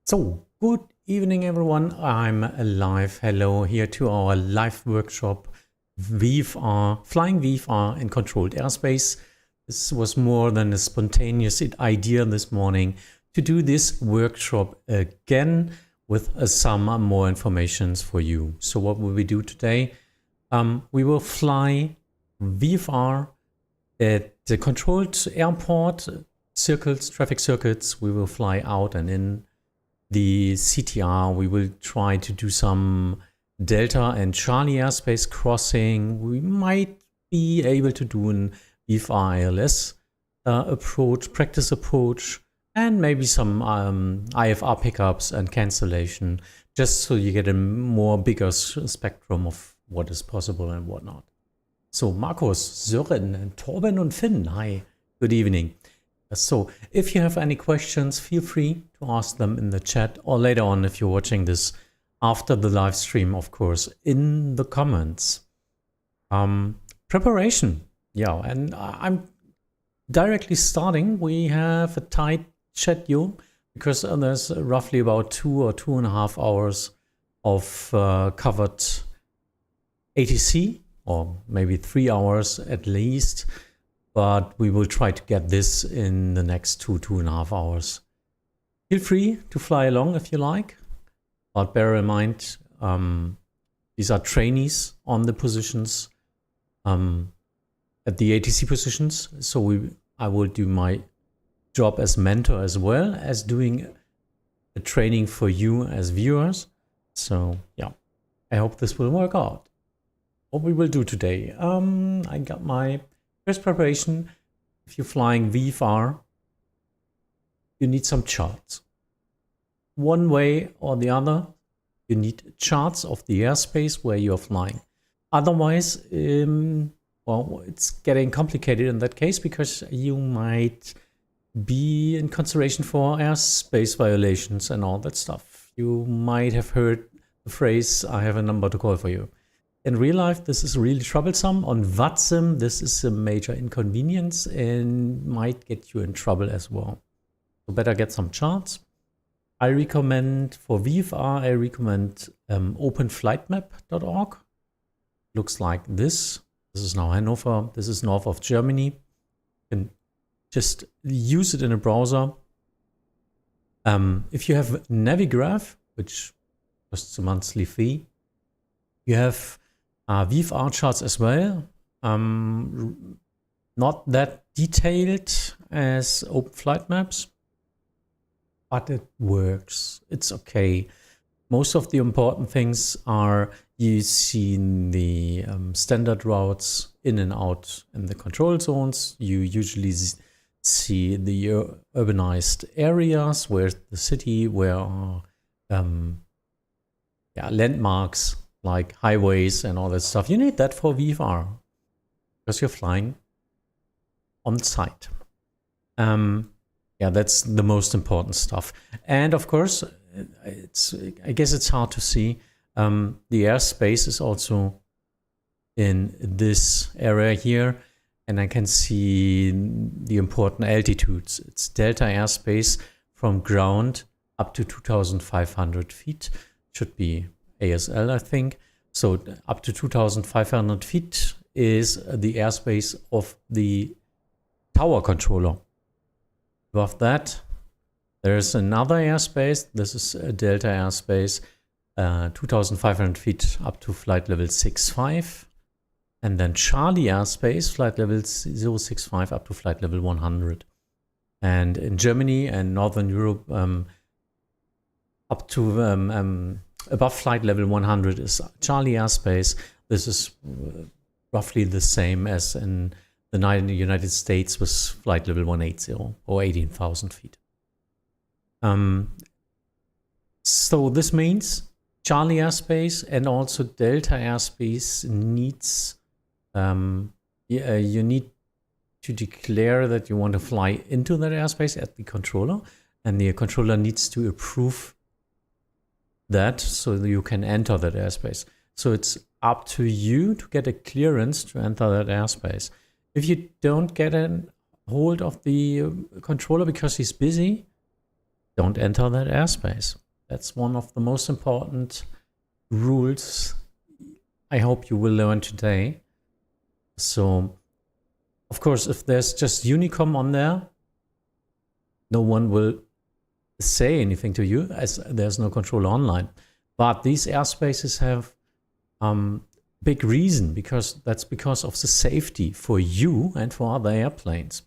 So, good evening, everyone. I'm live. Hello here to our live workshop, VFR, flying VFR in controlled airspace. This was more than a spontaneous idea this morning to do this workshop again with some more information for you. So what will we do today? We will fly VFR at the controlled airport circuits, traffic circuits. We will fly out and in the CTR. We will try to do some Delta and Charlie airspace crossing. We might be able to do an VFR ILS approach, practice approach, and maybe some IFR pickups and cancellation, just so you get a more bigger spectrum of what is possible and what not. So Markus, Sören, and Torben and Finn, hi, good evening. So if you have any questions, feel free to ask them in the chat or later on if you're watching this after the live stream, of course, in the comments. Preparation. Yeah, and I'm directly starting. We have a tight schedule because there's roughly about 2 or 2.5 hours of covered ATC, or maybe 3 hours at least. But we will try to get this in the next 2.5 hours. Feel free to fly along if you like, but bear in mind, these are trainees on the positions, at the ATC positions. So I will do my job as mentor as well as doing a training for you as viewers. So yeah, I hope this will work out. What we will do today, I got my first preparation. If you're flying VFR, you need some charts. One way or the other, you need charts of the airspace where you're flying. Otherwise, well, it's getting complicated in that case because you might be in consideration for airspace violations and all that stuff. You might have heard the phrase, I have a number to call for you. In real life, this is really troublesome. On Vatsim, this is a major inconvenience and might get you in trouble as well. So better get some charts. I recommend, for VFR, I recommend openflightmap.org. Looks like this. This is now Hanover. This is north of Germany. You can just use it in a browser. If you have Navigraph, which costs a monthly fee, you have VFR charts as well, not that detailed as Open Flight Maps, but it works. It's okay. Most of the important things are you see the standard routes in and out in the control zones. You usually see the urbanized areas where the city, where landmarks like highways and all that stuff. You need that for VFR because you're flying on site. Yeah, that's the most important stuff. And of course, I guess it's hard to see. The airspace is also in this area here, and I can see the important altitudes. It's Delta airspace from ground up to 2,500 feet. Should be ASL, I think. So up to 2,500 feet is the airspace of the tower controller. Above that, there's another airspace. This is a Delta airspace, 2,500 feet up to flight level 65. And then Charlie airspace, flight level 065 up to flight level 100. And in Germany and Northern Europe, up to above flight level 100 is Charlie airspace. This is roughly the same as in the United States with flight level 180 or 18,000 feet. So this means Charlie airspace and also Delta airspace needs, you need to declare that you want to fly into that airspace at the controller, and the controller needs to approve that so that you can enter that airspace. So it's up to you to get a clearance to enter that airspace. If you don't get a hold of the controller because he's busy, don't enter that airspace. That's one of the most important rules I hope you will learn today. So, of course, if there's just Unicom on there, no one will say anything to you as there's no controller online. But these airspaces have big reason, because that's because of the safety for you and for other airplanes.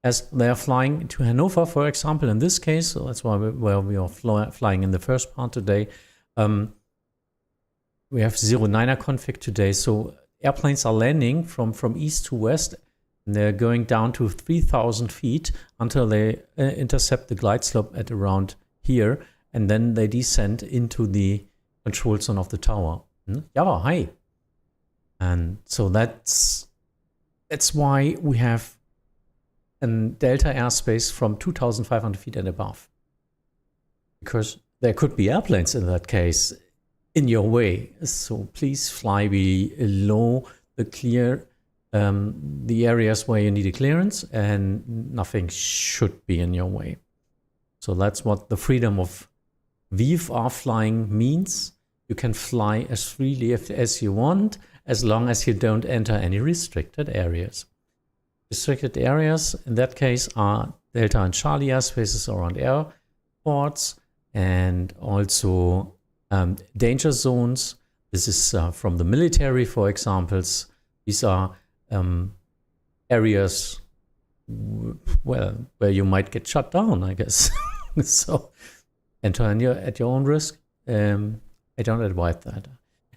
As they are flying to Hanover, for example, in this case, so that's why we are flying in the first part today. We have 09er config today, so airplanes are landing from east to west, and they're going down to 3,000 feet until they intercept the glide slope at around here, and then they descend into the control zone of the tower. Yeah, hi. And so that's why we have a delta airspace from 2,500 feet and above, because there could be airplanes in that case in your way. So please fly below the areas where you need a clearance, and nothing should be in your way. So that's what the freedom of VFR flying means. You can fly as freely as you want, as long as you don't enter any restricted areas. Restricted areas in that case are Delta and Charlie airspaces around airports, and also danger zones. This is from the military, for example. These are areas where you might get shut down, I guess. So enter at your own risk. I don't advise that.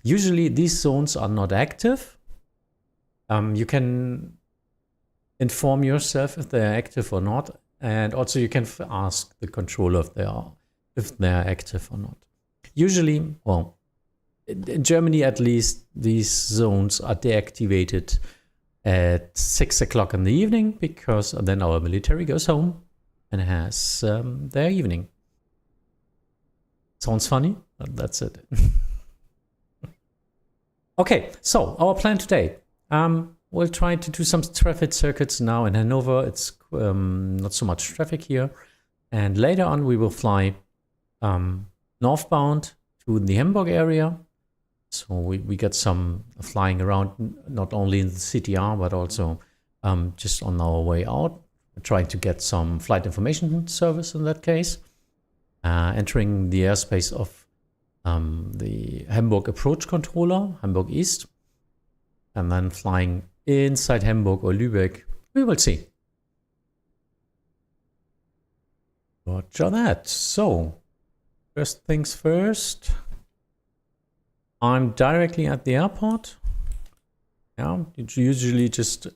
Usually these zones are not active. You can inform yourself if they're active or not, and also you can ask the controller if they're active or not. Usually, well, in Germany at least, these zones are deactivated at 6 o'clock in the evening, because then our military goes home and has their evening. Sounds funny, but that's it. Okay, so our plan today. We'll try to do some traffic circuits now in Hanover. It's not so much traffic here. And later on, we will fly northbound to the Hamburg area. So we get some flying around, not only in the CTR, but also just on our way out. We're trying to get some flight information service in that case. Entering the airspace of the Hamburg approach controller, Hamburg East, and then flying inside Hamburg or Lübeck. We will see. Roger that. So, first things first. I'm directly at the airport. Yeah, it's usually just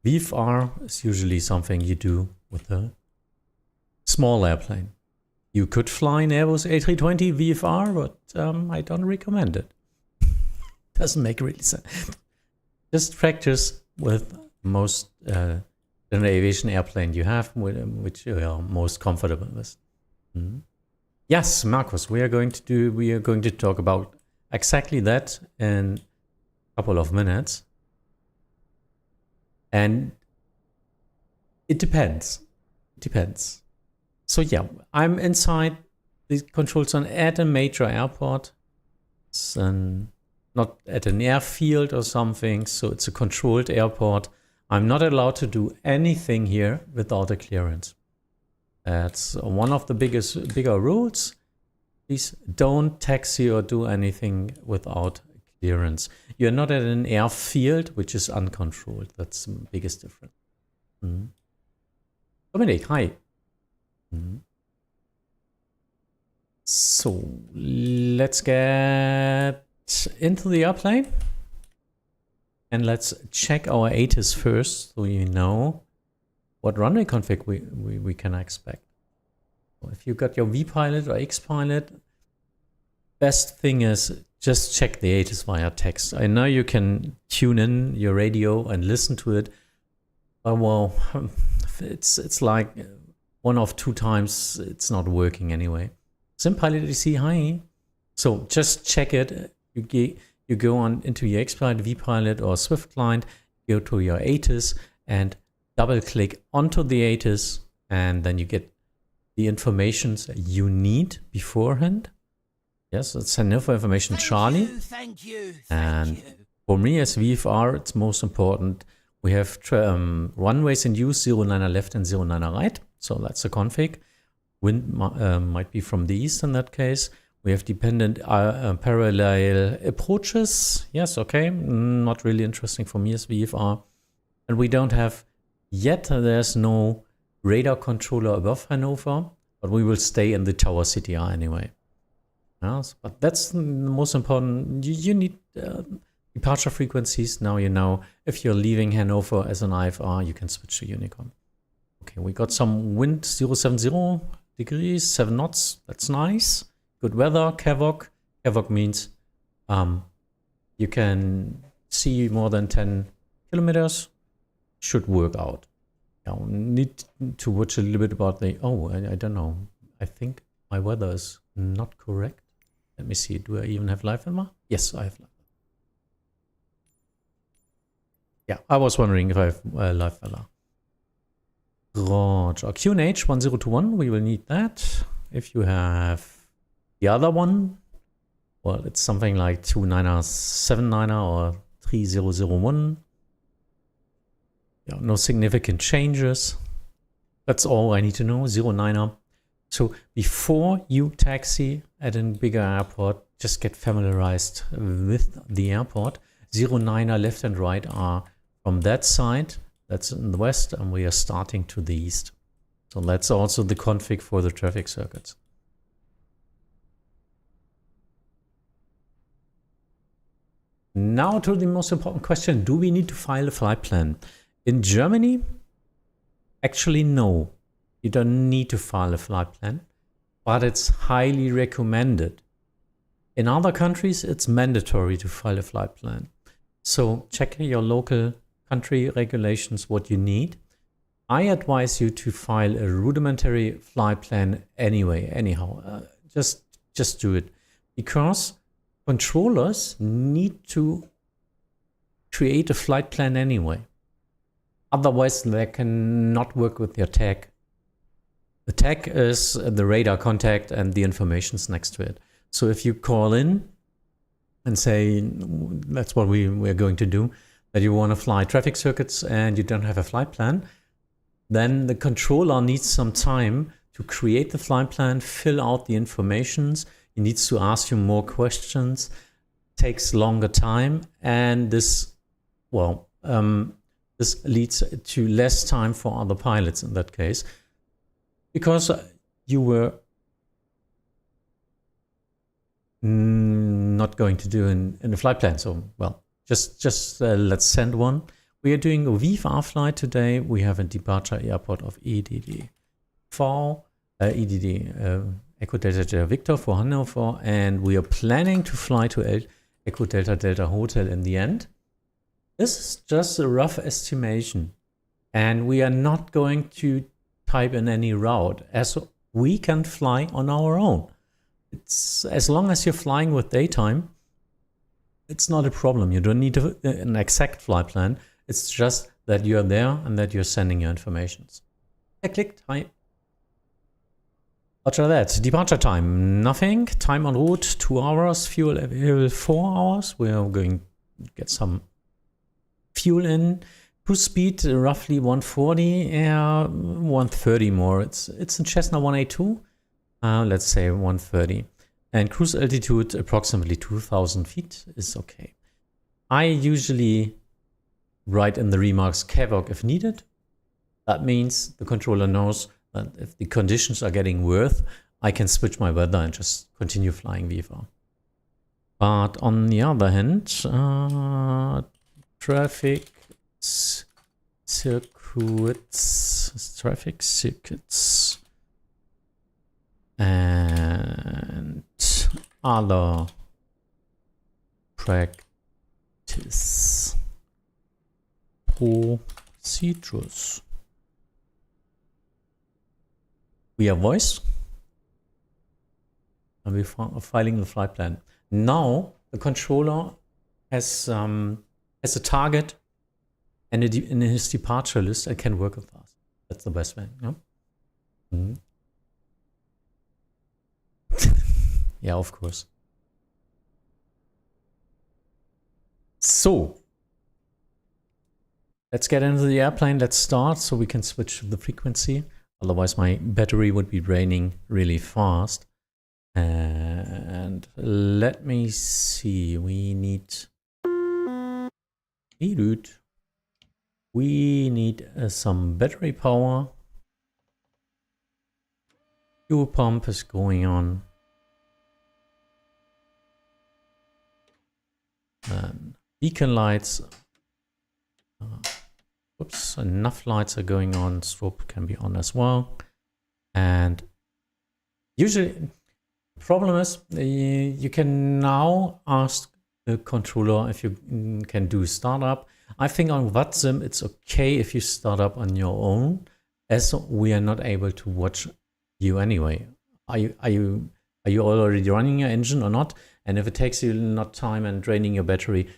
VFR is usually something you do with a small airplane. You could fly an Airbus A320 VFR, but I don't recommend it. Doesn't make really sense. Just practice with most general aviation airplane you have, which you are most comfortable with. Yes, Marcus, we are going to talk about exactly that in a couple of minutes. And it depends. It depends. So yeah, I'm inside the control zone at a major airport. It's not at an airfield or something, so it's a controlled airport. I'm not allowed to do anything here without a clearance. That's one of the bigger rules. Please don't taxi or do anything without clearance. You're not at an airfield, which is uncontrolled. That's the biggest difference. Dominic, hi. So let's get into the airplane and let's check our ATIS first, so you know what runway config we can expect. So if you got your V-Pilot or X-Pilot, best thing is just check the ATIS via text. I know you can tune in your radio and listen to it, but well, it's like one of two times it's not working anyway. SimPilot DC, hi. So just check it. You go on into your X-Pilot, V-Pilot or Swift client, go to your ATIS and double click onto the ATIS, and then you get the informations you need beforehand. Yes, it's Hannover Information Charlie. Thank you. And for me as VFR, it's most important. We have runways in use, 09er left and 09er right. So that's the config. Wind might be from the east in that case. We have dependent parallel approaches. Yes, okay. Not really interesting for me as VFR. And we don't have yet, there's no radar controller above Hanover, but we will stay in the tower CTR anyway. Yes, but that's the most important. You need departure frequencies. Now you know if you're leaving Hanover as an IFR, you can switch to Unicom. Okay, we got some wind, 070 degrees, 7 knots. That's nice. Good weather, CAVOC. CAVOC means you can see more than 10 kilometers. Should work out. Now, need to watch a little bit about the... Oh, I don't know. I think my weather is not correct. Let me see. Do I even have live weather? Yes, I have live. Yeah, I was wondering if I have live weather. Roger. QNH 1021, we will need that. If you have the other one, well, it's something like 29er, 79er or 3001. Yeah, no significant changes. That's all I need to know. 09er. So before you taxi at a bigger airport, just get familiarized with the airport. 09er left and right are from that side. That's in the west, and we are starting to the east. So that's also the config for the traffic circuits. Now to the most important question. Do we need to file a flight plan? In Germany, actually no. You don't need to file a flight plan, but it's highly recommended. In other countries, it's mandatory to file a flight plan. So check your local country regulations, what you need. I advise you to file a rudimentary flight plan anyway, anyhow. Just do it. Because controllers need to create a flight plan anyway. Otherwise, they cannot work with your tag. The tag is the radar contact and the information's next to it. So if you call in and say, that's what we're going to do, that you want to fly traffic circuits and you don't have a flight plan, then the controller needs some time to create the flight plan, fill out the informations. He needs to ask you more questions, takes longer time, and this, well, this leads to less time for other pilots in that case, because you were not going to do in a flight plan. So, well, just let's send one. We are doing a VFR flight today. We have a departure airport of EDD Echo Delta Victor for Hanover, and we are planning to fly to Echo Delta Delta Hotel in the end. This is just a rough estimation, and we are not going to type in any route, as we can fly on our own. It's as long as you're flying with daytime, it's not a problem. You don't need an exact flight plan. It's just that you're there and that you're sending your informations. I clicked. Hi. After that, departure time, nothing. Time en route, 2 hours. Fuel available, 4 hours. We are going to get some fuel in. Cruise speed, roughly 140, 130 more. It's in Cessna 182. Let's say 130. And cruise altitude, approximately 2,000 feet is okay. I usually write in the remarks CAVOC if needed. That means the controller knows that if the conditions are getting worse, I can switch my weather and just continue flying VFR. But on the other hand, traffic circuits, and other practice procedures. We have voice, and we're filing the flight plan. Now the controller has a target and in his departure list, and can work with us. That's the best way. Yeah? Yeah, of course. So, let's get into the airplane. Let's start so we can switch the frequency. Otherwise, my battery would be draining really fast. And let me see. We need some battery power. Fuel pump is going on. And beacon lights. Oops, enough lights are going on. Strobe can be on as well. And usually, the problem is you can now ask the controller if you can do startup. I think on Vatsim it's okay if you start up on your own, as we are not able to watch you anyway. Are you already running your engine or not? And if it takes you not time and draining your battery,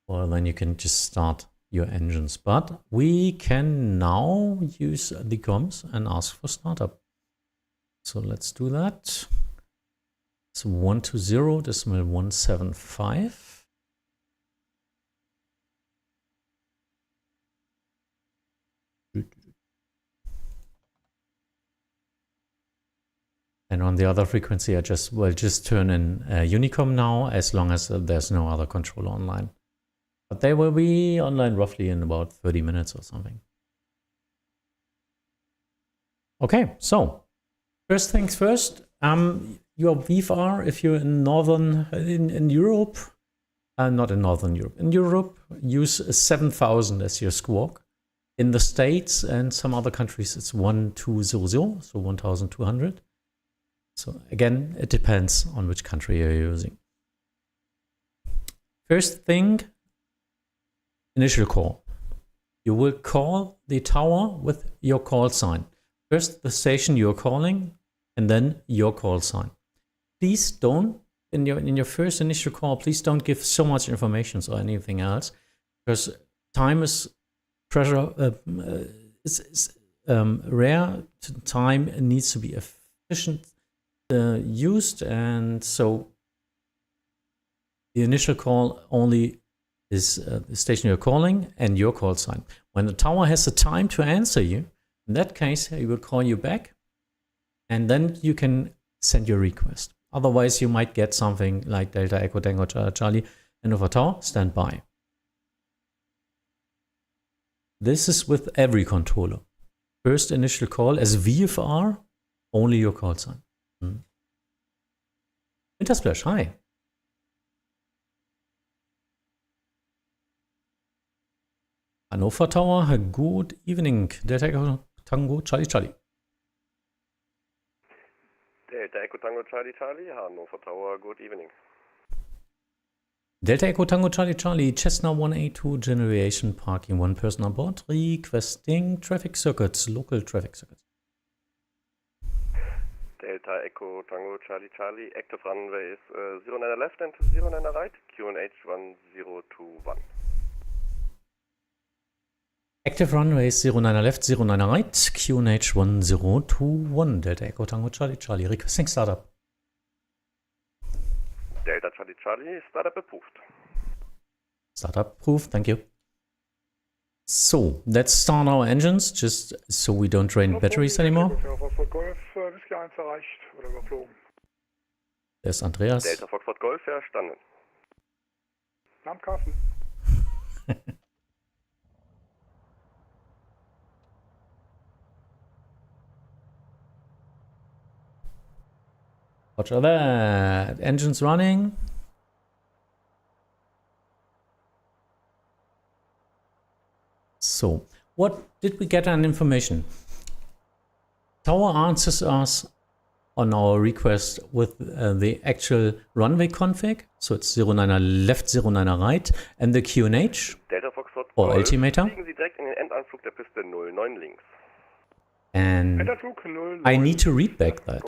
well, then you can just start your engines. But we can now use the comms and ask for startup. So let's do that. It's 120.175. And on the other frequency, I will just turn in Unicom now, as long as there's no other controller online. But they will be online roughly in about 30 minutes or something. Okay, so first things first, your VFR, if you're in in Europe, not in Northern Europe, in Europe, use 7,000 as your squawk. In the States and some other countries, it's 1200, so 1,200. So again, it depends on which country you're using. First thing, initial call. You will call the tower with your call sign. First, the station you're calling, and then your call sign. Please don't, in your first initial call, please don't give so much information or anything else, because time is pressure. It's rare. Time needs to be efficient. Used, and so the initial call only is the station you're calling and your call sign. When the tower has the time to answer you, in that case, he will call you back, and then you can send your request. Otherwise, you might get something like Delta Echo Tango Charlie Hannover Tower, stand by. This is with every controller. First initial call as VFR, only your call sign. Intersplash, hi. Hannover Tower, good evening. Delta Echo Tango Charlie Charlie. Delta Echo Tango Charlie Charlie, Hannover Tower, good evening. Delta Echo Tango Charlie Charlie, Cessna 182 generation, parking, one person on board, requesting traffic circuits, local traffic circuits. Delta Echo Tango Charlie Charlie, active runway is 09 left and 09 right, QNH 1021. Active runway is 09 left, 09 right, QNH 1021, Delta Echo Tango Charlie Charlie, requesting startup. Delta Charlie Charlie, startup approved. Startup approved, thank you. So, let's start our engines, just so we don't drain batteries anymore. There's Andreas. Delta Foxtrot Golf, verstanden. Namen Carsten. Roger that. Engines running. So, what did we get on information? Tower answers us on our request with the actual runway config. So it's 09 left, 09 right, and the QNH or altimeter. Fliegen Sie direkt in den Endanflug der Piste 09 links. And I need to read back that.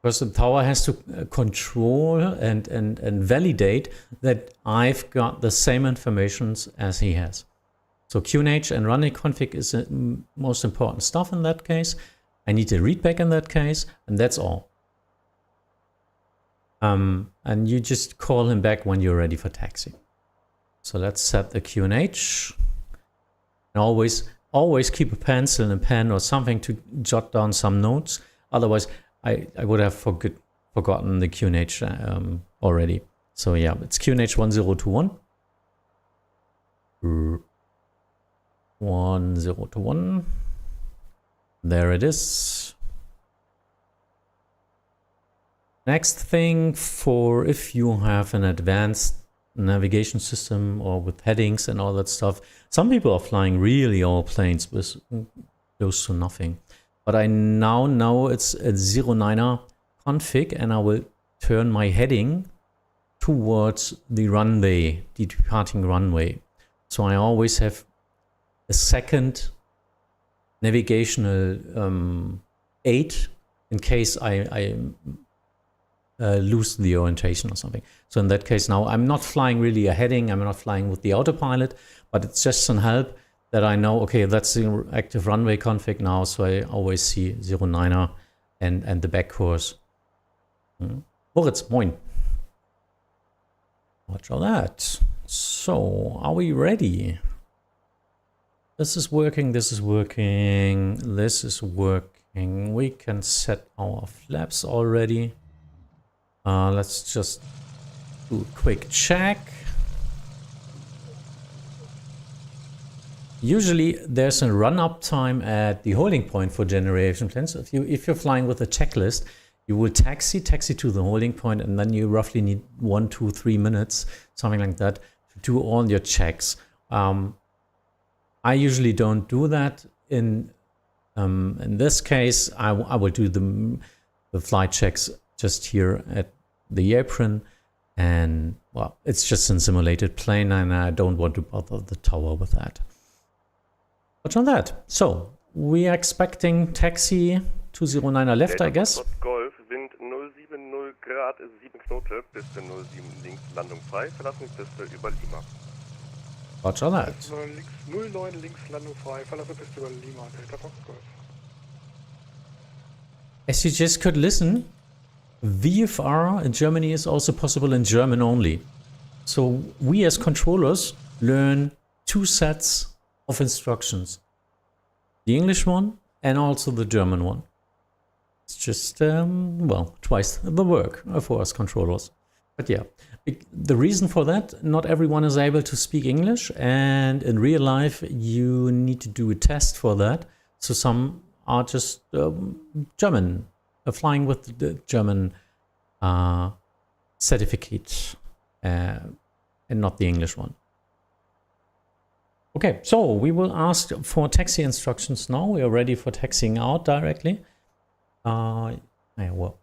Because the tower has to control and validate that I've got the same information as he has. So QNH and runway config is the most important stuff in that case. I need to read back in that case, and that's all. And you just call him back when you're ready for taxi. So let's set the QNH. And always keep a pencil and a pen or something to jot down some notes. Otherwise, I would have forgotten the QNH already. So yeah, it's QNH 1021. 1021. There it is. Next thing, for if you have an advanced navigation system or with headings and all that stuff, some people are flying really old planes with close to nothing. But I now know it's a 09er config, and I will turn my heading towards the runway, the departing runway. So I always have a second navigational aid in case I lose the orientation or something. So in that case now I'm not flying really a heading, I'm not flying with the autopilot, but it's just some help that I know, okay, that's the active runway config now, so I always see 09er and the back course. Moritz, moin. Watch all that. So, are we ready? This is working, this is working, this is working. We can set our flaps already. Let's just do a quick check. Usually there's a run-up time at the holding point for generation planes. If you're flying with a checklist, you will taxi to the holding point, and then you roughly need 1, 2, 3 minutes, something like that, to do all your checks. I usually don't do that. In this case, I will do the flight checks just here at the apron, and well, it's just a simulated plane, and I don't want to bother the tower with that. Watch on that. So we are expecting taxi 209er left, I guess. Golf, Wind 070 Grad, 7 Knoten, Piste 07 links, Landung frei, verlassen die Piste über Lima. Watch on that. 09 links, Landung frei, verlasse Piste über Lima, Delta Fox Golf. As you just could listen, VFR in Germany is also possible in German only. So we as controllers learn 2 sets of instructions. The English one and also the German one. It's just, well, twice the work for us controllers. But yeah, the reason for that, not everyone is able to speak English, and in real life you need to do a test for that. So some are just German, flying with the German certificate and not the English one. Okay, so we will ask for taxi instructions now. We are ready for taxiing out directly. Well,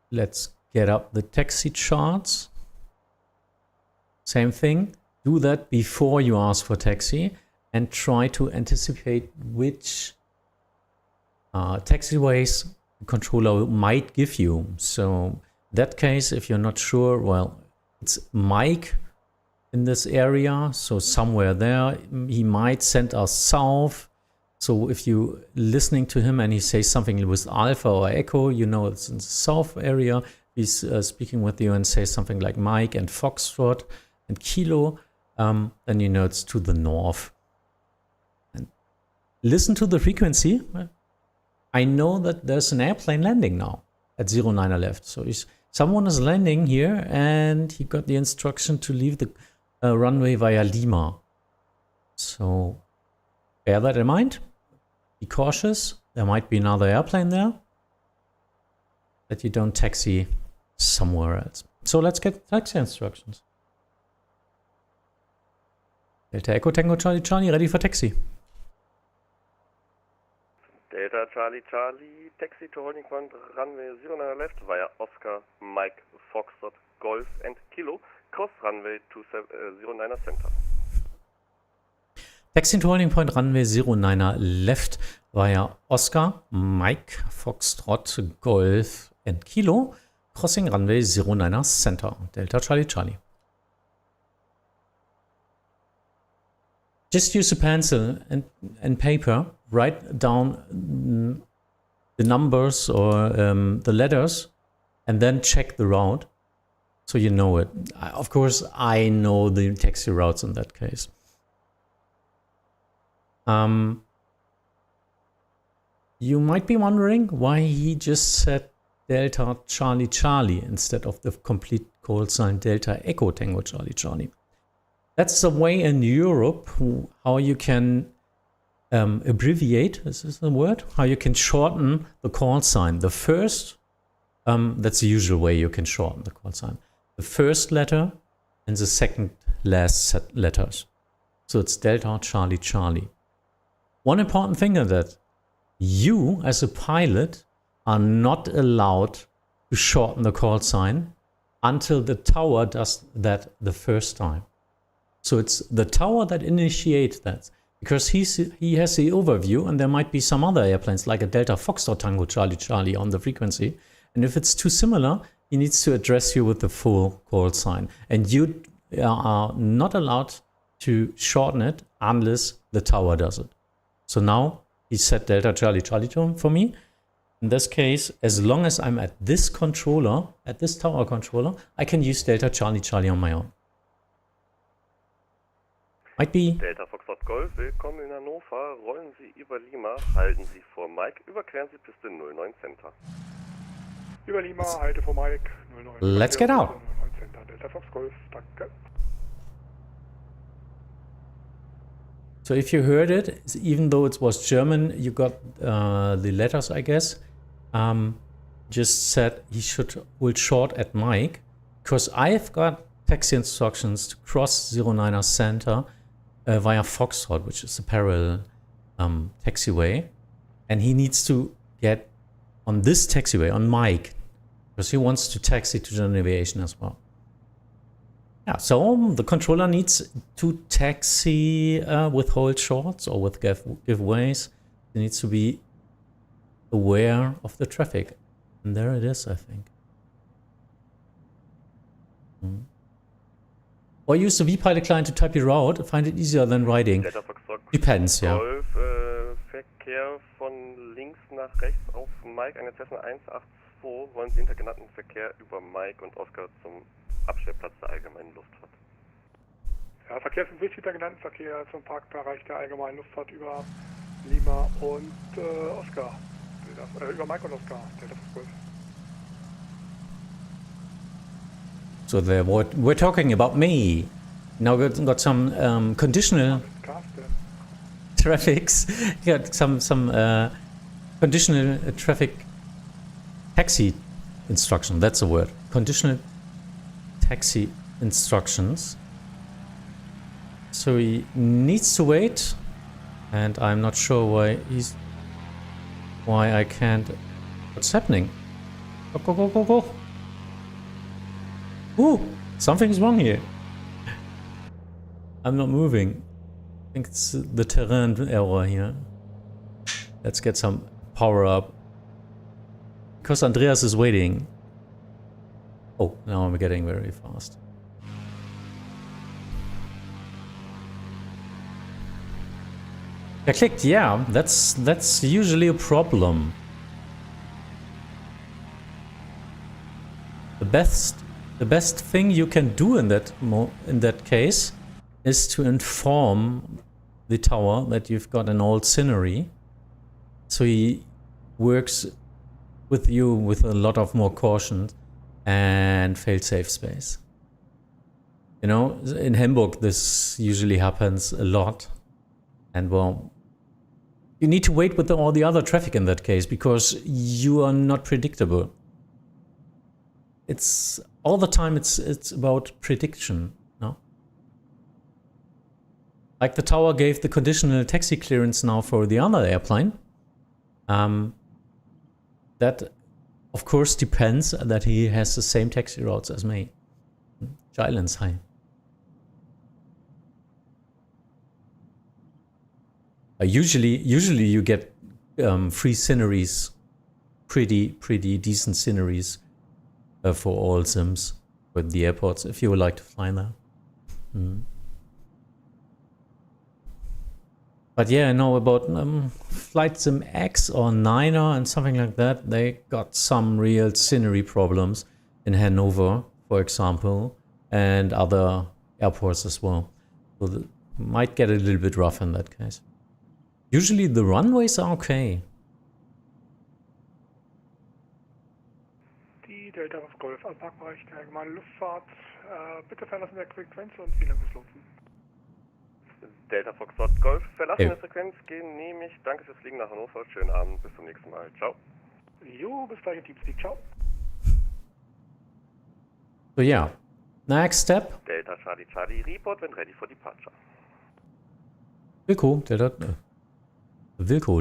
let's get up the taxi charts. Same thing. Do that before you ask for taxi and try to anticipate which taxiways the controller might give you. So in that case, if you're not sure, well, it's Mike in this area, so somewhere there. He might send us south. So if you're listening to him and he says something with Alpha or Echo, you know it's in the south area. He's speaking with you and says something like Mike and Foxtrot and Kilo, then you know it's to the north. And listen to the frequency. I know that there's an airplane landing now at 09er left. So someone is landing here, and he got the instruction to leave the runway via Lima. So bear that in mind. Be cautious. There might be another airplane there, that you don't taxi somewhere else. So let's get taxi instructions. Delta Echo Tango Charlie Charlie, ready for taxi. Delta Charlie Charlie, taxi to holding point, runway 09 left via Oscar, Mike, Foxtrot, Golf and Kilo, cross runway 09er center. Taxi to holding point, runway 09er left via Oscar, Mike, Foxtrot, Golf and Kilo, crossing runway 09er center. Delta Charlie Charlie. Just use a pencil and paper, write down the numbers or the letters and then check the route so you know it. Of course, I know the taxi routes in that case. You might be wondering why he just said Delta Charlie Charlie instead of the complete call sign Delta Echo Tango Charlie Charlie. That's the way in Europe how you can abbreviate, is this the word? How you can shorten the call sign. The first, that's the usual way you can shorten the call sign. The first letter and the second last set letters. So it's Delta Charlie Charlie. One important thing is that you as a pilot are not allowed to shorten the call sign until the tower does that the first time. So it's the tower that initiates that, because he has the overview, and there might be some other airplanes like a Delta Foxtrot Tango Charlie Charlie on the frequency, and if it's too similar, he needs to address you with the full call sign, and you are not allowed to shorten it unless the tower does it. So now he set Delta Charlie Charlie for me. In this case, as long as I'm at this controller, at this tower controller, I can use Delta Charlie Charlie on my own. Might be. Delta Foxtrot Golf, willkommen in Hannover. Rollen Sie über Lima, halten Sie vor Mike, überqueren Sie Piste 09 Center. Über Lima, halte vor Mike, 09. Let's get out. 09 Center, Delta Fox Golf, danke. So if you heard it, even though it was German, you got the letters, I guess. Just said he will short at Mike, because I've got taxi instructions to cross 09er center via Foxtrot, which is a parallel taxiway, and he needs to get on this taxiway on Mike, because he wants to taxi to general aviation as well. Yeah, so the controller needs to taxi with hold shorts or with giveaways. He needs to be aware of the traffic. And there it is, I think. Or use the vPilot client to type your route. Find it easier than writing. Depends, yeah. Golf, Verkehr von links nach rechts auf Mike, eine Cessna 182. Wollen Sie hinter genannten Verkehr über Mike und Oscar zum Abstellplatz der allgemeinen Luftfahrt? Ja, Verkehr ist wichtig, der genannten Verkehr zum Parkbereich der allgemeinen Luftfahrt über Lima und Oscar. Über Mike und Oscar, Delta Fox Golf. So we're talking about me. Now got some conditional traffics. Got some conditional traffic taxi instruction. That's the word. Conditional taxi instructions. So he needs to wait, and I'm not sure why I can't. What's happening? Go. Ooh, something's wrong here. I'm not moving. I think it's the terrain error here. Let's get some power up. Because Andreas is waiting. Oh, now I'm getting very fast. I clicked, yeah, that's usually a problem. The best thing you can do in that case is to inform the tower that you've got an old scenery, so he works with you with a lot of more caution and fail-safe space. You know, in Hamburg this usually happens a lot, and well, you need to wait with all the other traffic in that case because you are not predictable. It's all the time. It's about prediction, no? Like the tower gave the conditional taxi clearance now for the other airplane. That, of course, depends that he has the same taxi routes as me. Giants high. Usually you get free sceneries, pretty decent sceneries. For all sims with the airports, if you would like to fly there. But yeah, I know about Flight Sim X or Niner and something like that. They got some real scenery problems in Hanover, for example, and other airports as well. So it might get a little bit rough in that case. Usually the runways are okay. Die Delta auf Golf am Parkbereich der allgemeinen Luftfahrt. Bitte verlassen der Frequenz und vielen Dank fürs Lotsen. Delta Foxtrot Golf, verlassen Ja. der Frequenz, genehmigt. Danke fürs Fliegen nach Hannover. Schönen Abend, bis zum nächsten Mal. Ciao. Jo, bis gleich, Teamspeak. Ciao. So yeah, next step. Delta Charlie Charlie, report when ready for departure. Wilco,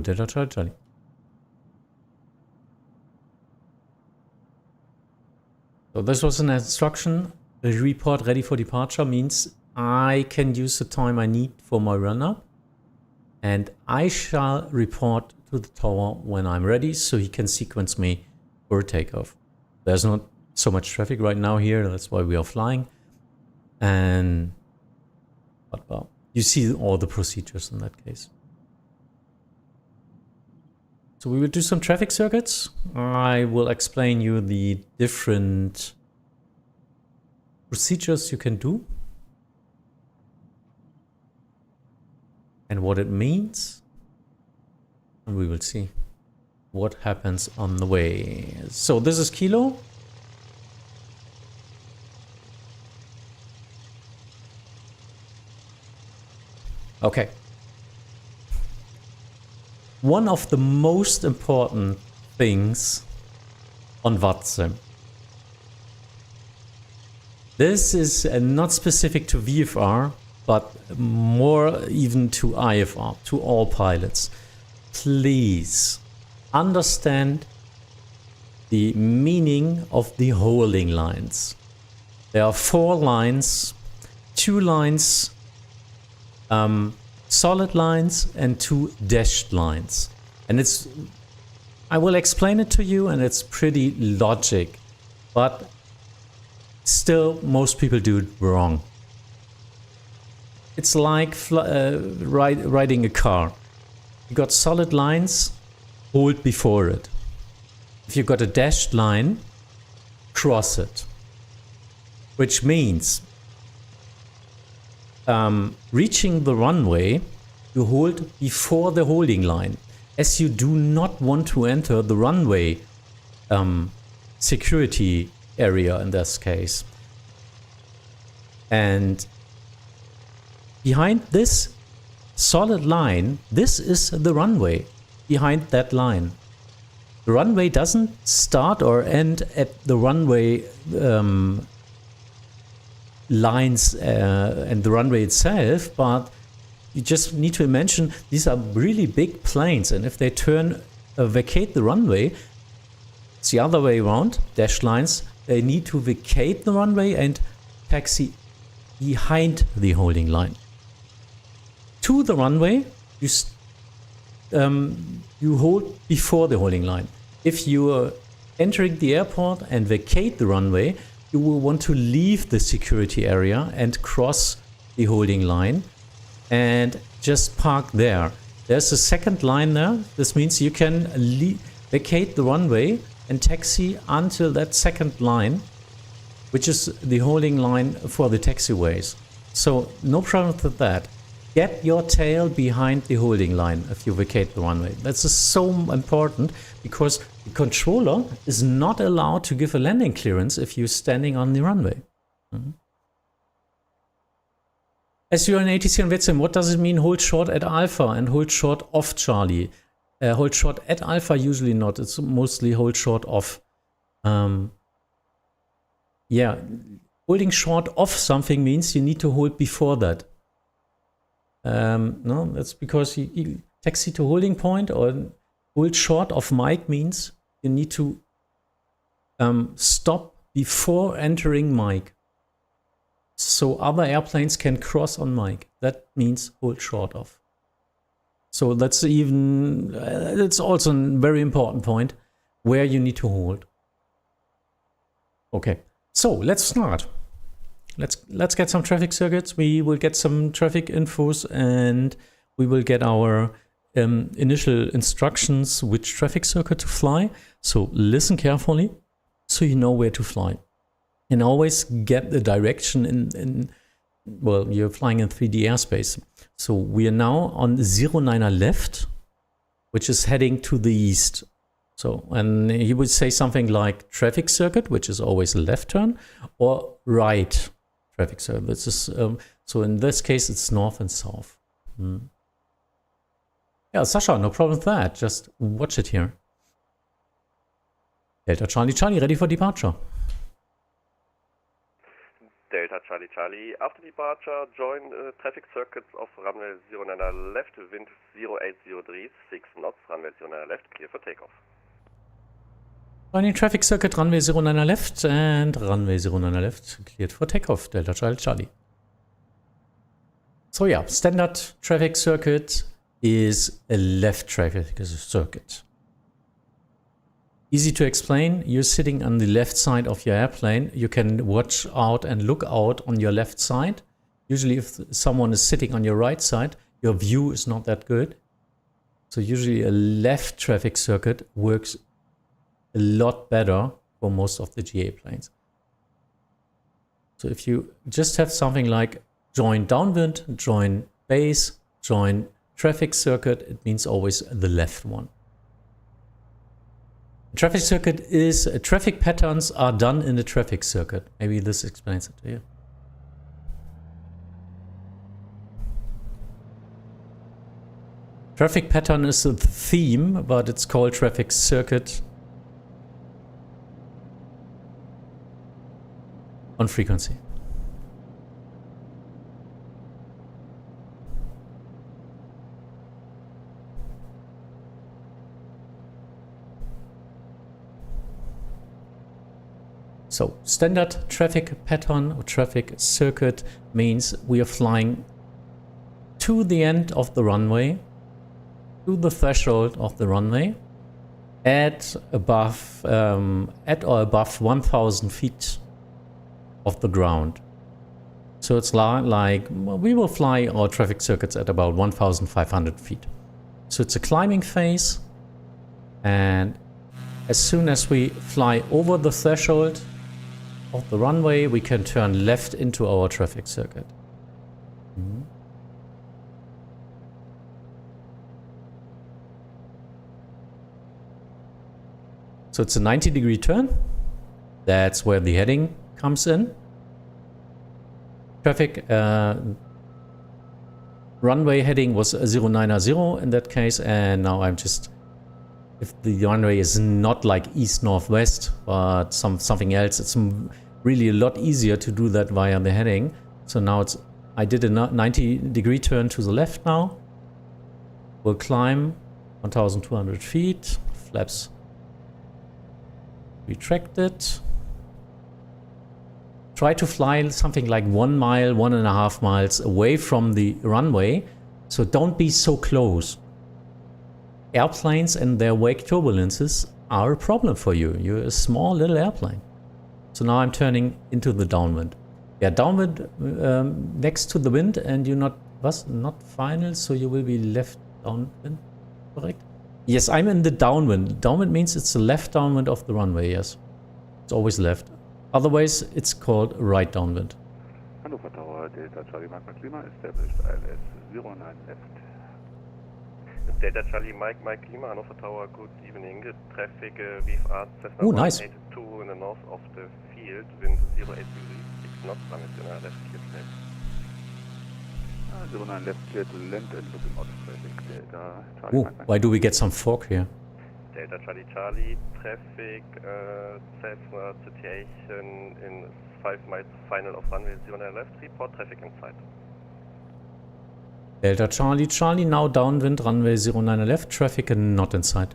Delta Charlie. So this was an instruction. The report ready for departure means I can use the time I need for my run-up, and I shall report to the tower when I'm ready so he can sequence me for a takeoff. There's not so much traffic right now here, that's why we are flying. And but well, you see all the procedures in that case. So we will do some traffic circuits. I will explain you the different procedures you can do and what it means. And we will see what happens on the way. So this is Kilo. Okay. One of the most important things on Vatsim. This is not specific to VFR, but more even to IFR, to all pilots. Please understand the meaning of the holding lines. There are 4 lines, 2 lines solid lines and 2 dashed lines. And I will explain it to you, and it's pretty logic, but still most people do it wrong. It's like riding a car. You got solid lines, hold before it. If you got a dashed line, cross it. Which means reaching the runway, you hold before the holding line, as you do not want to enter the runway security area in this case. And behind this solid line, this is the runway behind that line. The runway doesn't start or end at the runway lines and the runway itself, but you just need to imagine these are really big planes, and if they vacate the runway, it's the other way around. Dashed lines, they need to vacate the runway and taxi behind the holding line. To the runway, you hold before the holding line. If you are entering the airport and vacate the runway, you will want to leave the security area and cross the holding line and just park there. There's a second line there. This means you can vacate the runway and taxi until that second line, which is the holding line for the taxiways. So no problem with that. Get your tail behind the holding line if you vacate the runway. That's so important because the controller is not allowed to give a landing clearance if you're standing on the runway. As you're an ATC on Vatsim, what does it mean hold short at Alpha and hold short off Charlie? Hold short at Alpha, usually not. It's mostly hold short off. Yeah, holding short off something means you need to hold before that. No, that's because you taxi to holding point, or hold short of mic means you need to stop before entering mic, so other airplanes can cross on mic. That means hold short of. So that's that's also a very important point where you need to hold. Okay, so let's start. Let's get some traffic circuits. We will get some traffic infos, and we will get our initial instructions which traffic circuit to fly. So listen carefully so you know where to fly. And always get the direction in well, you're flying in 3D airspace. So we are now on 09er left, which is heading to the east. So, and he would say something like traffic circuit, which is always a left turn, or right traffic circuit. This is, so in this case, it's north and south. Yeah, Sasha, no problem with that. Just watch it here. Delta Charlie Charlie, ready for departure. Delta Charlie Charlie, after departure, join traffic circuits of runway 09er left, wind 0803, 6 knots, runway 09er left, clear for takeoff. Joining traffic circuit, runway 09er left, and runway 09er left, cleared for takeoff, Delta Charlie Charlie. So yeah, standard traffic circuit is a left traffic circuit. Easy to explain. You're sitting on the left side of your airplane. You can watch out and look out on your left side. Usually if someone is sitting on your right side, your view is not that good. So usually a left traffic circuit works a lot better for most of the GA planes. So if you just have something like join downwind, join base, join traffic circuit, it means always the left one. Traffic circuit is, traffic patterns are done in the traffic circuit. Maybe this explains it to you. Traffic pattern is a theme, but it's called traffic circuit on frequency. So standard traffic pattern or traffic circuit means we are flying to the end of the runway, to the threshold of the runway, at or above 1,000 feet of the ground. So it's like we will fly our traffic circuits at about 1,500 feet. So it's a climbing phase, and as soon as we fly over the threshold of the runway, we can turn left into our traffic circuit. So it's a 90-degree turn. That's where the heading comes in. Traffic runway heading was 090 in that case, and now I'm just, if the runway is not like east-northwest, but something else, it's really a lot easier to do that via the heading. So now I did a 90-degree turn to the left now. We'll climb 1,200 feet, flaps retracted. Try to fly something like 1 mile, 1.5 miles away from the runway. So don't be so close. Airplanes and their wake turbulences are a problem for you. You're a small little airplane. So now I'm turning into the downwind. Yeah, downwind next to the wind, and you're not final, so you will be left downwind, correct? Yes, I'm in the downwind. Downwind means it's the left downwind of the runway, yes. It's always left. Otherwise, it's called right downwind. Hannover Tower, Delta Charlie Mike Lima, established ILS 09 left. Delta Charlie Mike Lima, Hannover Tower, good evening. Traffic VFR Oh, nice. 182 in the north of the field, wind 08 degrees, 6 knots, runway 09 left, clear to land. 09 left, clear to land and looking out of traffic. Delta Charlie Oh, Mike why do we get some fog here? Delta Charlie Charlie, traffic, Cessna situation in 5 miles final of runway 09 left, report traffic inside. Delta Charlie Charlie, now downwind, runway 09 left, traffic and not inside.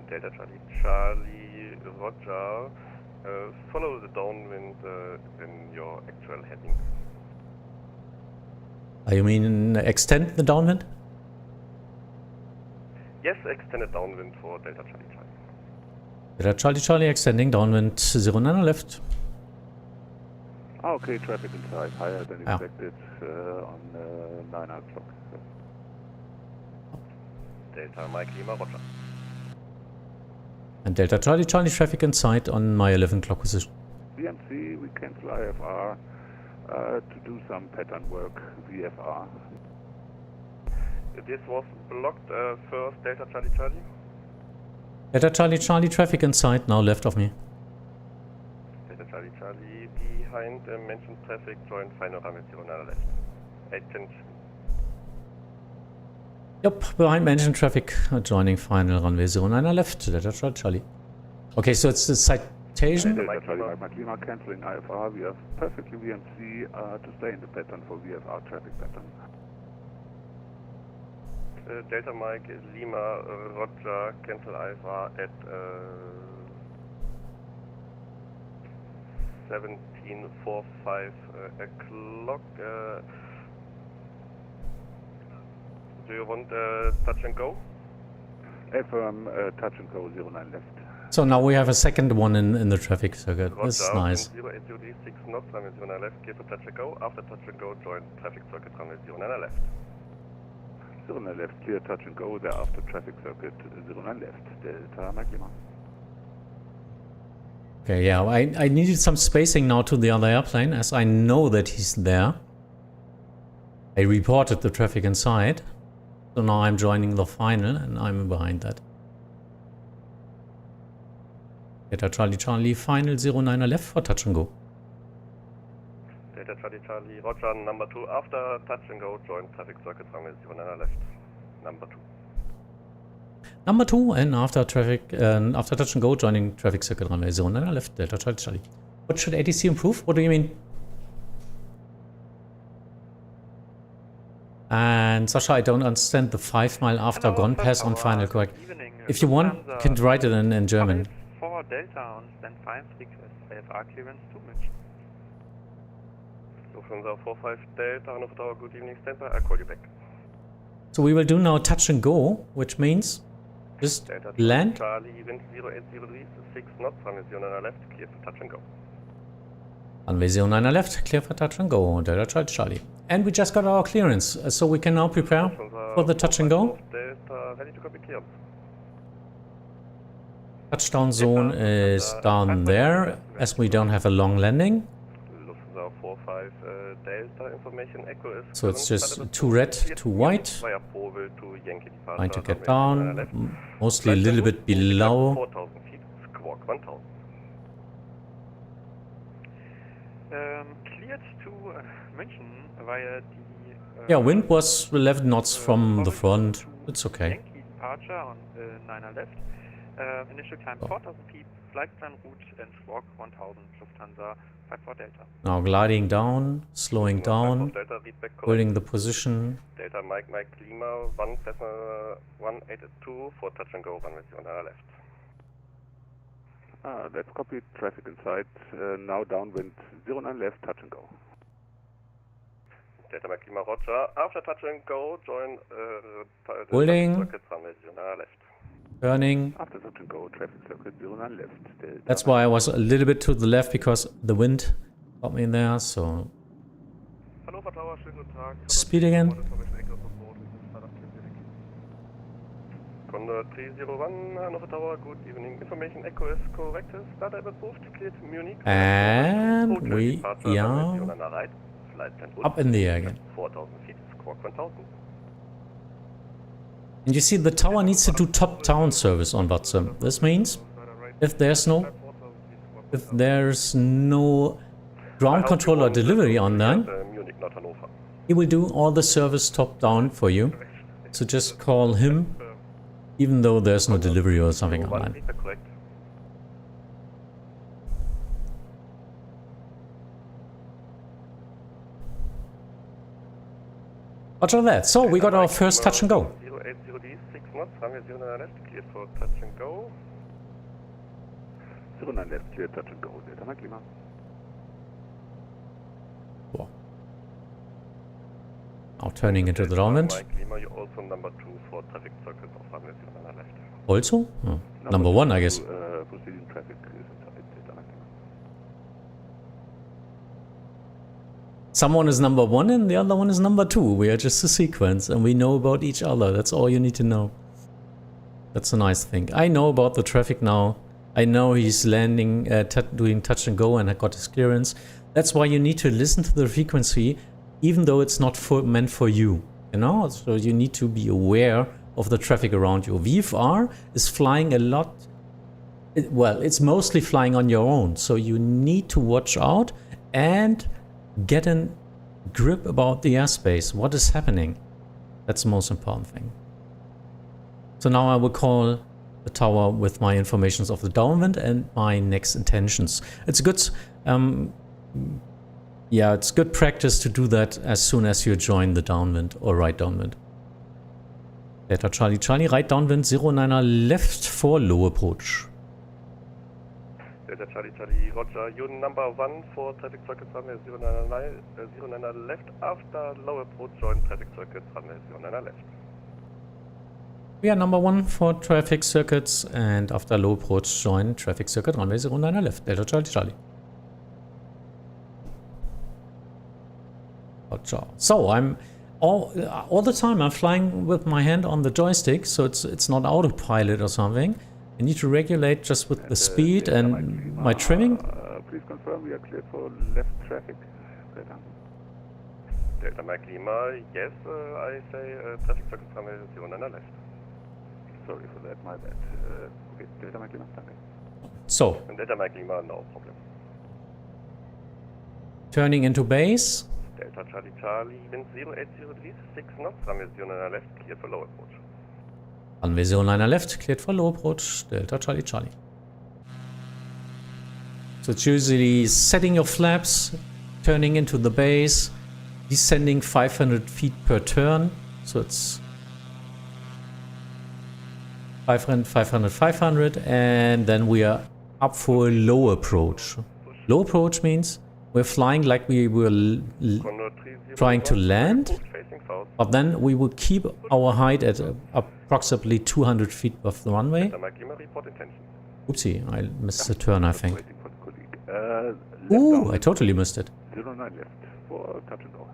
Delta Charlie Charlie, Roger, follow the downwind in your actual heading. You mean extend the downwind? Yes, extended downwind for Delta Charlie Charlie. Delta Charlie Charlie, extending downwind 09 left. Okay, traffic inside, higher than Yeah. expected on 9 o'clock. Delta Mike Lima, Roger. And Delta Charlie Charlie traffic inside on my 11 o'clock position. VMC, we cancel IFR to do some pattern work, VFR. This was blocked first, Delta Charlie Charlie. Delta Charlie Charlie traffic inside, now left of me. Delta Charlie Charlie behind mentioned traffic, join final runway 09 left. 810. Yep, behind mentioned traffic, joining final runway 09 left, Delta Charlie Charlie. Okay, so it's the citation. Delta Charlie Mike Lima, canceling IFR. We have perfectly VMC to stay in the pattern for VFR traffic pattern. Delta Mike Lima, Roger, cancel IFR at 17:45 o'clock. Do you want touch and go? Affirm, touch and go, 09 left. So now we have a second one in the traffic circuit. Roger, This is nice. 08 6 knots, runway 09 left, clear for touch and go. After touch and go, join traffic circuit, runway 09 left. 09 left, clear touch and go, thereafter traffic circuit, 09 left, Delta Mike Lima. Okay, yeah, I needed some spacing now to the other airplane, as I know that he's there. I reported the traffic inside, so now I'm joining the final and I'm behind that. Delta Charlie Charlie final 09 left for touch and go. Delta Charlie Charlie, Roger, number 2, after touch and go, join traffic circuit, runway 09 left. Number 2. Number 2 and after after touch and go, joining traffic circuit runway 09 left, Delta Charlie Charlie. What should ATC improve? What do you mean? And Sasha, I don't understand the 5 mile after gone pass on final correct. If you want, you can write it in German. 4 Delta on stand 5 request IFR clearance 2 München. Lufthansa 45 Delta, Hannover Tower, good evening, standby, I'll call you back. So we will do now touch and go, which means just Delta land. Charlie, wind 0803, 6 knots, runway 09 left, clear for touch and go. Runway 09 left, clear for touch and go, Delta Charlie Charlie. And we just got our clearance, so we can now prepare for the touch and go. Delta, ready to copy clearance. Touchdown zone is down there, as we don't have a long landing. Lufthansa 45 Delta, information echo is... So it's just 2 red, 2 white. Via Powell to Yankee departure, Trying to get runway 09 left. down, mostly a little bit below. 4,000 feet, squawk 1,000. Cleared to München via the... Yeah, wind was 11 knots from the front. It's okay. Yankee departure on 9 left. Initial climb 4,000 feet, flight plan route and squawk 1,000 Lufthansa 54 Delta. Now gliding down, slowing down, Delta, read back holding the position. Delta Mike Lima, 182 for touch and go, runway 09 left. Let's copy traffic inside, now downwind 09 left, touch and go. Delta Mike Lima, Roger, after touch and go, join Holding. circuit, runway 09 left. Turning. After touch and go, traffic circuit 09 left, Delta. That's why I was a little bit to the left, because the wind got me there, so... Hannover Tower, schönen guten Tag. Speed again. Condor 301, Hannover Tower, good evening. Information echo is correct. Start type approved, cleared Munich. And we departure, are runway 09 right. Flight plan up in the air again. 4,000 feet, squawk 1,000. And you see, the tower needs to do top-down service on Vatsim. This means if there's no ground control or delivery on that, Munich, not Hannover. he will do all the service top-down for you. So just call him, even though there's no delivery or something on that. Correct. Roger that. So we got our first touch and go. 080D, 6 knots, runway 09 left, cleared for touch and go. 09 left, clear touch and go, Delta Mike Lima. Wow. Now turning into the downwind. Mike Lima, you also number 2 for traffic circle of runway 09 left. Also? Oh, number 1, I guess. Proceeding traffic is inside Delta Mike Lima. Someone is number 1 and the other one is number 2. We are just a sequence and we know about each other. That's all you need to know. That's a nice thing. I know about the traffic now. I know he's landing, doing touch and go, and I got his clearance. That's why you need to listen to the frequency, even though it's not meant for you. You know, so you need to be aware of the traffic around you. VFR is flying a lot. Well, it's mostly flying on your own, so you need to watch out and get a grip about the airspace. What is happening? That's the most important thing. So now I will call the tower with my informations of the downwind and my next intentions. It's good, yeah, it's good practice to do that as soon as you join the downwind or right downwind. Delta Charlie Charlie, right downwind 09er left for low approach. Delta Charlie Charlie, roger. You number 1 for traffic circuits runway 09er left. After low approach, join traffic circuits runway 09er left. We are number 1 for traffic circuits, and after low approach, join traffic circuit runway 09er left. Delta Charlie Charlie. So I'm all the time I'm flying with my hand on the joystick, so it's not autopilot or something. I need to regulate just with the speed and my trimming. Please confirm we are cleared for left traffic. Delta Mike Lima, yes, I say traffic circuits runway 09er left. Sorry for that, my bad. Okay, Delta Mike Lima, danke. So, And Delta Mike Lima, no problem. turning into base. Delta Charlie Charlie, wind 080 degrees, 6 knots, runway 09er left, cleared for low approach. Runway 09er left, cleared for low approach. Delta Charlie Charlie. So it's usually setting your flaps, turning into the base, descending 500 feet per turn. So it's 500, 500, 500, and then we are up for a low approach. Low approach means we're flying like we were trying to land, but then we will keep our height at approximately 200 feet above the runway. Oopsie, I missed the turn, I think. Ooh, I totally missed it. 09 left for touch and go.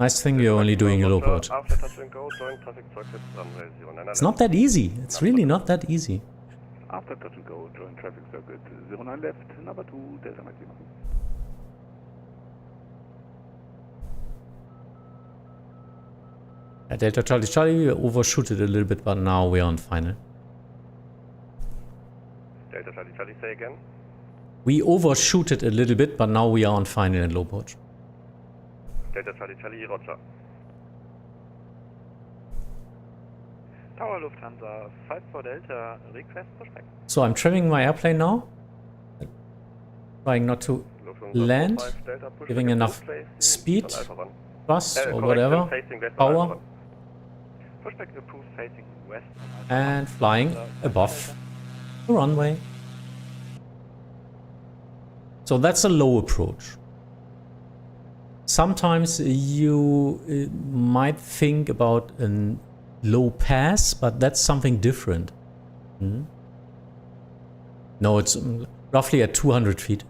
Nice thing you're only doing a low approach. After touch and go, join traffic circuits runway 09er left. It's not that easy. It's really not that easy. After touch and go, join traffic circuit 09 left, number 2, Delta Mike Lima. Delta Charlie Charlie, we overshooted a little bit, but now we're on final. Delta Charlie Charlie, say again. We overshooted a little bit, but now we are on final and low approach. Delta Charlie Charlie, roger. Tower Lufthansa 54 Delta, request pushback. So I'm trimming my airplane now. Trying not to land, giving enough speed, thrust or whatever, power, Pushback approved facing west and flying above the runway. So that's a low approach. Sometimes you might think about a low pass, but that's something different. No, it's roughly at 200 feet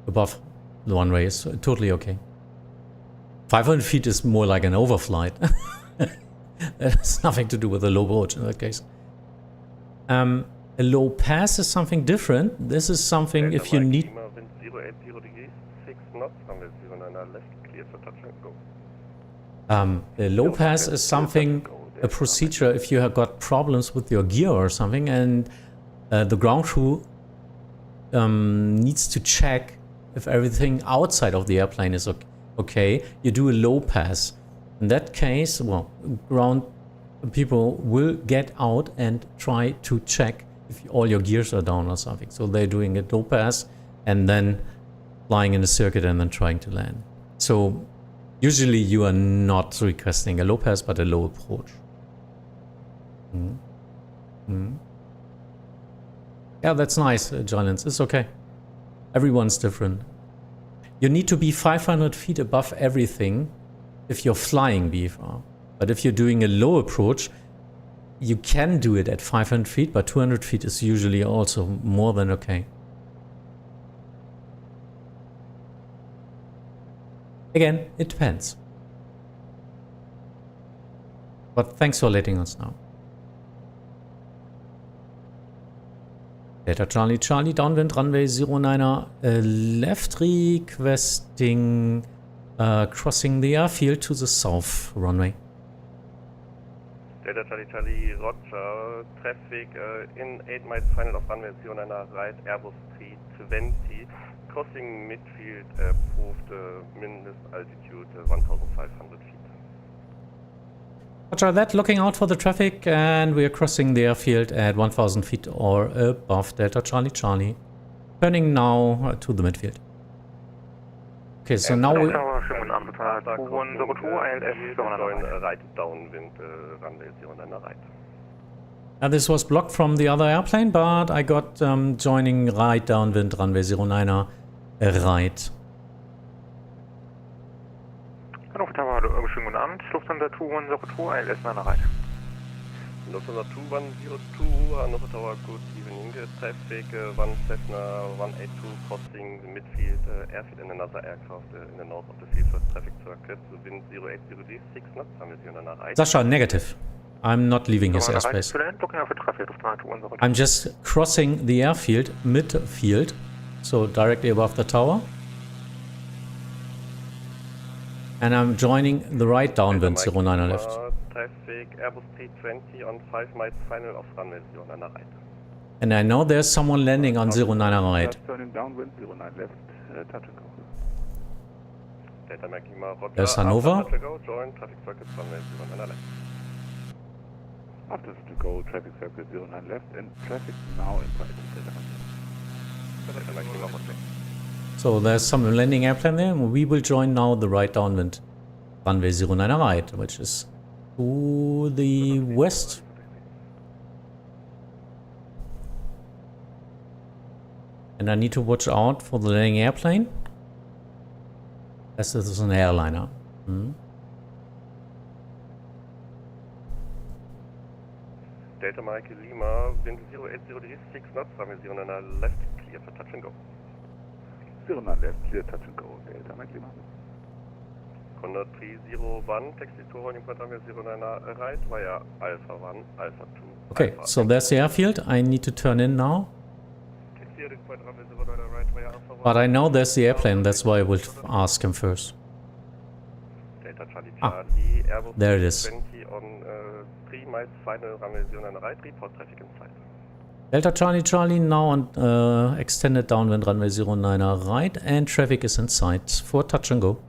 above the runway. Is totally okay. 500 feet is more like an overflight. That has nothing to do with a low approach in that case. A low pass is something different. This is something if you need... Wind 080 degrees, 6 knots, runway 09er left, cleared for touch and go. A low pass is something, a procedure if you have got problems with your gear or something, and the ground crew needs to check if everything outside of the airplane is okay. You do a low pass. In that case, well, ground people will get out and try to check if all your gears are down or something. So they're doing a low pass and then flying in a circuit and then trying to land. So usually you are not requesting a low pass, but a low approach. Yeah, that's nice, Giants. It's okay. Everyone's different. You need to be 500 feet above everything if you're flying VFR. But if you're doing a low approach, you can do it at 500 feet, but 200 feet is usually also more than okay. Again, it depends. But thanks for letting us know. Delta Charlie Charlie, downwind runway 09er left, requesting crossing the airfield to the south runway. Delta Charlie Charlie, Roger, traffic in 8 miles final of runway 09er right, Airbus 320, crossing midfield, approved mindest altitude 1,500 feet. Roger that, looking out for the traffic, and we are crossing the airfield at 1,000 feet or above. Delta Charlie Charlie, turning now to the midfield. Okay, so now we... Right downwind, runway 09er right. This was blocked from the other airplane, but I got joining right downwind, runway 09er right. Hannover Tower, schönen guten Abend. Lufthansa 2102 ILS 9 right. Lufthansa 2102, Hannover Tower, good evening. Traffic 1 Cessna 182 crossing the midfield airfield and another aircraft in the north of the field for traffic circuit. Wind 080 6 knots, runway 09er right. Sasha, negative. I'm not leaving his airspace. I'm just crossing the airfield, midfield, so directly above the tower. And I'm joining the right downwind, 09er left. Traffic Airbus 320 on 5 miles final of runway 09er right. And I know there's someone landing on 09er right. Turning downwind, 09 left, touch and go. Delta Mike Lima, Roger. There's Hanover. Touch and go, join traffic circuit runway 09er left. After to go, traffic circuit 09 left, and traffic now inside Delta Mike Lima, Roger. So there's some landing airplane there. We will join now the right downwind, runway 09er right, which is to the west. And I need to watch out for the landing airplane, as this is an airliner. Delta Mike Lima, wind 080 6 knots, runway 09er left, clear for touch and go. 09 left, clear touch and go, Delta Mike Lima. Condor 301, taxi to holding point runway 09er right via Alpha 1, Alpha 2. Okay, Alpha so there's the airfield. I need to turn in now. Taxi holding point runway 09er right via Alpha 1. But I know there's the airplane, that's why I will ask him first. Delta Charlie Charlie, Airbus there it is. 20 on 3 miles final runway 09er right, report traffic inside. Delta Charlie Charlie now on extended downwind runway 09er right, and traffic is inside for touch and go.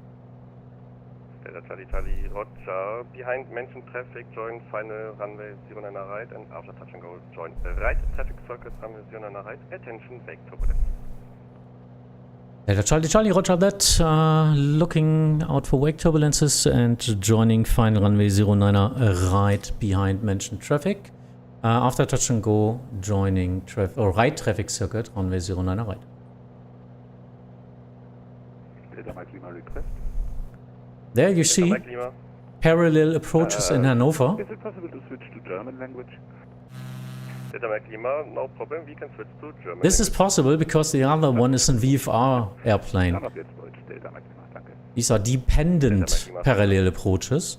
Delta Charlie Charlie, Roger. Behind mentioned traffic, join final runway 09er right, and after touch and go, join right traffic circuit runway 09er right. Attention, wake turbulence. Delta Charlie Charlie, Roger that. Looking out for wake turbulences and joining final runway 09er right behind mentioned traffic. After touch and go, joining right traffic circuit runway 09er right. Delta Mike Lima request. There you see Mike Lima. parallel approaches in Hanover. Is it possible to switch to German language? Delta Mike Lima, no problem, we can switch to German. This is possible because the other one is a VFR airplane. These are dependent parallel approaches.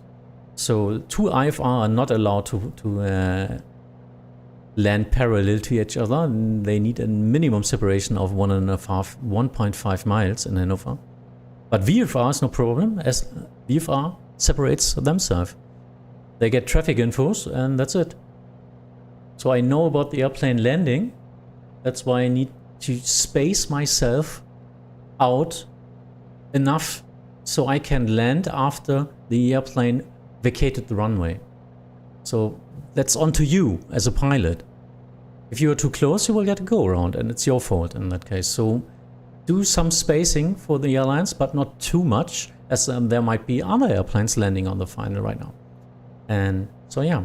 So two IFR are not allowed to land parallel to each other. They need a minimum separation of 1.5 miles in Hanover. But VFR is no problem, as VFR separates themselves. They get traffic infos and that's it. So I know about the airplane landing. That's why I need to space myself out enough so I can land after the airplane vacated the runway. So that's on to you as a pilot. If you are too close, you will get a go around, and it's your fault in that case. So do some spacing for the airlines, but not too much, as there might be other airplanes landing on the final right now. And so yeah,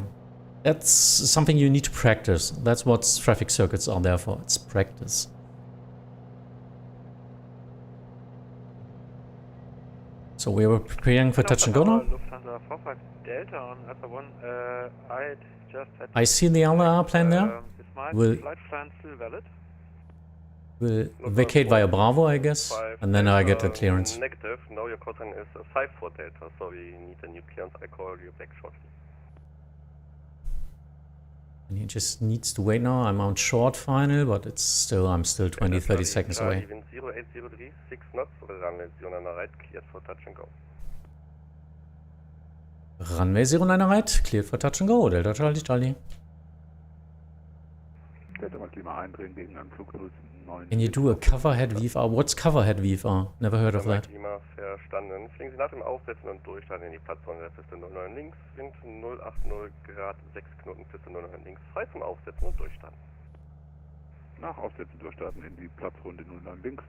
that's something you need to practice. That's what traffic circuits are there for. It's practice. So we were preparing for touch and go now. Lufthansa 45 Delta on Alpha 1. I just had I see the other airplane there. Is my Will flight plan still valid? We'll vacate via Bravo, I guess, and then I get the clearance. Negative. Now your call sign is 5-4 Delta, so we need a new clearance. I call you back shortly. And he just needs to wait now. I'm on short final, but I'm still 20, 30 seconds away. Wind 0803, 6 knots, runway 09 right, cleared for touch and go. Runway 09 right, cleared for touch and go. Delta Charlie Charlie. Delta mal Klima eindrehen gegen einen Flugkurs 9. Can you do a cover head VFR? What's cover head VFR? Never heard of that. Klima verstanden. Fliegen Sie nach dem Aufsetzen und Durchstarten in die Platzzone der Piste 09 links, Wind 080 Grad, 6 Knoten, Piste 09 links, frei zum Aufsetzen und Durchstarten. Nach Aufsetzen durchstarten in die Platzrunde 09 links,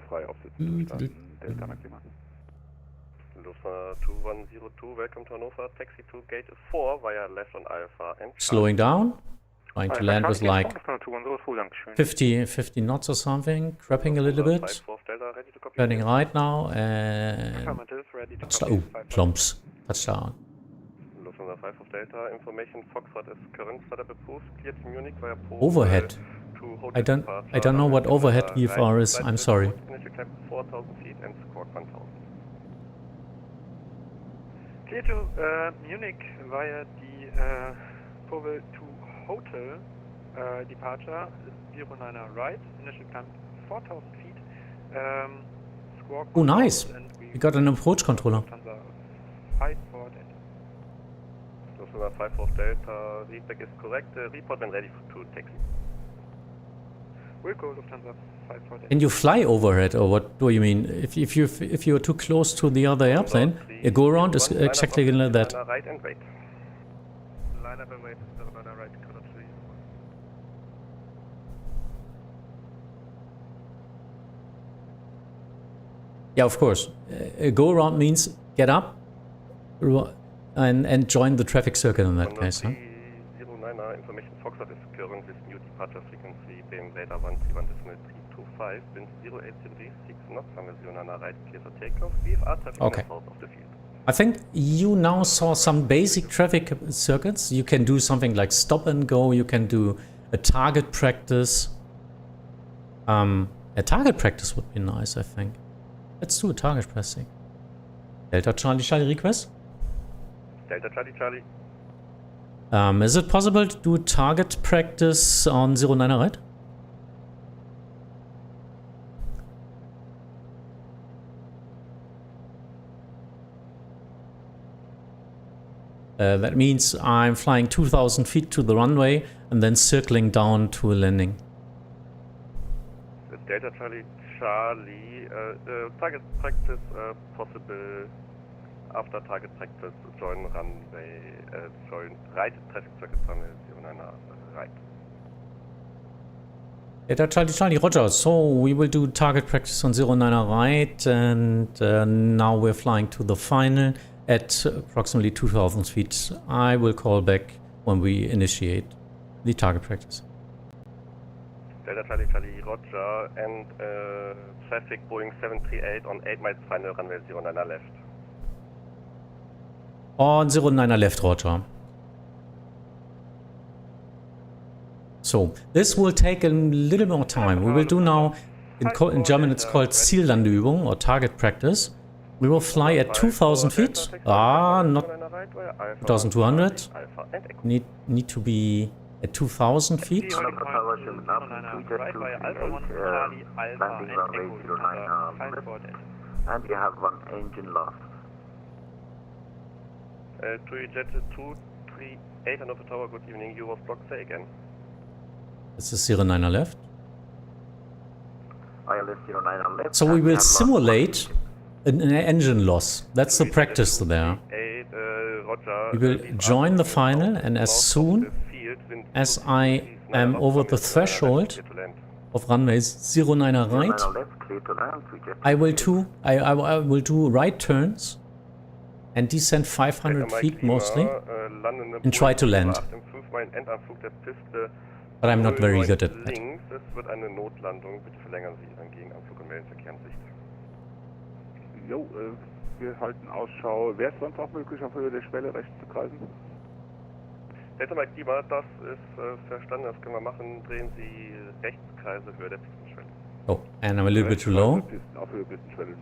frei aufsetzen durchstarten. Delta Maxima. Lufthansa 2102, welcome to Hannover, taxi to gate 4 via left on IFR and Slowing down. Trying to land with like 50. 50 knots or something. Crapping a little bit. Turning right now and touchdown. Oh, plumps. Touchdown. Lufthansa 5 of Delta, information Foxtrot is current startup approved, cleared to Munich via Polen. Overhead. I don't know what overhead VFR is. I'm sorry. 4,000 feet and squawk 1,000. Clear to Munich via the Powell to Hotel departure 09 right, initial climb 4,000 feet. Squawk. Oh, nice. We got an approach controller. Lufthansa 5 for Delta. Lufthansa 5 of Delta, feedback is correct. Report when ready to taxi. We'll go Lufthansa 5 for Delta. Can you fly overhead, or what do you mean? If you're too close to the other airplane, a go around is exactly like that. Right and wait. Line up and wait. 09 right, color 3. Yeah, of course. A go around means get up and join the traffic circuit in that case. Huh? 09 information Foxtrot is current with new departure frequency being radar 131.325, wind 0803, 6 knots, runway 09 right, clear for takeoff, VFR traffic Okay. south of the field. I think you now saw some basic traffic circuits. You can do something like stop and go. You can do a target practice. A target practice would be nice, I think. Let's do a target practice. Delta Charlie Charlie request. Delta Charlie Charlie. Is it possible to do target practice on 09 right? That means I'm flying 2,000 feet to the runway and then circling down to a landing. Delta Charlie Charlie, target practice possible after target practice, join runway, join right traffic circuit runway 09 right. Delta Charlie Charlie, roger. So we will do target practice on 09 right, and now we're flying to the final at approximately 2,000 feet. I will call back when we initiate the target practice. Delta Charlie Charlie, roger, and traffic Boeing 738 on 8 miles final runway 09 left. On 09 left, roger. So this will take a little more time. We will do now, in German it's called Ziellandeübung or target practice. We will fly at 2,000 feet. Not 2,200. Need to be at 2,000 feet. And you have one engine lost. TUI Jet 238 Hannover Tower, good evening. You was blocked, say again. This is 09 left. ILS 09 left. So we will simulate an engine loss. That's the practice there. We will join the final, and as soon as I am over the threshold of runways 09 right, I will do right turns and descend 500 feet mostly and try to land. But I'm not very good at that. Es wird eine Notlandung. Bitte verlängern Sie Ihren Gegenanflug und melden Verkehrssicht. Jo, wir halten Ausschau. Wäre es sonst auch möglich, auf Höhe der Schwelle rechts zu kreisen? Delta Mike Lima, das ist verstanden, das können wir machen. Drehen Sie Rechtskreise Höhe der Pistenschwelle. Oh, and I'm a little bit too low. Auf Höhepistenschwelle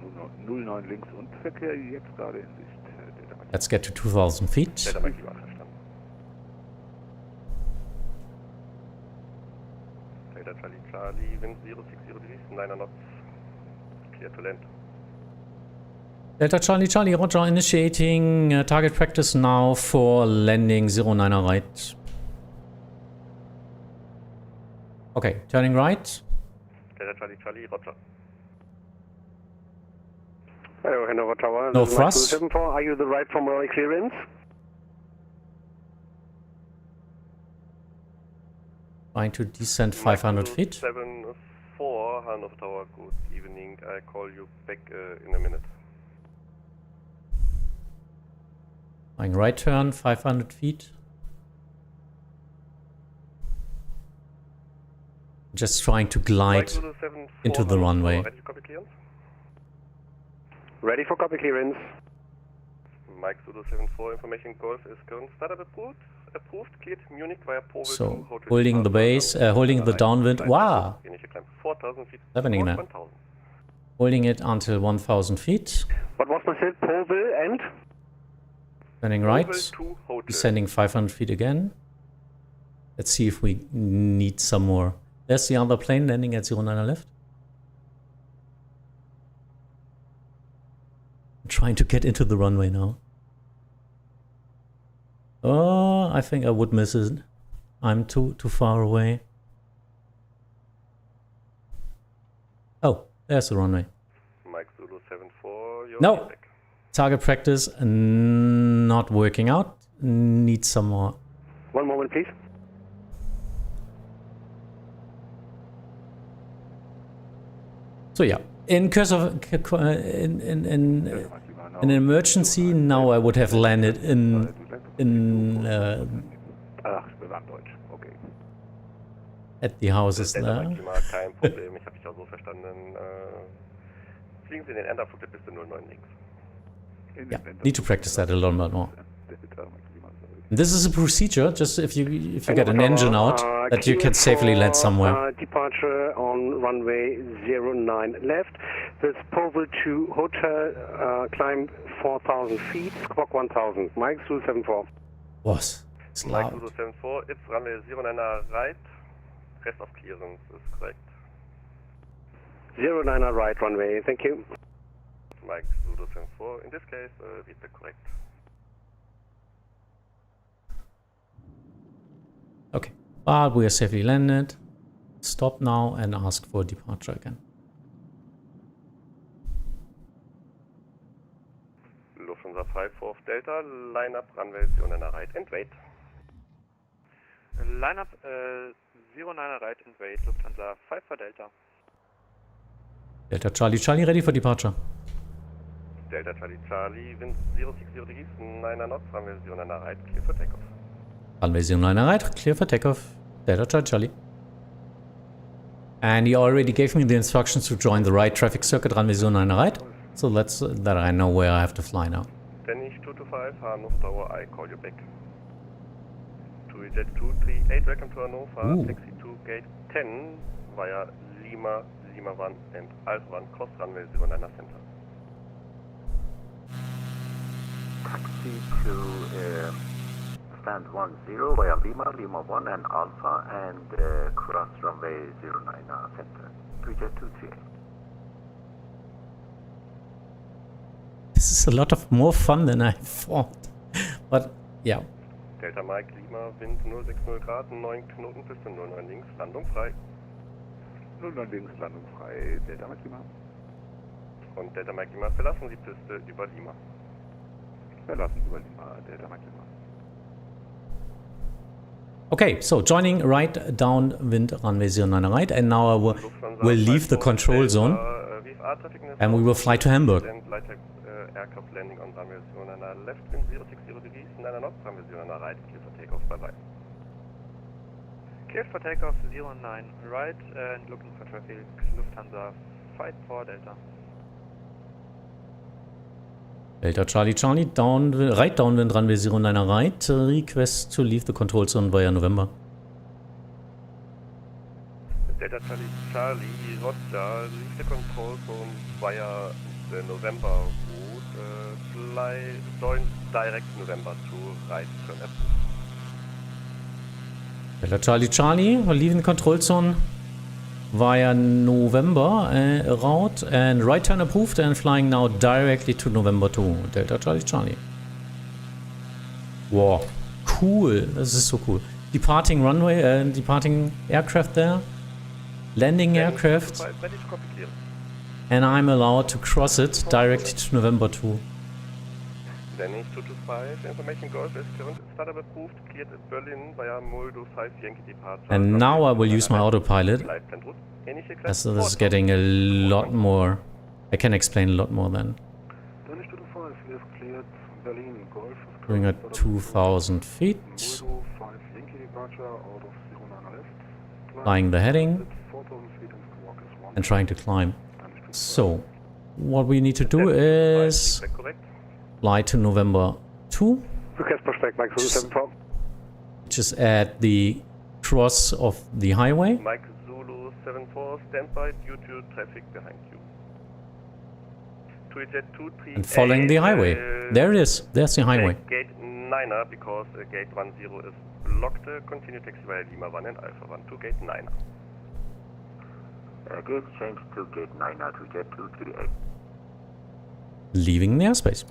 09 links und Verkehr jetzt gerade in Sicht. Let's get to 2,000 feet. Delta Mike Lima, verstanden. Delta Charlie Charlie, wind 060 degrees, 9 knots, clear to land. Delta Charlie Charlie, roger, initiating target practice now for landing 09er right. Okay, turning right. Delta Charlie Charlie, roger. Hello, Hanover Tower. No This is thrust. Mike 274. Are you the right from runway clearance? Trying to descend 500 feet. 74, Hanover Tower, good evening. I call you back in a minute. Flying right turn, 500 feet. Just trying to glide into the runway. Ready for copy clearance? Ready for copy clearance. Mike Zulu 74, information Golf is current startup approved, cleared Munich via Powell to So, Hotel holding the base, holding the downwind. Wow! Initial climb 4,000 feet. Happening now. 1,000. Holding it until 1,000 feet. What was my set? Powell and? Turning right. Powell to Hotel. Descending 500 feet again. Let's see if we need some more. There's the other plane landing at 09er left. I'm trying to get into the runway now. Oh, I think I would miss it. I'm too far away. Oh, there's the runway. Mike Zulu 74, you're No. back. Target practice not working out. Need some more. One moment, please. So yeah, in case of in an emergency, now I would have landed in Ach, wir waren Deutsch. Okay. at the houses Delta there. Mike Lima, kein Problem, ich habe dich auch so verstanden. Fliegen Sie in den Enderflug der Piste 09 links. Yeah, need to practice that a little bit more. This is a procedure, just if you get an engine out, that you can safely land somewhere. Departure on runway 09 left. With Powell to Hotel, climb 4,000 feet, squawk 1,000. Mike Zulu 74. Was? It's Mike loud. Zulu 74, it's runway 09er right, rest of clearance is correct. 09er right runway, thank you. Mike Zulu 74, in this case, read the correct. Okay, but we are safely landed. Stop now and ask for departure again. Lufthansa 54 Delta, line up runway 09er right and wait. Line up 09er right and wait, Lufthansa 5 for Delta. Delta Charlie Charlie ready for departure. Delta Charlie Charlie, wind 060 degrees, 9er knots, runway 09er right, clear for takeoff. Runway 09er right, clear for takeoff. Delta Charlie Charlie. And he already gave me the instructions to join the right traffic circuit, runway 09er right. So that's that I know where I have to fly now. Danish 225, Hannover Tower, I call you back. 2EJ 238, welcome to Hannover, Ooh. taxi to gate 10 via Lima, Lima 1 and Alpha 1, cross runway 09er center. Taxi to stand 10 via Lima, Lima 1 and Alpha, and cross runway 09 center. 2J23. This is a lot of more fun than I thought. But yeah. Delta Mike Lima, Wind 060 Grad, 9 Knoten, Piste 09 links, Landung frei. 09 links, Landung frei, Delta Mike Lima. Und Delta Mike Lima, verlassen Sie Piste über Lima. Verlassen über Lima, Delta Mike Lima. Okay, so joining right downwind runway 09 right, and now I will leave the control zone and we will fly to Hamburg. Aircraft landing on runway 09 left, wind 060 degrees, 9 knots, runway 09 right, clear for takeoff, bye bye. Cleared for takeoff 09 right and looking for traffic, Lufthansa 54 Delta. Delta Charlie Charlie, right downwind runway 09 right, request to leave the control zone via November. Delta Charlie Charlie, Roger, leave the control zone via the November route, fly, join direct November to right turn approved. Delta Charlie Charlie, we're leaving the control zone via November route and right turn approved and flying now directly to November 2. Delta Charlie Charlie. Wow, cool. This is so cool. Departing runway, departing aircraft there. Landing aircraft. Ready to copy clear. And I'm allowed to cross it directly to November 2. Landing 225, information Golf is current startup approved, cleared at Berlin via Moldo 5 Yankee departure. And now I will use my autopilot. Flight plan route. Initial As this is getting a lot more. I can explain a lot more then. Landing 225 is cleared Berlin Golf. Doing at 2,000 feet. Moldo 5 Yankee departure out of 09 left. Flying the heading. 4,000 feet and squawk is 1. And trying to climb. So, what we need to do is fly to November 2, Request prospect, Mike Zulu 74. which is at the cross of the highway. Mike Zulu 74, stand by due to traffic behind you. And following the highway. There it is. There's the highway. Gate 9er, because gate 10 is blocked. Continue taxi via Lima 1 and Alpha 1 to gate 9er. Gate change to gate 9er to jet 238. Leaving the airspace.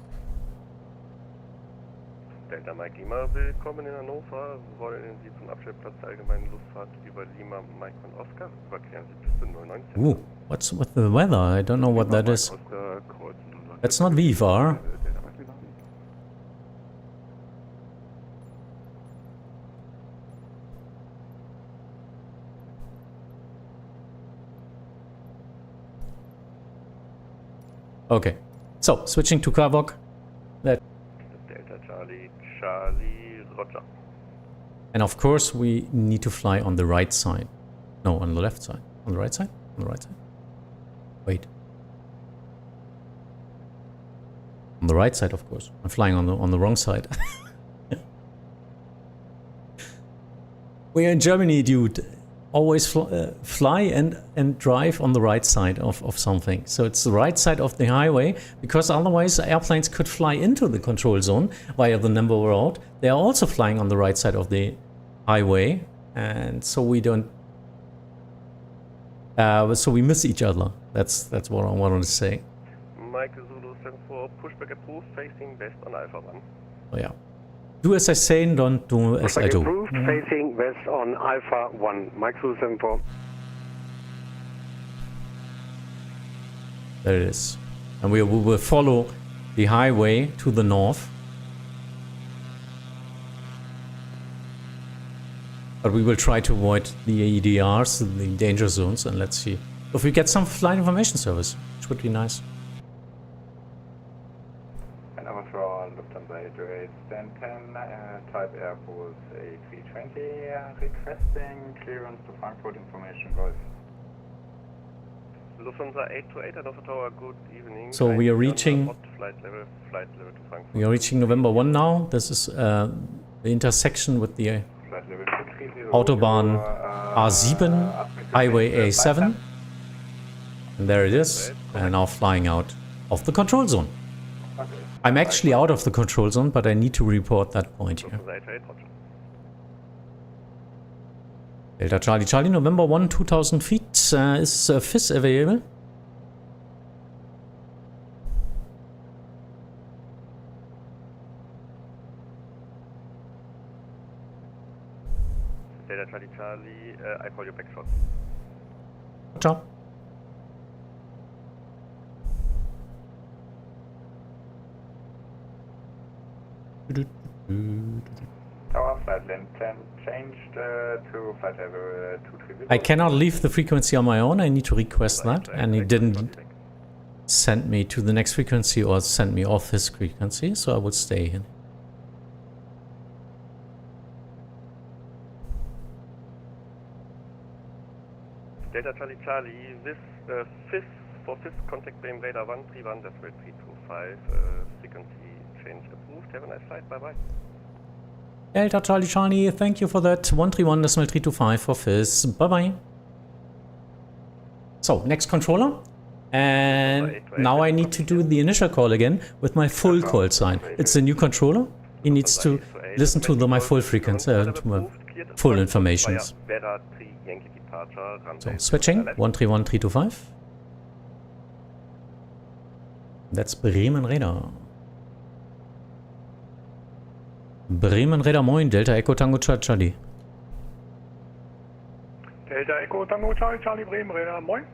Delta Mike Lima, willkommen in Hannover. Wollen Sie zum Abstellplatz der allgemeinen Luftfahrt über Lima, Mike und Oscar? Überqueren Sie Piste 019. Ooh, what's with the weather? I don't know what that is. That's not VFR. Okay, so switching to Kavok. That Delta Charlie, Charlie, Roger. And of course we need to fly on the right side. No, on the left side. On the right side? On the right side. Wait. On the right side, of course. I'm flying on the wrong side. We're in Germany, dude. Always fly and drive on the right side of something. So it's the right side of the highway, because otherwise airplanes could fly into the control zone via the number route. They are also flying on the right side of the highway, and so we don't. So we miss each other. That's what I wanted to say. Mike Zulu 74, pushback approved, facing west on Alpha 1. Oh yeah. Do as I say and don't do as I do. Approved, facing west on Alpha 1. Mike Zulu 74. There it is. And we will follow the highway to the north. But we will try to avoid the AEDRs, the danger zones, and let's see if we get some flight information service, which would be nice. Lufthansa 808 stand 10, type Airbus A320, requesting clearance to Frankfurt, information Golf. Lufthansa 828 at Alpha Tower, good evening. So we are reaching flight level to Frankfurt. We are reaching November 1 now. This is the intersection with the Autobahn A7, Highway A7. And there it is. And now flying out of the control zone. I'm actually out of the control zone, but I need to report that point here. Delta Charlie Charlie, November 1, 2000 feet. Is FIS available? Delta Charlie Charlie, I call you back short. Ciao. Tower flight length 10 changed to flight level 230. I cannot leave the frequency on my own. I need to request that, and he didn't send me to the next frequency or send me off his frequency, so I would stay here. Delta Charlie Charlie, this FIS for FIS contact BAME radar 131 decimal 325, frequency change approved. Have a nice flight, bye bye. Delta Charlie Charlie, thank you for that. 131.325 for FIS. Bye bye. So, next controller. And now I need to do the initial call again with my full call sign. It's a new controller. He needs to listen to my full frequency, to my full information. So, switching, 131325. That's Bremen Radar. Bremen Radar, moin, Delta Echo Tango Charlie. Delta Echo Tango Charlie, Bremen Radar, moin.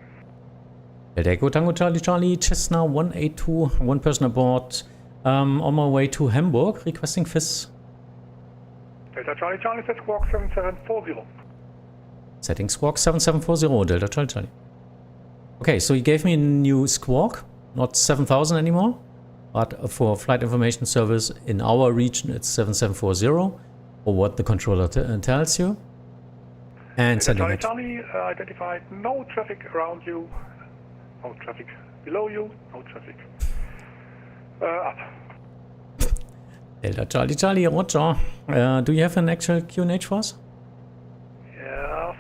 Delta Echo Tango Charlie, Cessna 182, one person aboard. On my way to Hamburg, requesting FIS. Delta Charlie, set squawk 7740. Setting squawk 7740, Delta Charlie. Okay, so he gave me a new squawk, not 7000 anymore, but for flight information service in our region it's 7740, or what the controller tells you. And sending it. Charlie, identified no traffic around you, no traffic below you, no traffic up. Delta Charlie, roger. Do you have an actual QNH for us? Yeah,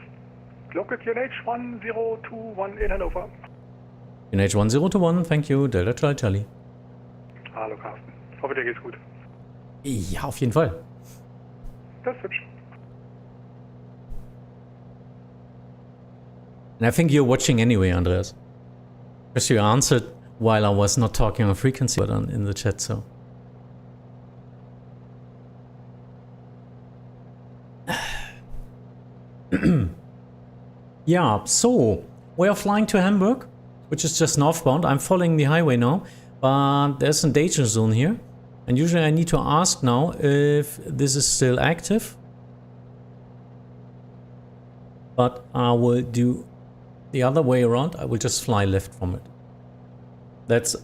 local QNH 1021 in Hannover. QNH 1021, thank you, Delta Charlie. Hallo Carsten, hoffe dir geht's gut. Ja, auf jeden Fall. Das ist hübsch. And I think you're watching anyway, Andreas. Because you answered while I was not talking on frequency, but in the chat, so. Yeah, so we are flying to Hamburg, which is just northbound. I'm following the highway now, but there's a danger zone here. And usually I need to ask now if this is still active. But I will do the other way around. I will just fly left from it. That's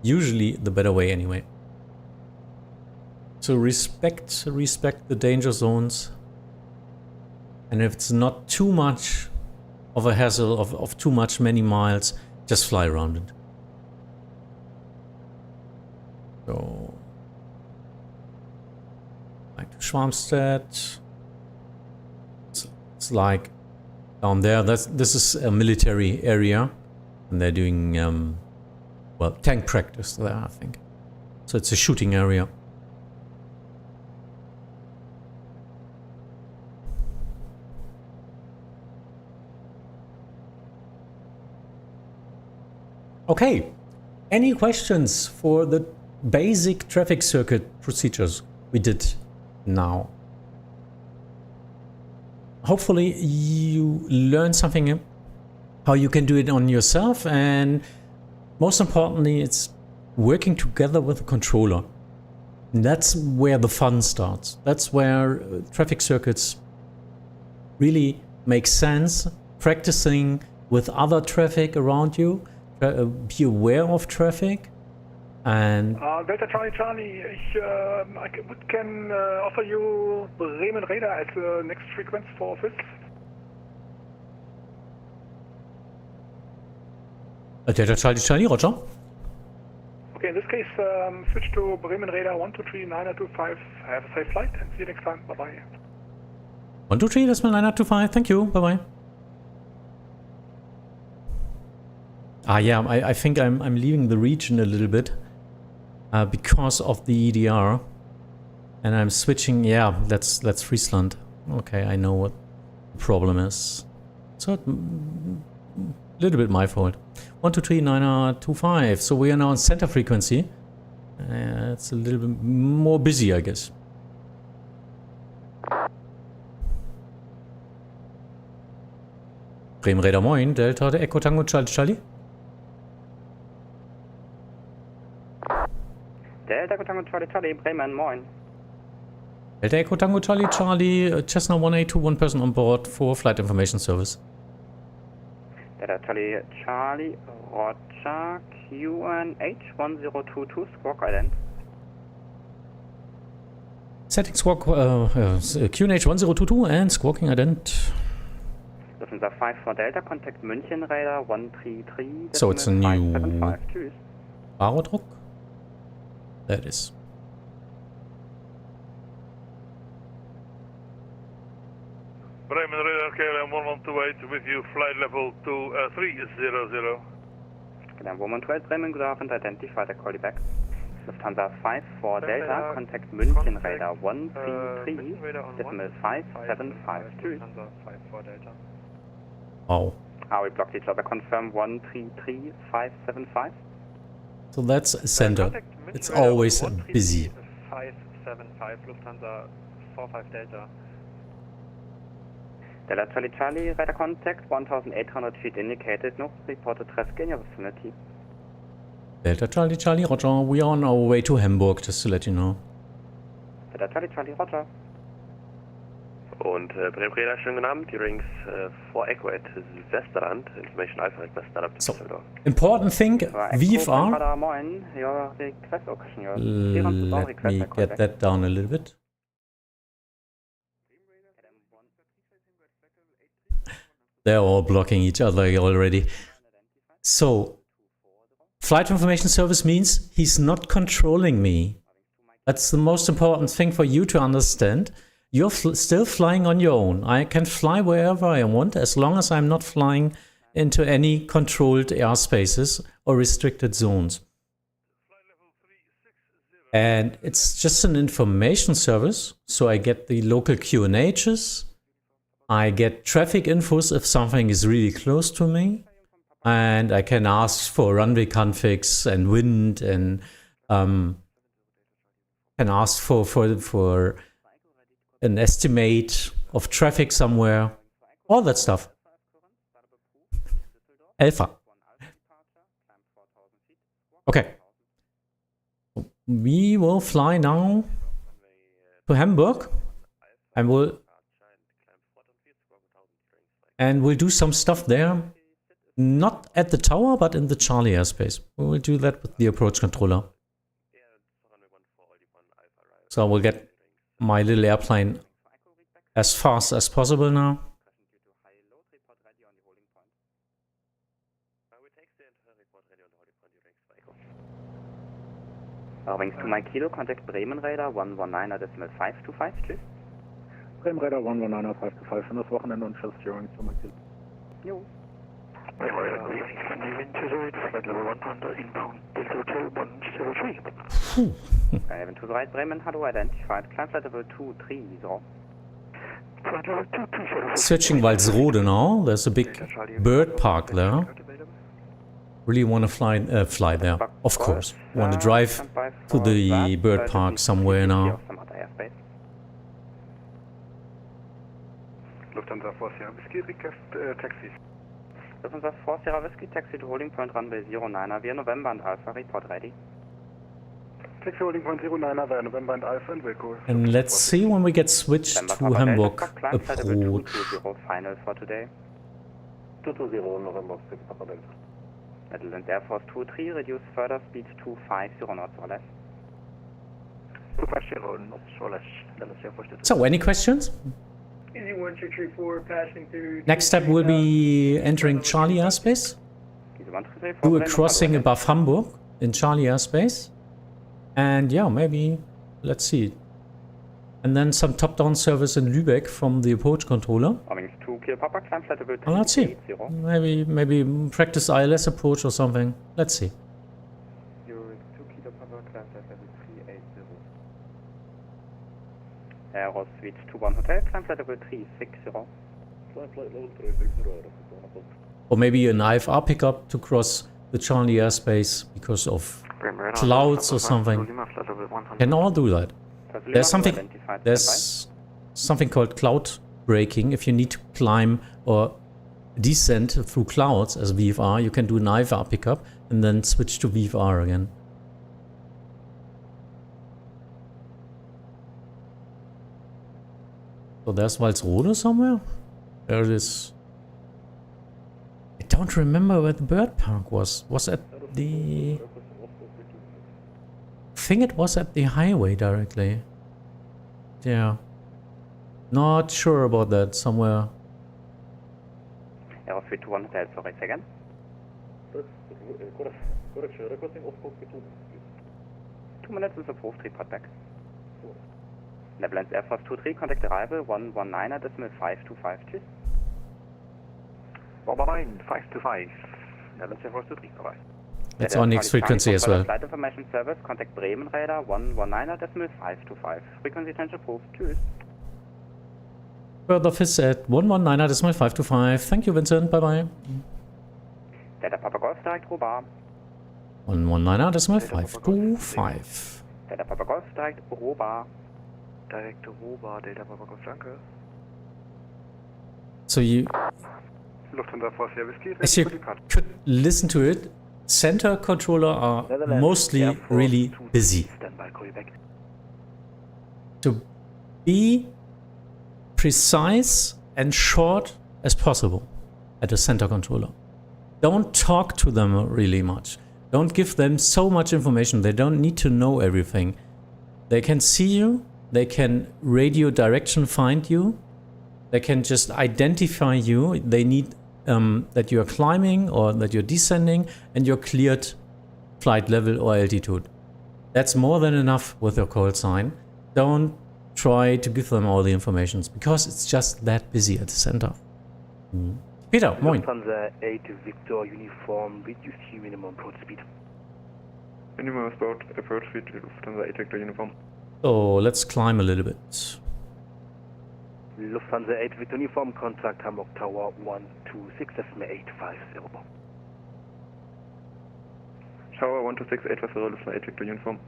usually the better way anyway. So respect the danger zones. And if it's not too much of a hassle of too many miles, just fly around it. So back to Schwarmstedt. It's like down there. This is a military area, and they're doing well, tank practice there, I think. So it's a shooting area. Okay, any questions for the basic traffic circuit procedures we did now? Hopefully you learned something, how you can do it on yourself, and most importantly, it's working together with the controller. And that's where the fun starts. That's where traffic circuits really make sense. Practicing with other traffic around you. Be aware of traffic and Delta Charlie, I can offer you Bremen Radar as the next frequency for FIS. Delta Charlie, roger. Okay, in this case, switch to Bremen Radar 123-925. Have a safe flight and see you next time. Bye bye. 123, that's my 925. Thank you. Bye bye. Yeah, I think I'm leaving the region a little bit because of the EDR, and I'm switching. Yeah, that's Friesland. Okay, I know what the problem is. So a little bit my fault. 123-925. So we are now on center frequency. It's a little bit more busy, I guess. Bremen Radar, moin. Delta Echo Tango Charlie. Delta Echo Tango Charlie, Bremen, moin. Delta Echo Tango Charlie, Cessna 182, one person on board for flight information service. Delta Charlie, roger, QNH 1022, squawk island. Setting squawk, QNH 1022 and squawking ident. Lufthansa 5 for Delta, contact München Radar 133. So it's a new 575. Tschüss. Barodruck. There it is. Bremen Radar KLM 1128 with you, flight level 2300. KLM 1128 Bremen, good afternoon, identified, I call you back. Lufthansa 54 Delta, contact München radar 133.575. Lufthansa 54 Delta. Oh. We blocked each other, confirm 133.575. So that's center. It's always busy. 575 Lufthansa 45 Delta. Delta Charlie Charlie, radar contact 1,800 feet indicated, no reported traffic in your vicinity. Delta Charlie Charlie, Roger. We are on our way to Hamburg, just to let you know. Delta Charlie Charlie, Roger. Und Bremen Radar, schönen guten Abend. Übrigens 4 Echo at Südwesterland. Information Alpha request startup to Düsseldorf. Important thing, VFR. Let me get that down a little bit. They're all blocking each other already. So, flight information service means he's not controlling me. That's the most important thing for you to understand. You're still flying on your own. I can fly wherever I want as long as I'm not flying into any controlled airspaces or restricted zones. And it's just an information service, so I get the local QNHs, I get traffic infos if something is really close to me, and I can ask for runway configs and wind, and can ask for an estimate of traffic somewhere, all that stuff. Alpha. Okay. We will fly now to Hamburg and we'll do some stuff there. Not at the tower, but in the Charlie airspace. We will do that with the approach controller. So we'll get my little airplane as fast as possible now. Wings to my kilo, contact Bremen Radar 119.525, please. Bremen Radar 119.525 für das Wochenende und Schuss Steering zu my kilo. Jo. Bremen Radar, good evening, Sunday wind 208, flight level 100, inbound Delta Hotel 103. Heaven to the right, Bremen, hello, identified, climb flight level 230. Flight level 230. Searching Walsrode now. There's a big bird park there. Really want to fly there, of course. Want to drive to the bird park somewhere now. Lufthansa 4 Sierra Whiskey, request taxis. Lufthansa 4 Sierra Whiskey, taxi to holding point runway 09 via November and Alpha, report ready. Taxi holding point 09 via November and Alpha and Wilco. And let's see when we get switched to Hamburg approach. 220 final for today. 220 November 6 Papa Delta. Netherlands Air Force 23, reduce further speed to 50 knots or less. 250 knots or less. So, any questions? Easy 1234 passing through. Next step will be entering Charlie airspace. Do a crossing above Hamburg in Charlie airspace. And yeah, maybe, let's see. And then some top-down service in Lübeck from the approach controller. Well, let's see. Maybe practice ILS approach or something. Let's see. Aero Suite 21 Hotel, climb flight level 360. Or maybe an IFR pickup to cross the Charlie airspace because of clouds or something. Can all do that. There's something called cloud braking. If you need to climb or descend through clouds as VFR, you can do an IFR pickup and then switch to VFR again. So there's Walsrode somewhere? There it is. I don't remember where the bird park was. Was at the... I think it was at the highway directly. Yeah. Not sure about that. Somewhere. Aero Suite 21 Hotel, sorry, second. Requesting off course 2 minutes is approved, report back. Netherlands Air Force 23, contact arrival 119.525, please. 119, 525. Netherlands Air Force 23, bye-bye. It's on X frequency as well. Flight Information Service, contact Bremen Radar 119.525. Frequency change approved. Tschüss. Further office at 119.525. Thank you, Vincent. Bye-bye. Delta Papa Golf, direct Robar. 119.525. Delta Papa Golf, direct Robar. Direkt Robar, Delta Papa Golf, danke. So you, Lufthansa 4 Whiskey, as you could listen to it, center controller are mostly really busy. To be precise and short as possible at a center controller. Don't talk to them really much. Don't give them so much information. They don't need to know everything. They can see you. They can radio direction find you. They can just identify you. They need that you're climbing or that you're descending and you're cleared flight level or altitude. That's more than enough with your call sign. Don't try to give them all the information because it's just that busy at the center. Peter, moin. Lufthansa 8 Victor Uniform, reduce minimum approach speed. Minimum approach speed, Lufthansa 8 Victor Uniform. So let's climb a little bit. Lufthansa 8 Victor Uniform, contact Hamburg Tower 126.850. Tower 126.850, Lufthansa 8 Victor Uniform.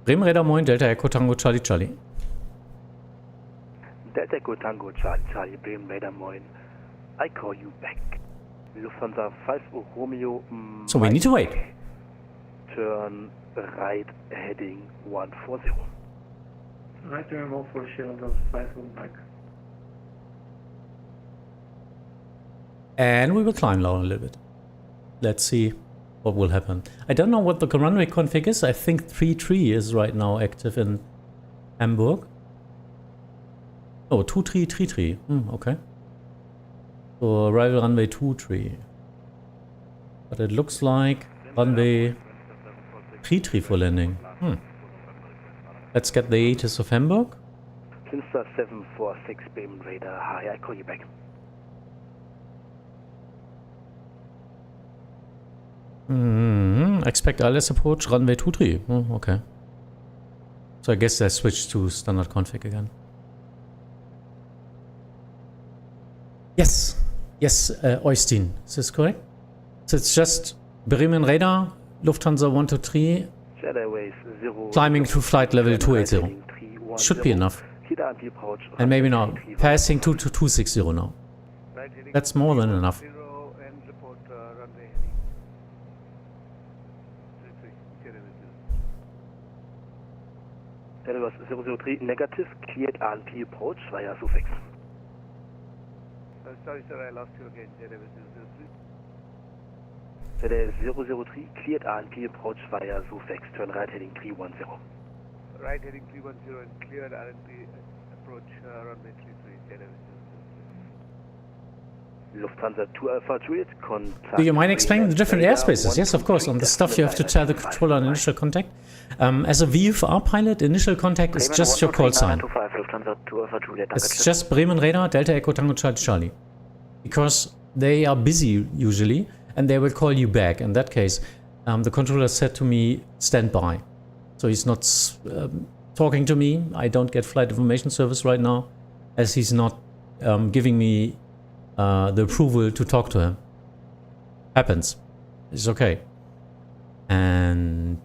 Bremen Radar, moin, Delta Echo Tango Charlie Charlie. Delta Echo Tango Charlie Charlie, Bremen Radar, moin. I call you back. Lufthansa 5 Romeo. So we need to wait. Turn right heading 140. Right turn 140 on those 5 Mike. And we will climb down a little bit. Let's see what will happen. I don't know what the runway config is. I think 3-3 is right now active in Hamburg. Oh, 2-3-3-3. Okay. So arrival runway 2-3. But it looks like runway 3-3 for landing. Let's get the ATIS of Hamburg. Finster 746 Bremen Radar, hi, I call you back. Expect ILS approach, runway 23. Okay. So I guess I switched to standard config again. Yes. Yes, Oystein. Is this correct? So it's just Bremen Radar, Lufthansa 123, climbing to flight level 280. Should be enough. And maybe now, passing 260 now. That's more than enough. That was 003 negative, cleared RNP approach via Sufix. Sorry sir, I lost you again. That is 003 cleared RNP approach via Sufix, turn right heading 310. Right heading 310 and cleared RNP approach runway 33. Lufthansa 2 Alpha Juliet, contact. Do you mind explaining the different airspaces? Yes, of course. On the stuff you have to tell the controller on initial contact. As a VFR pilot, initial contact is just your call sign. It's just Bremen Radar, Delta Echo Tango Charlie Charlie. Because they are busy usually and they will call you back. In that case, the controller said to me, stand by. So he's not talking to me. I don't get flight information service right now as he's not giving me the approval to talk to him. Happens. It's okay. And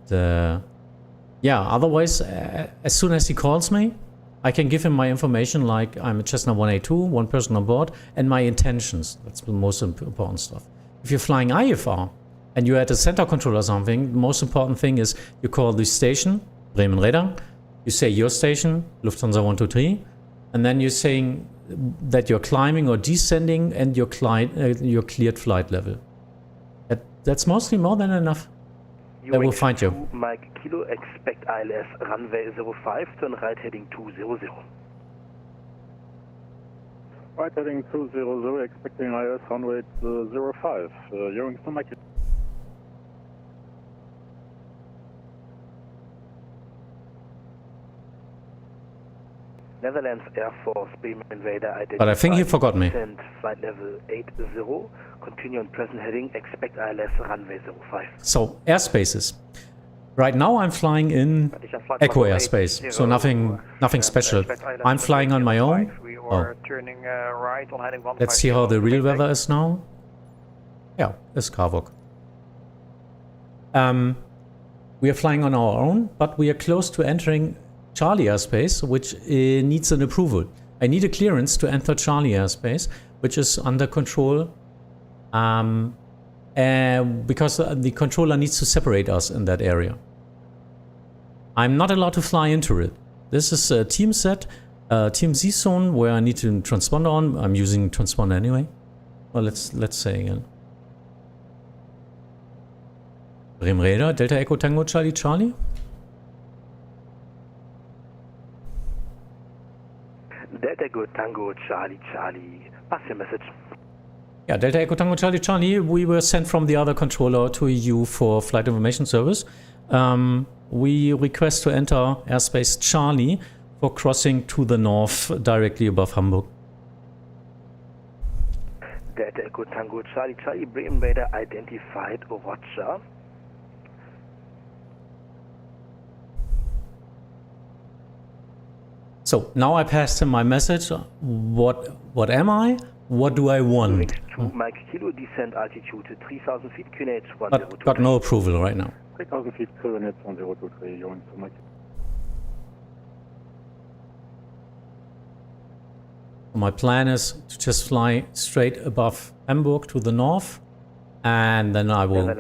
yeah, otherwise, as soon as he calls me, I can give him my information, like I'm a Cessna 182, one person on board, and my intentions. That's the most important stuff. If you're flying IFR and you're at a center control or something, the most important thing is you call the station, Bremen Radar, you say your station, Lufthansa 123, and then you're saying that you're climbing or descending and your cleared flight level. That's mostly more than enough. They will find you. Mike Kilo, expect ILS runway 05, turn right heading 200. Right heading 200, expecting ILS runway 05. You're to make it. Netherlands Air Force Beam Invader identified. But I think he forgot me. Descent flight level 80. Continue on present heading. Expect ILS runway 05. So airspaces. Right now I'm flying in Echo airspace, so nothing special. I'm flying on my own. Oh. Turning right on heading 150. Let's see how the real weather is now. Yeah, it's Carvok. We are flying on our own, but we are close to entering Charlie airspace, which needs an approval. I need a clearance to enter Charlie airspace, which is under control, because the controller needs to separate us in that area. I'm not allowed to fly into it. This is a team set, team Z zone, where I need to transponder on. I'm using transponder anyway. Well, let's say again. Bremen Radar, Delta Echo Tango Charlie Charlie. Delta Echo Tango Charlie Charlie. Pass your message. Yeah, Delta Echo Tango Charlie Charlie. We were sent from the other controller to you for flight information service. We request to enter airspace Charlie for crossing to the north directly above Hamburg. Delta Echo Tango Charlie Charlie. Bremen Radar identified. Roger. So now I passed him my message. What am I? What do I want? Mike Kilo descent altitude 3000 feet QNH 1023. But got no approval right now. 3000 feet QNH 1023. You're to make it. My plan is to just fly straight above Hamburg to the north, and then I will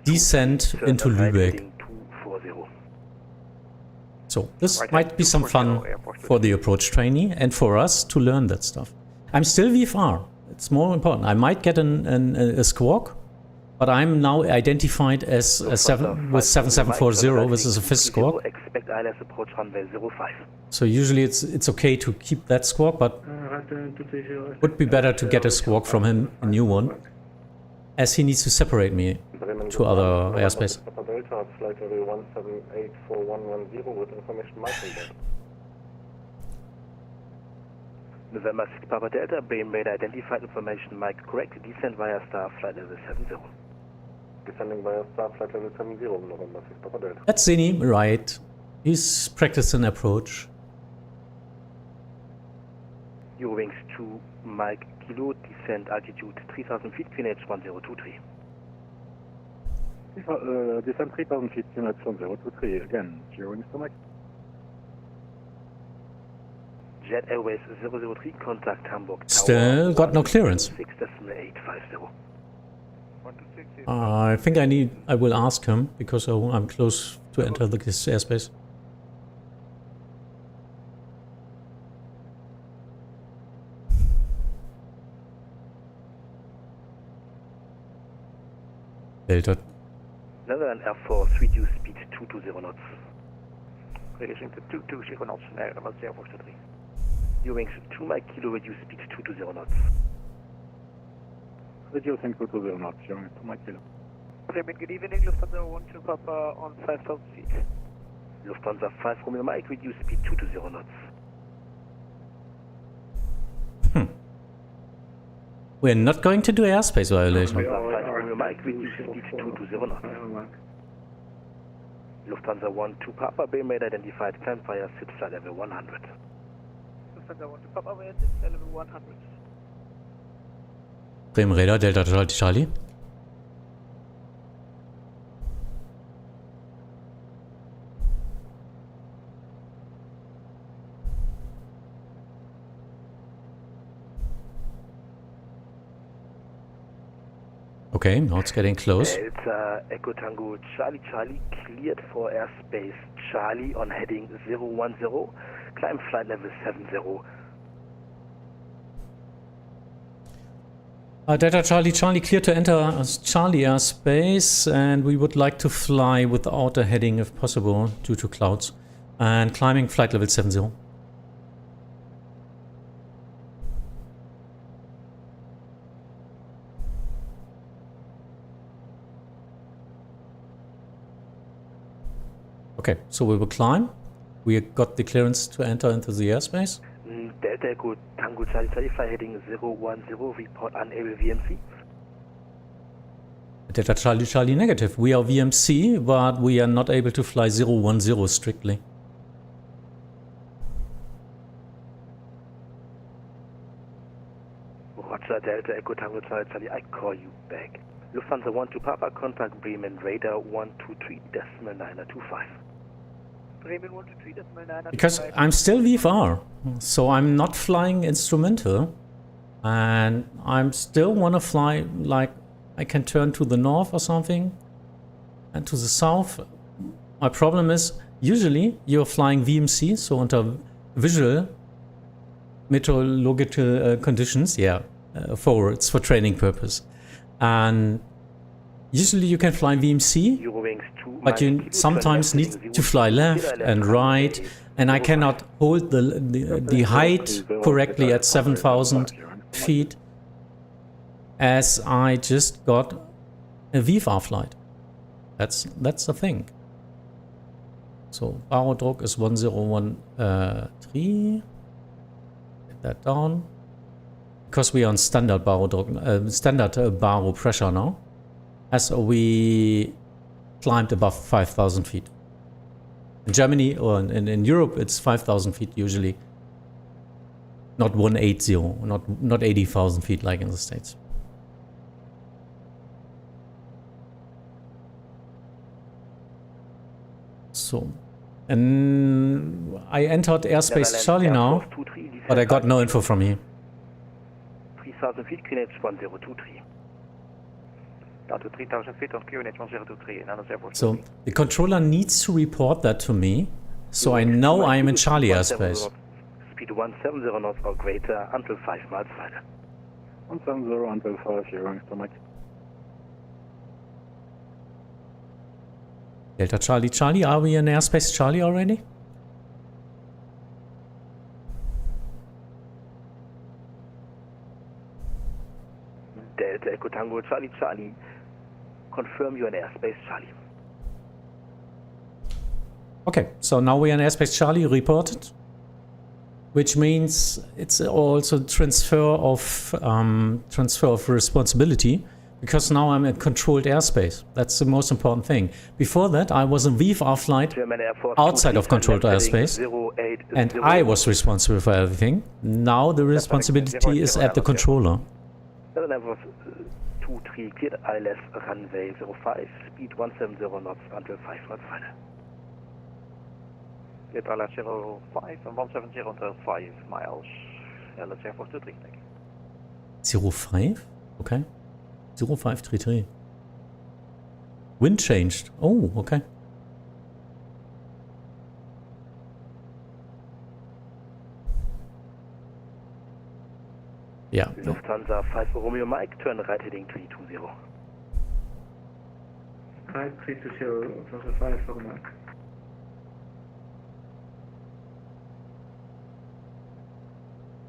descend into Lübeck. So this might be some fun for the approach trainee and for us to learn that stuff. I'm still VFR. It's more important. I might get a squawk, but I'm now identified as a 7740. This is a fifth squawk. Expect ILS approach runway 05. So usually it's okay to keep that squawk, but would be better to get a squawk from him, a new one, as he needs to separate me to other airspace. Delta, flight level 1784110 with information Mike. November 6 Papa Delta, Bremen Radar identified information Mike correct, descend via star flight level 70. Descending via star flight level 70, November 6 Papa Delta. That's Zini, right. He's practicing approach. Eurowings 2 Mike Kilo, descent altitude 3000 feet, QNH 1023. Descent 3000 feet, QNH 1023. Again, Eurowings to Mike. Jet Airways 003, contact Hamburg Tower. Still got no clearance. 6.850. I think I will ask him, because I'm close to enter this airspace. Delta. Netherlands Air Force, reduce speed 220 knots. Reducing to 220 knots, Netherlands Air Force 3. Eurowings 2 Mike Kilo, reduce speed 220 knots. Reducing 220 knots, Eurowings 2 Mike Kilo. Good evening, Lufthansa 12 Papa on 5000 feet. Lufthansa 5 Romeo Mike, reduce speed 220 knots. We're not going to do airspace violation. Lufthansa 5 Romeo Mike, reduce speed 220 knots. Lufthansa 12 Papa, Bremen Radar identified, climb via SIT flight level 100. Lufthansa 12 Papa, via SIT flight level 100. Bremen Radar, Delta Charlie. Okay, now it's getting close. It's Echo Tango Charlie Charlie, cleared for airspace Charlie on heading 010, climb flight level 70. Delta Charlie Charlie, clear to enter Charlie airspace, and we would like to fly without a heading if possible due to clouds, and climbing flight level 70. Okay, so we will climb. We got the clearance to enter into the airspace. Delta Echo Tango Charlie Charlie, fly heading 010, report unable VMC. Delta Charlie Charlie negative. We are VMC, but we are not able to fly 010 strictly. Roger, Delta Echo Tango Charlie Charlie, I call you back. Lufthansa 12 Papa, contact Bremen Radar 123.925. Bremen 123.925. Because I'm still VFR, so I'm not flying instrumental. And I'm still want to fly, like, I can turn to the north or something. And to the south. My problem is, usually you're flying VMC, so under visual meteorological conditions, it's for training purpose. And usually you can fly VMC, but you sometimes need to fly left and right, and I cannot hold the height correctly at 7,000 feet, as I just got a VFR flight. That's the thing. So Barodruck is 1013. Get that down. Because we are on standard Barodruck, standard baro pressure now, as we climbed above 5,000 feet. In Germany or in Europe, it's 5,000 feet usually. Not 180, not 80,000 feet like in the States. So, and I entered Airspace Charlie now, but I got no info from you. 3,000 feet, QNH 1023. Down to 3,000 feet on QNH 1023 in Anna's Airport. So the controller needs to report that to me, so I know I am in Charlie airspace. Speed 170 knots or greater until 5 miles final. 170 until 5, you're going to make. Delta Charlie Charlie, are we in Airspace Charlie already? Delta Echo Tango Charlie Charlie, confirm you're in Airspace Charlie. Okay, so now we're in Airspace Charlie, reported. Which means it's also transfer of responsibility, because now I'm in controlled airspace. That's the most important thing. Before that, I was in VFR flight outside of controlled airspace, and I was responsible for everything. Now the responsibility is at the controller. 23 cleared ILS runway 05, speed 170 knots until 5 knots final. Cleared ILS 05 and 170 until 5 miles. LS Airport 23, thank you. 05? Okay. 0533. Wind changed. Oh, okay. Yeah. Lufthansa 5 Romeo Mike, turn right heading 320. Right, 320, Lufthansa 5 Romeo Mike.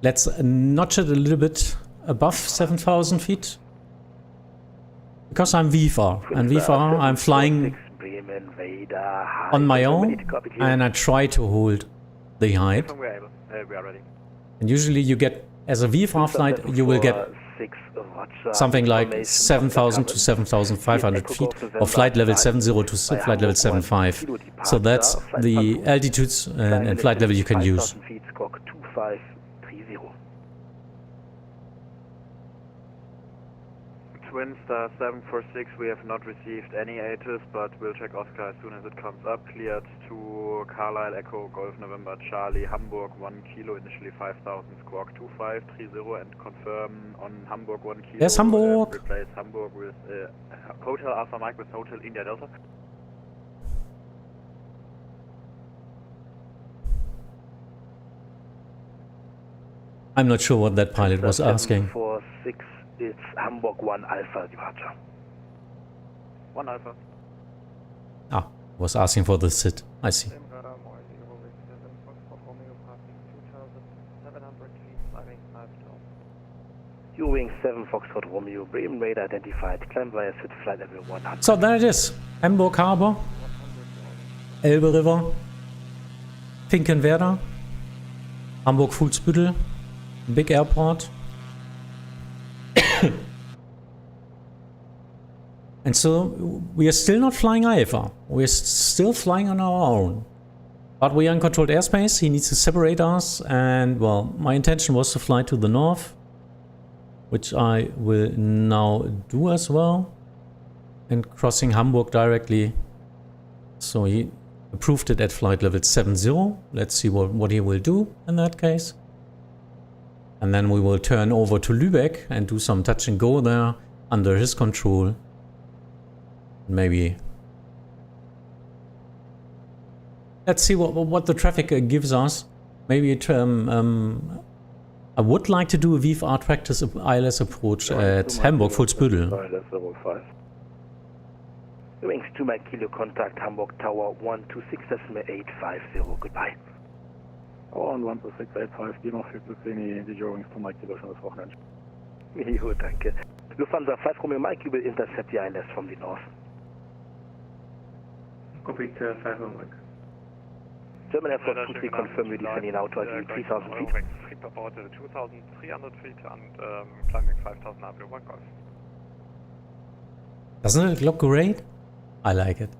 Let's notch it a little bit above 7,000 feet. Because I'm VFR, and VFR I'm flying on my own, and I try to hold the height. We are ready. And usually you get, as a VFR flight, you will get something like 7,000 to 7,500 feet, or flight level 70 to flight level 75. So that's the altitudes and flight level you can use. Twin Star 746, we have not received any ATIS, but we'll check Oscar as soon as it comes up. Cleared to Carlisle Echo Golf November Charlie Hamburg 1 kilo, initially 5,000 squawk 2530, and confirm on Hamburg 1 kilo. Yes, Hamburg. Replace Hamburg with Hotel Alpha Mike with Hotel India Delta. I'm not sure what that pilot was asking. 746, it's Hamburg 1 Alpha departure. 1 Alpha. Ah, was asking for the SID. I see. Wing 7 Foxtrot Romeo, Bremen radar identified, climb via SID flight level 100. So there it is, Hamburg Harbor. Elbe River, Finkenwerder, Hamburg-Fuhlsbüttel, big airport. And so we are still not flying IFR. We're still flying on our own. But we are in controlled airspace. He needs to separate us. And well, my intention was to fly to the north, which I will now do as well. And crossing Hamburg directly. So he approved it at flight level 70. Let's see what he will do in that case. And then we will turn over to Lübeck and do some touch and go there under his control. Maybe. Let's see what the traffic gives us. Maybe it, I would like to do a VFR practice ILS approach at Hamburg-Fuhlsbüttel. Wings 2 Mike Kilo contact Hamburg Tower 126.850. Goodbye. On 126.850, die noch viel zu sehen, die Wings 2 Mike Kilo schon das Wochenende. Jo, danke. Lufthansa 5 Romeo Mike, you will intercept the ILS from the north. Copy 5 Mike. German Air Force 23 confirm you're descending now to altitude 3,000 feet. Frequency about 2,300 feet and climbing 5,000 up to 1 Golf. Doesn't it look great? I like it.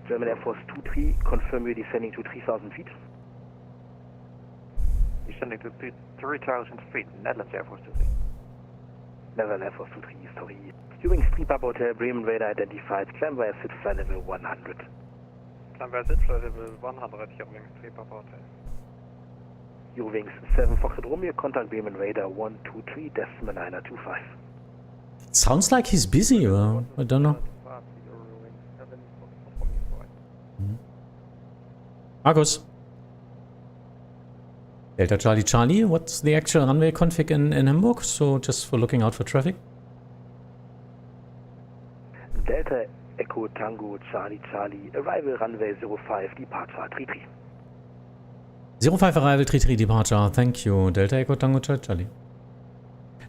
German Air Force 23 confirm you're descending to 3,000 feet. Descending to 3,000 feet, Netherlands Air Force 23. Netherlands Air Force 23, sorry. Wings 3 Papa Hotel, Bremen radar identified, climb via SID flight level 100. Climb via SID flight level 100, Wings 3 Papa Hotel. Wings 7 Foxtrot Romeo, contact Bremen radar 123.925. Sounds like he's busy, or I don't know. Markus. Delta Charlie Charlie, what's the actual runway config in Hamburg? So just for looking out for traffic. Delta Echo Tango Charlie Charlie, arrival runway 05, departure 33. 05 arrival 33 departure, thank you. Delta Echo Tango Charlie Charlie.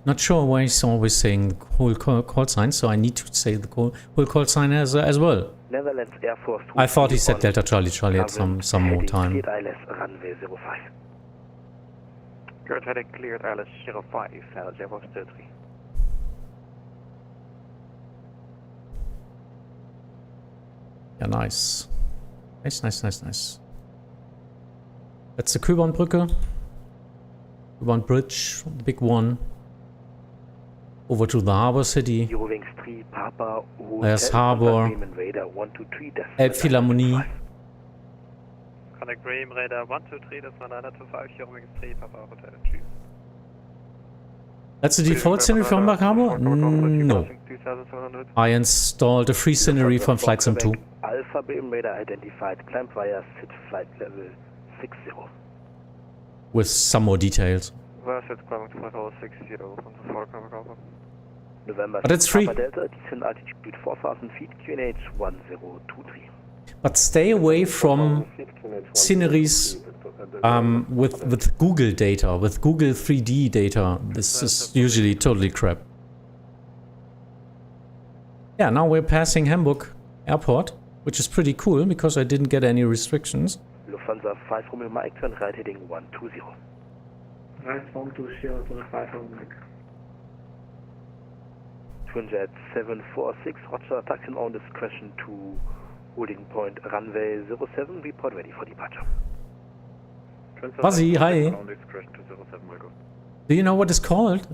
Not sure why he's always saying the whole call sign, so I need to say the whole call sign as well. Netherlands Air Force 2. I thought he said Delta Charlie Charlie at some more time. ILS runway 05. Current heading cleared ILS 05, Netherlands Air Force 33. Yeah, nice. Nice. That's the Köbernbrücke. Köbern Bridge, the big one. Over to the harbor city. Eurowings 3 Papa Hotel. There's harbor. Elbphilharmonie. Connect Bremen radar 123.925, Eurowings 3 Papa Hotel. That's the default scenery from Hamburg Harbor? No. I installed a free scenery from Flight Sim 2. Alpha Bremen radar identified, climb via SID flight level 60. With some more details. November. But it's free. Delta, descent altitude 4,000 feet, QNH 1023. But stay away from sceneries with Google data, with Google 3D data. This is usually totally crap. Yeah, now we're passing Hamburg Airport, which is pretty cool because I didn't get any restrictions. Lufthansa 5 Romeo Mike, turn right heading 120. Right 120 to the 5 Romeo Mike. Twinjet 746, Roger, taxi on own discretion to holding point runway 07, report ready for departure. Fuzzy, hi. Do you know what it's called?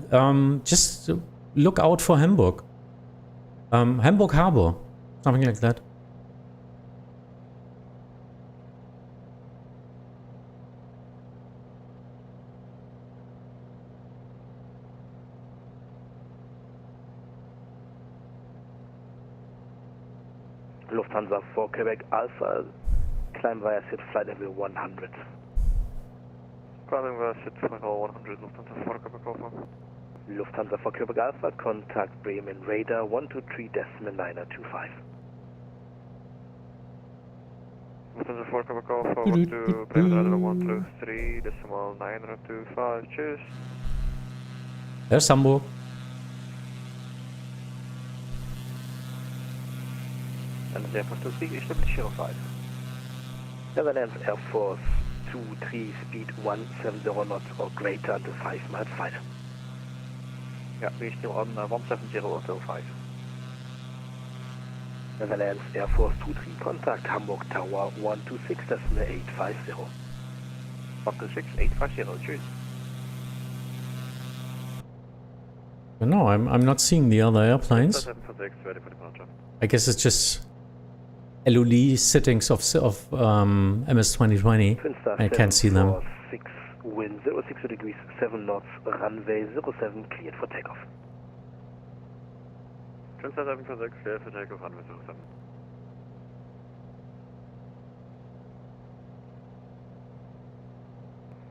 Just look out for Hamburg. Hamburg Harbor, something like that. Lufthansa 4 Quebec Alpha, climb via SID flight level 100. Climbing via SID flight level 100, Lufthansa 4 Quebec Alpha. Lufthansa 4 Quebec Alpha, contact Bremen radar 123.925. Lufthansa 4 Quebec Alpha, over to Bremen radar 123.925, cheers. There's Hamburg. Netherlands Air Force 23, establish 05. Netherlands Air Force 23, speed 170 knots or greater until 5 miles flight. Yeah, we're still on 170 until 5. Netherlands Air Force 23, contact Hamburg Tower 126.850. 126.850, cheers. No, I'm not seeing the other airplanes. 746, ready for departure. I guess it's just LOD settings of MS 2020. I can't see them. 6, wind 06 degrees, 7 knots, runway 07, cleared for takeoff. Twin Star 746, clear for takeoff, runway 07.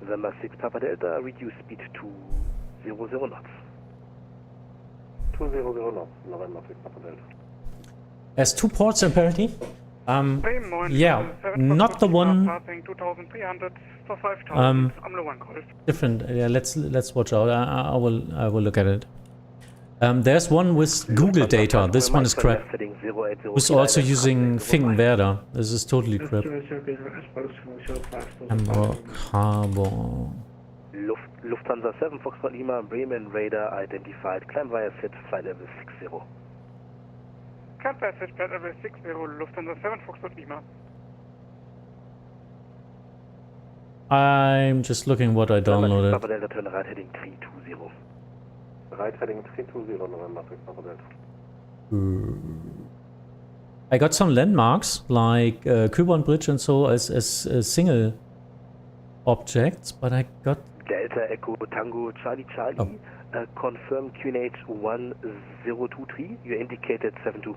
November 6 Papa Delta, reduce speed to 00 knots. 200 knots, November 6 Papa Delta. There's 2 ports apparently. Yeah, not the one. Passing 2,300 for 5,000. I'm one call. Different. Yeah, let's watch out. I will look at it. There's one with Google data. This one is crap. Who's also using Finkenwerder. This is totally crap. Hamburg Harbor. Lufthansa 7 Foxtrot Lima, Bremen radar identified. Climb via set, flight level 60. Climb via set, flight level 60, Lufthansa 7 Foxtrot Lima. I'm just looking what I downloaded. Papa Delta, turn right heading 320. Right heading 320, November 6 Papa Delta. I got some landmarks like Kühlborn Bridge and so as single objects, but I got Delta Echo Tango Charlie Charlie. Confirm QNH 1023. You indicated 72.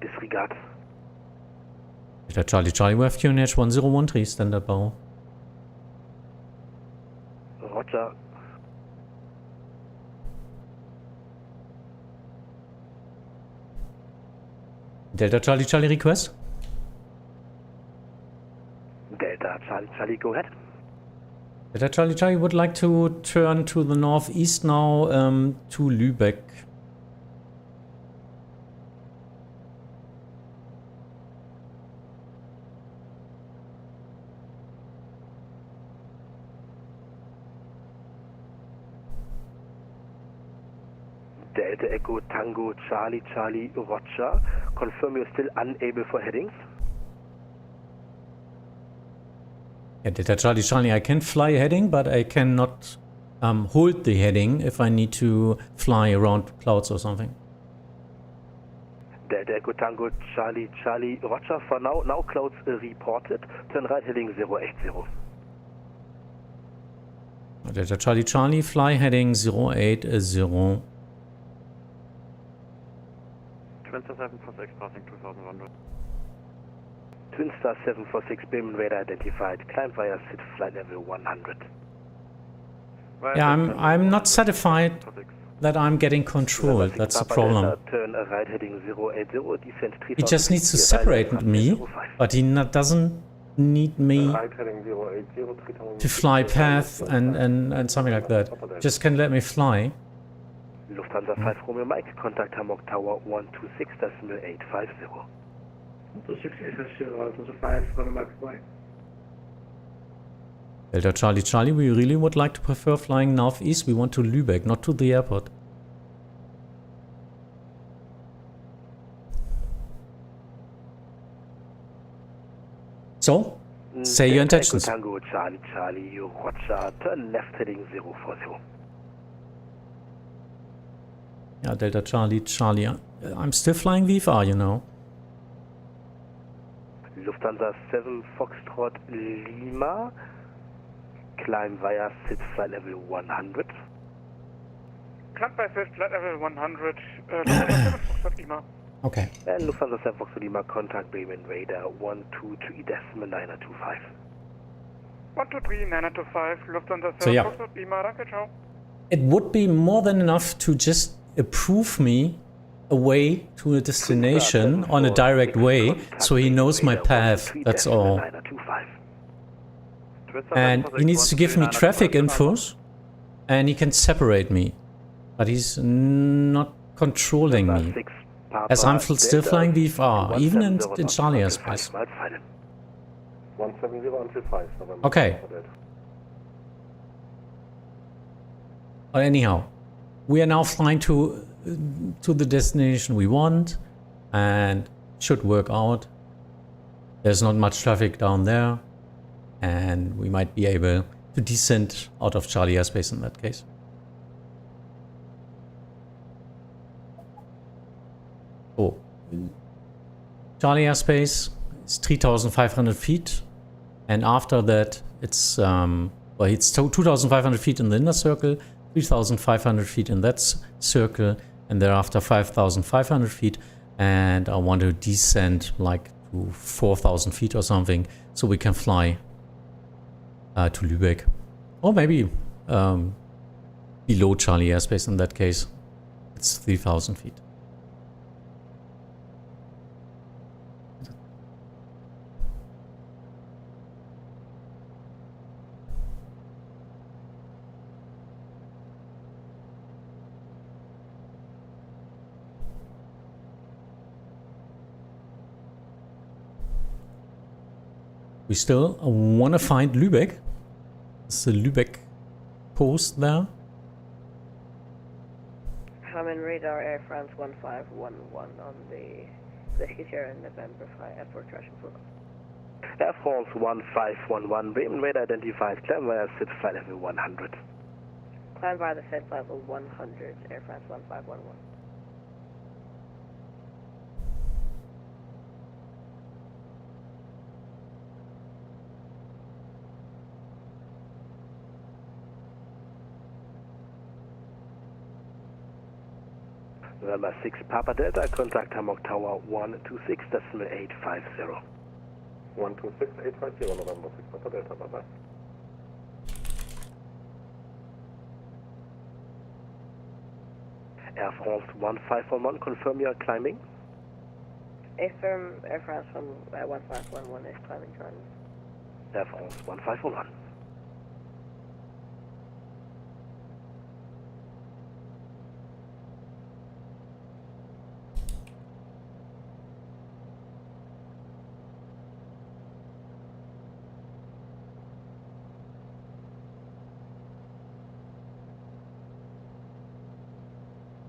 Disregard. Delta Charlie Charlie, we have QNH 1013 standard bow. Roger. Delta Charlie Charlie request. Delta Charlie Charlie, go ahead. Delta Charlie Charlie would like to turn to the northeast now to Lübeck. Delta Echo Tango Charlie Charlie Roger. Confirm you're still unable for headings. Yeah, Delta Charlie Charlie, I can fly a heading, but I cannot hold the heading if I need to fly around clouds or something. Delta Echo Tango Charlie Charlie Roger. For now clouds reported. Turn right heading 080. Delta Charlie Charlie, fly heading 080. Twin Star 746, passing 2,100. Twin Star 746, Bremen radar identified. Climb via SID, flight level 100. Yeah, I'm not satisfied that I'm getting control. That's the problem. Turn right heading 080, descend 3,000. He just needs to separate me, but he doesn't need me to fly path and something like that. Just can let me fly. Lufthansa 5 Romeo Mike, contact Hamburg Tower 126.850. 126.850, Lufthansa 5 Romeo Mike flight. Delta Charlie Charlie, we really would like to prefer flying northeast. We want to Lübeck, not to the airport. So, say your intentions. Tango Charlie Charlie Roger, turn left heading 040. Yeah, Delta Charlie Charlie. I'm still flying VFR, you know. Lufthansa 7 Foxtrot Lima. Climb via SID, flight level 100. Climb by SID, flight level 100. Lufthansa 7 Foxtrot Lima. Okay. And Lufthansa 7 Foxtrot Lima, contact Bremen radar 123.925. 123.925, Lufthansa 7 So, yeah. Foxtrot Lima, danke, ciao. It would be more than enough to just approve me a way to a destination on a direct way, so he knows my path, that's all. And he needs to give me traffic infos, and he can separate me. But he's not controlling me. As I'm still flying VFR, even in Charlie airspace. 170 until 5 November. Okay. But anyhow, we are now flying to the destination we want, and should work out. There's not much traffic down there, and we might be able to descend out of Charlie airspace in that case. Oh, Charlie airspace is 3,500 feet, and after that it's well, it's 2,500 feet in the inner circle, 3,500 feet in that circle, and thereafter 5,500 feet, and I want to descend like to 4,000 feet or something, so we can fly to Lübeck, or maybe below Charlie airspace. In that case, it's 3,000 feet. We still want to find Lübeck. It's the Lübeck post there. Common radar Air France 1511 on the Whiskey in November 5 at Fort Russian Fort. Air France 1511, Bremen radar identified, climb via SID flight level 100. Climb via the SID level 100, Air France 1511. November 6 Papa Delta, contact Hamburg Tower 126.850. 126.850, November 6 Papa Delta, bye bye. Air France 1511, confirm you are climbing. Affirm, Air France 1511 is climbing Charlie. Air France 1511.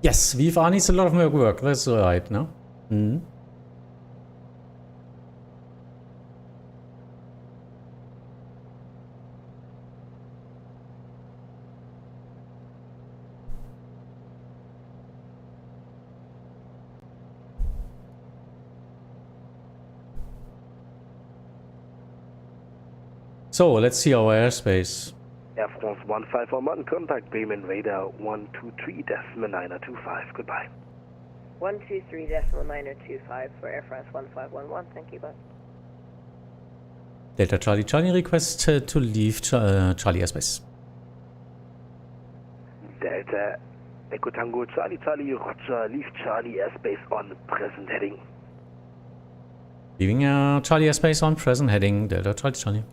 Yes, VFR needs a lot of more work. That's right, no? Mm-hmm. So let's see our airspace. Air France 1511, contact Bremen radar 123.925. Goodbye. 123.925 for Air France 1511. Thank you, bye. Delta Charlie Charlie request to leave Charlie airspace. Delta Echo Tango Charlie Charlie Roger, leave Charlie airspace on present heading. Leaving Charlie airspace on present heading, Delta Charlie Charlie.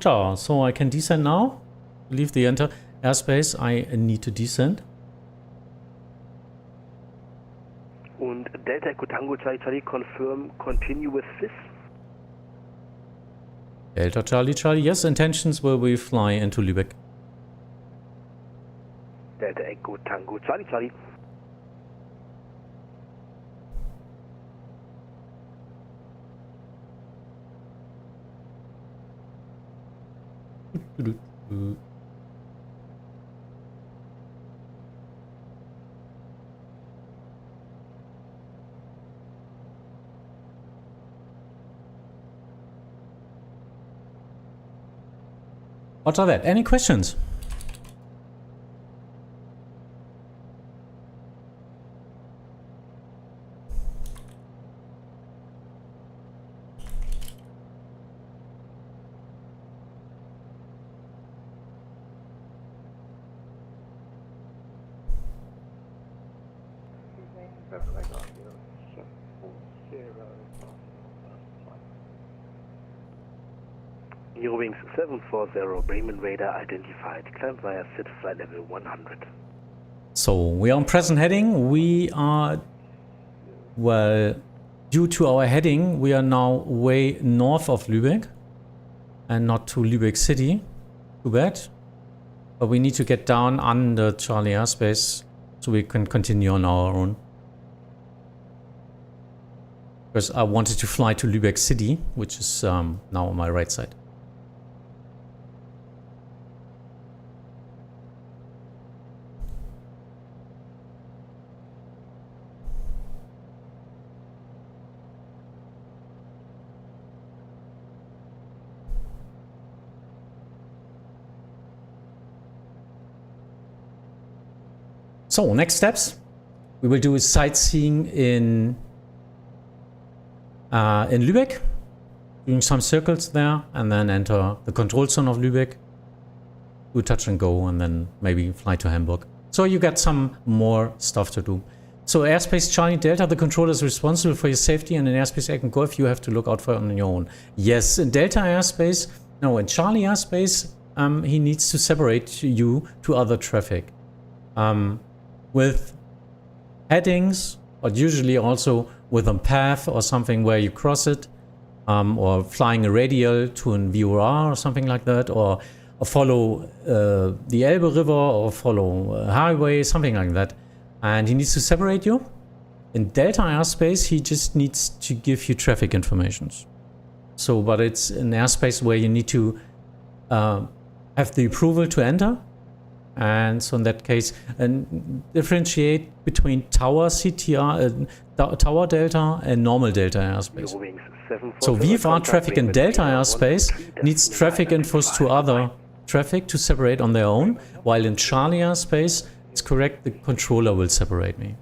Roger, so I can descend now? Leave the enter airspace, I need to descend. Und Delta Echo Tango Charlie Charlie, confirm, continue with this. Delta Charlie Charlie, yes, intentions will we fly into Lübeck. Delta Echo Tango Charlie Charlie. What are that? Any questions? Eurowings 740, Bremen radar identified, climb via SID flight level 100. So we are on present heading. We are, well, due to our heading, we are now way north of Lübeck and not to Lübeck City. Too bad. But we need to get down under Charlie airspace so we can continue on our own. Because I wanted to fly to Lübeck City, which is now on my right side. So next steps, we will do sightseeing in Lübeck, doing some circles there, and then enter the control zone of Lübeck, do touch and go, and then maybe fly to Hamburg. So you get some more stuff to do. So Airspace Charlie Delta, the controller is responsible for your safety, and in Airspace Echo Golf you have to look out for it on your own. Yes, in Delta airspace, no, in Charlie airspace, he needs to separate you to other traffic. With headings, but usually also with a path or something where you cross it, or flying a radial to an VOR or something like that, or follow the Elbe River or follow a highway, something like that. And he needs to separate you. In Delta airspace, he just needs to give you traffic informations. So, but it's an airspace where you need to have the approval to enter. And so in that case, and differentiate between tower CTR, tower delta and normal delta airspace. So VFR traffic in delta airspace needs traffic infos to other traffic to separate on their own, while in Charlie airspace, it's correct, the controller will separate me.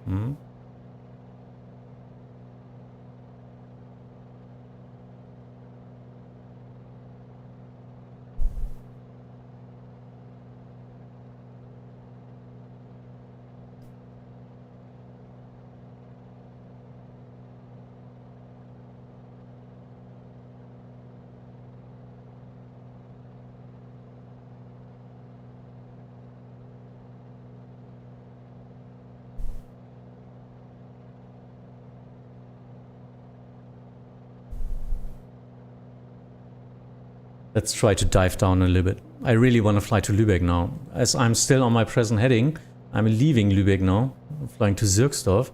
Let's try to dive down a little bit. I really want to fly to Lübeck now. As I'm still on my present heading, I'm leaving Lübeck now. I'm flying to Zirksdorf.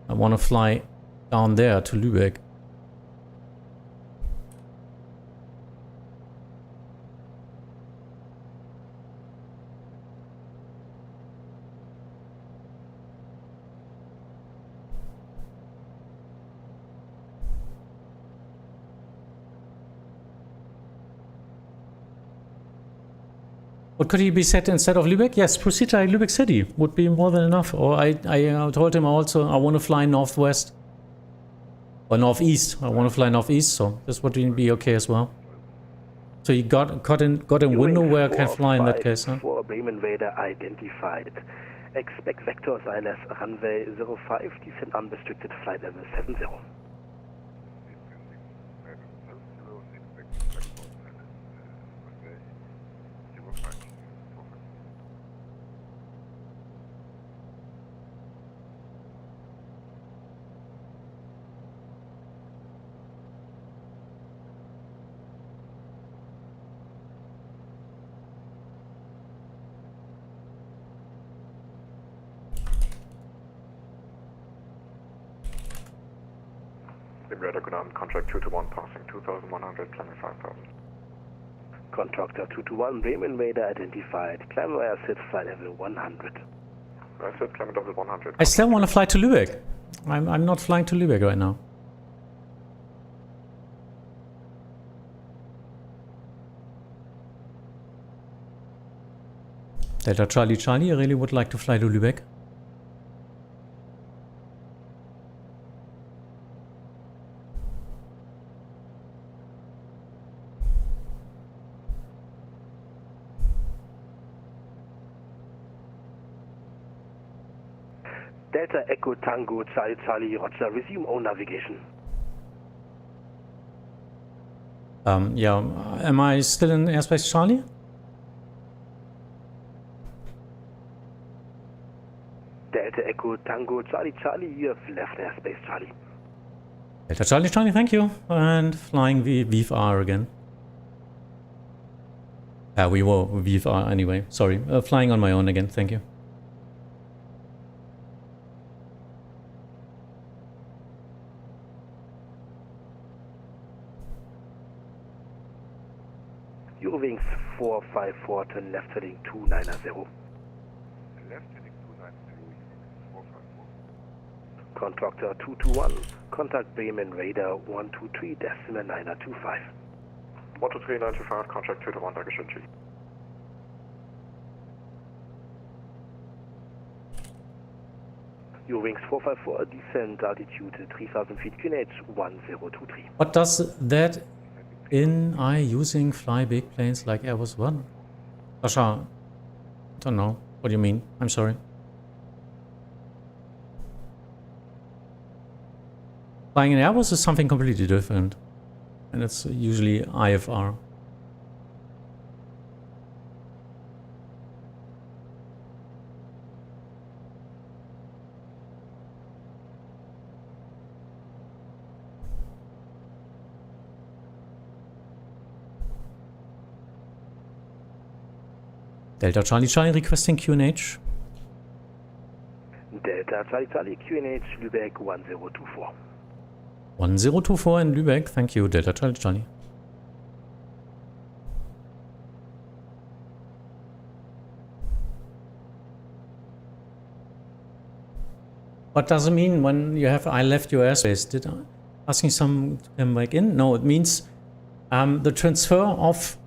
I want to fly down there to Lübeck. What could he be set instead of Lübeck? Yes, proceed like Lübeck City would be more than enough. Or I told him also I want to fly northwest or northeast. I want to fly northeast, so this would be okay as well. So you got a window where I can fly in that case, huh? For Bremen Vader identified. Expect vectors ILS runway 05, descent unrestricted flight level 70. Radar Command, contract 221, passing 2,100, climbing 5,000. Contractor 221, Bremen Vader identified. Climb via SID flight level 100. I said climb level 100. I still want to fly to Lübeck. I'm not flying to Lübeck right now. Delta Charlie Charlie, I really would like to fly to Lübeck. Delta Echo Tango Charlie Charlie Roger, resume own navigation. Yeah, am I still in Airspace Charlie? Echo Tango Charlie Charlie, you have left Airspace Charlie. Delta Charlie Charlie, thank you. And flying VFR again. We were VFR anyway, sorry. Flying on my own again, thank you. Eurowings 454 to left heading 290. Left heading 290, 454. Contractor 221, contact Bremen Radar 123 decimal 925. 123 925, contact 221, Dankeschön, G. Eurowings 454, descent altitude 3000 feet, QNH 1023. What does that in I using fly big planes like Airbus 1? Sasha, don't know. What do you mean? I'm sorry. Flying an Airbus is something completely different. And it's usually IFR. Delta Charlie Charlie requesting QNH. Delta Charlie Charlie, QNH Lübeck 1024. 1024 in Lübeck, thank you, Delta Charlie Charlie. What does it mean when you have I left your airspace? Did I asking some to come back in? No, it means the transfer of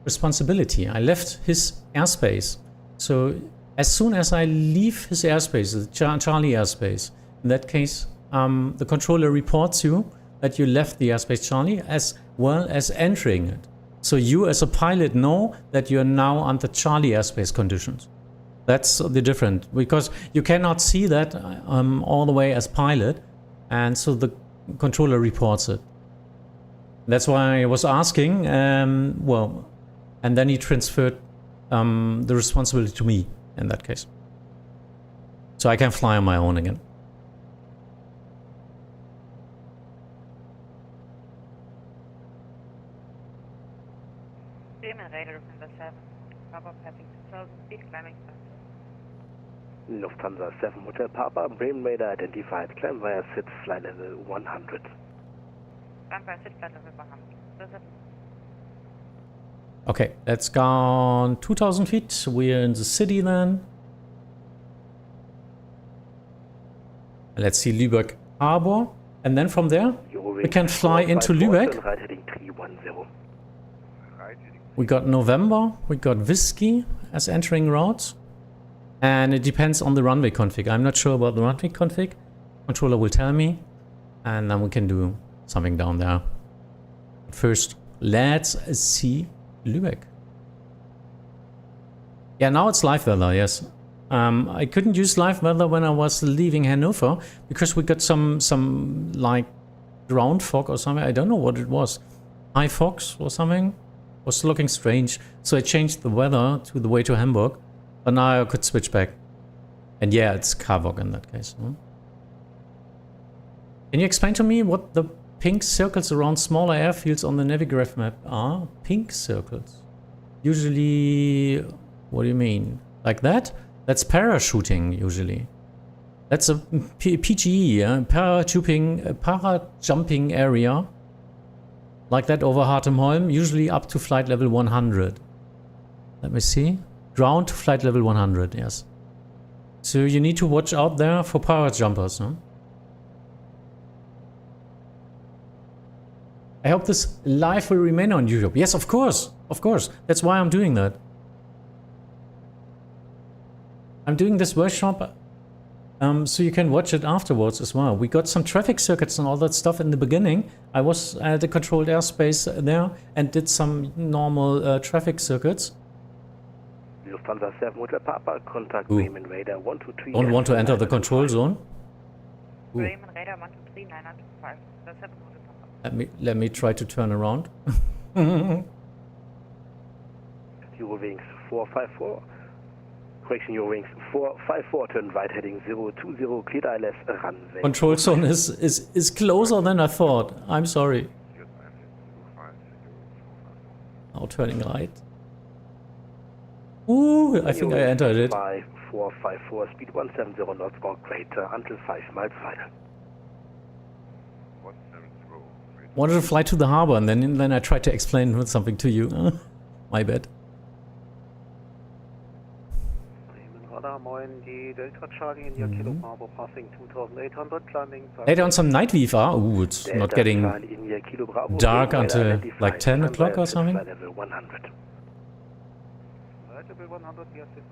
responsibility. I left his airspace. So as soon as I leave his airspace, the Charlie airspace, in that case, the controller reports you that you left the airspace Charlie as well as entering it. So you as a pilot know that you're now under Charlie airspace conditions. That's the difference, because you cannot see that all the way as pilot, and so the controller reports it. That's why I was asking, well, and then he transferred the responsibility to me in that case. So I can fly on my own again. Bremen Radar Lufthansa 7, Papa passing 2000 feet, climbing faster. Lufthansa 7 Hotel Papa, Bremen Radar identified, climb via SIT flight level 100. Climb via SIT flight level 100. Okay, that's gone 2000 feet. We're in the city then. Let's see Lübeck Harbor. And then from there, we can fly into Lübeck. Right heading 310. We got November, we got Whiskey as entering routes. And it depends on the runway config. I'm not sure about the runway config. Controller will tell me. And then we can do something down there. First, let's see Lübeck. Yeah, now it's live weather, yes. I couldn't use live weather when I was leaving Hanover because we got some like ground fog or something. I don't know what it was. High fogs or something. It was looking strange. So I changed the weather to the way to Hamburg. But now I could switch back. And yeah, it's Carvok in that case. Huh? Can you explain to me what the pink circles around smaller airfields on the Navigraph map are? Pink circles. Usually, what do you mean? Like that? That's parachuting, usually. That's a PGE, yeah? Parajumping area. Like that over Hartemholm, usually up to flight level 100. Let me see. Ground to flight level 100, yes. So you need to watch out there for parajumpers, huh? I hope this live will remain on YouTube. Yes, of course. Of course. That's why I'm doing that. I'm doing this workshop so you can watch it afterwards as well. We got some traffic circuits and all that stuff in the beginning. I was at the controlled airspace there and did some normal traffic circuits. Lufthansa 7 Hotel Papa, contact Bremen Radar 123. Don't want to enter the control zone. Bremen Radar 123 925. That's 7 Hotel Papa. Let me try to turn around. Eurowings 454. correction, your wings 454, turn right heading 020, cleared ILS, runway. Control zone is closer than I thought. I'm sorry. Now turning right. Ooh, I think I entered it. 5454, speed 170 knots or greater until 5 miles final. Wanted to fly to the harbor and then I tried to explain something to you. My bad. Radar, moin, die Delta Charlie in your Kilo Bravo passing 2800, climbing. Later on some night VFR. Ooh, it's Delta not getting dark until like 10 o'clock or something. Level 100. Level 100, yes, it's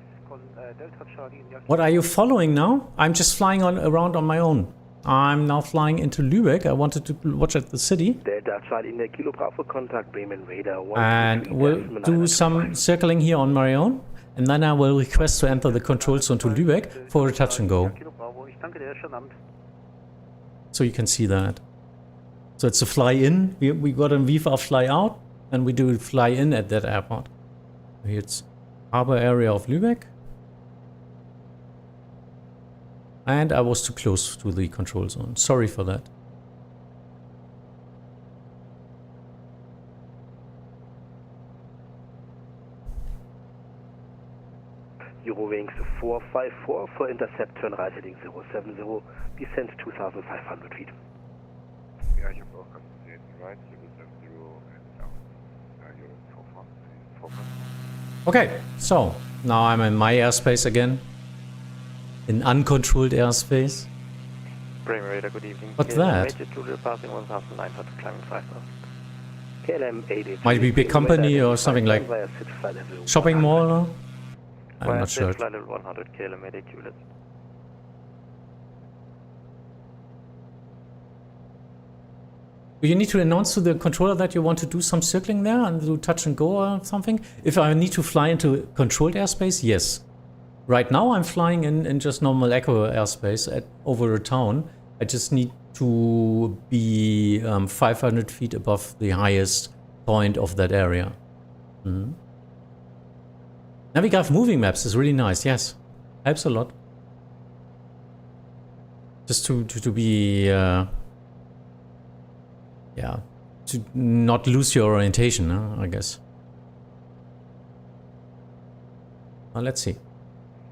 Delta Charlie in your. What are you following now? I'm just flying around on my own. I'm now flying into Lübeck. I wanted to watch at the city. Delta Charlie in the Kilo Bravo, contact Bremen radar. And we'll do some circling here on my own. And then I will request to enter the control zone to Lübeck for a touch and go. So you can see that. So it's a fly in. We got a VFR fly out. And we do a fly in at that airport. Here it's harbor area of Lübeck. And I was too close to the control zone. Sorry for that. Eurowings 454 for intercept, turn right heading 070, descent 2,500 feet. Yeah, you're welcome. Right, 070 and you're 4. Okay, so now I'm in my airspace again. In uncontrolled airspace. Bremen radar, good evening. What's that? Passing 1,900, climbing 5,000. KLM 88. Might be big company or something like shopping mall or? I'm not sure. Flight level 100, KLM 88, let's. Do you need to announce to the controller that you want to do some circling there and do touch and go or something? If I need to fly into controlled airspace, yes. Right now I'm flying in just normal echo airspace over a town. I just need to be 500 feet above the highest point of that area. Navigraph moving maps is really nice, yes. Helps a lot. Just to be... yeah, to not lose your orientation, I guess. Well, let's see.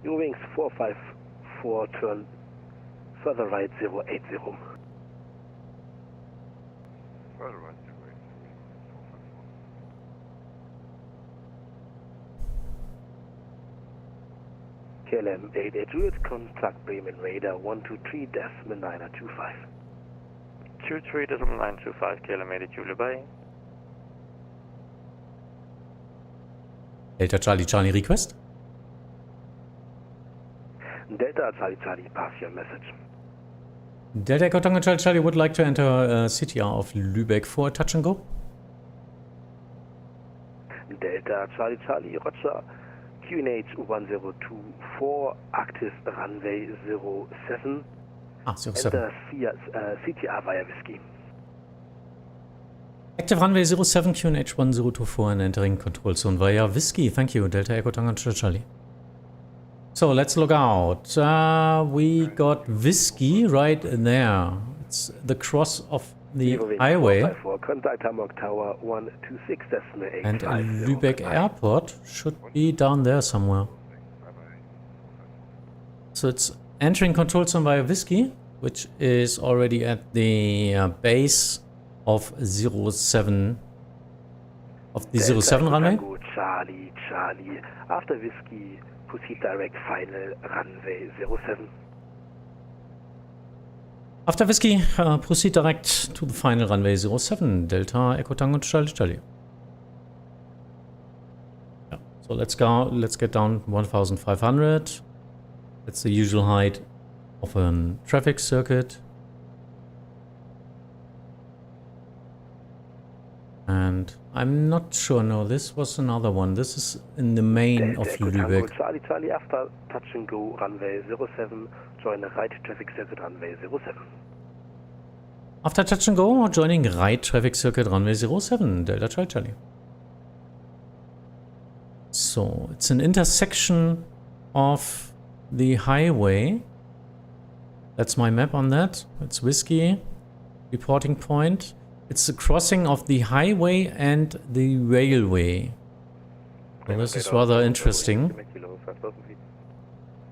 Eurowings 454, turn further right 080. Further right 080. KLM 88 Juliet, contact Bremen radar 123.925. 23.925, KLM 88 Juliet, bye. Delta Charlie Charlie request. Delta Charlie Charlie, pass your message. Delta Echo Tango Charlie Charlie would like to enter CTR of Lübeck for a touch and go. Delta Charlie Charlie, Roger. QNH 1024, active runway 07. Ah, 07. Enter CTR via Whiskey. Active runway 07, QNH 1024 and entering control zone via Whiskey. Thank you, Delta Echo Tango Charlie. So let's log out. We got Whiskey right there. It's the cross of the highway. Contact Hamburg Tower 126.8. And Lübeck Airport should be down there somewhere. So it's entering control zone via Whiskey, which is already at the base of 07. Of the 07 runway. Charlie, Charlie. After Whiskey, proceed direct final runway 07. After Whiskey, proceed direct to the final runway 07, Delta Echo Tango Charlie Charlie. Yeah, so let's go. Let's get down 1,500. That's the usual height of a traffic circuit. And I'm not sure. No, this was another one. This is in the main of Lübeck. Charlie Charlie, after touch and go runway 07, join the right traffic circuit runway 07. After touch and go, joining right traffic circuit runway 07, Delta Charlie Charlie. So it's an intersection of the highway. That's my map on that. It's Whiskey. Reporting point. It's the crossing of the highway and the railway. So this is rather interesting.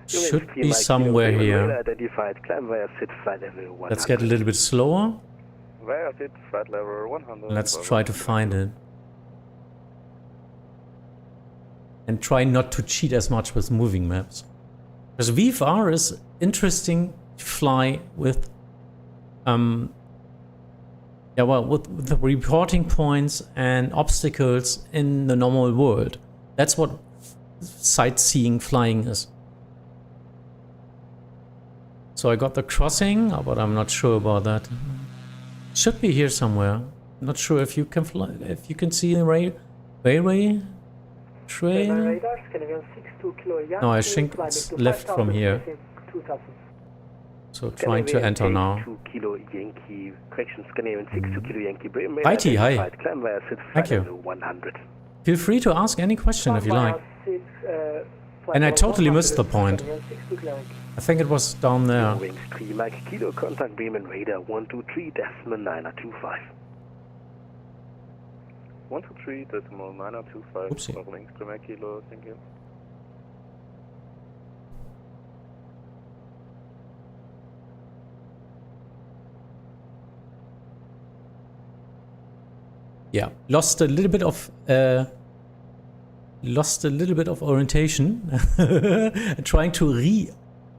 Should be somewhere here. Let's get a little bit slower. Let's try to find it. And try not to cheat as much with moving maps. Because VFR is interesting to fly with with the reporting points and obstacles in the normal world. That's what sightseeing flying is. So I got the crossing, but I'm not sure about that. Should be here somewhere. Not sure if you can fly, if you can see the railway train. No, I think it's left from here. So trying to enter now. Righty, hi. Thank you. Feel free to ask any question if you like. And I totally missed the point. I think it was down there. 123 contact Bremen radar 123.925. 123.925. Oopsie. Wings 3 kilo, thank you. Yeah, lost a little bit of orientation. Trying to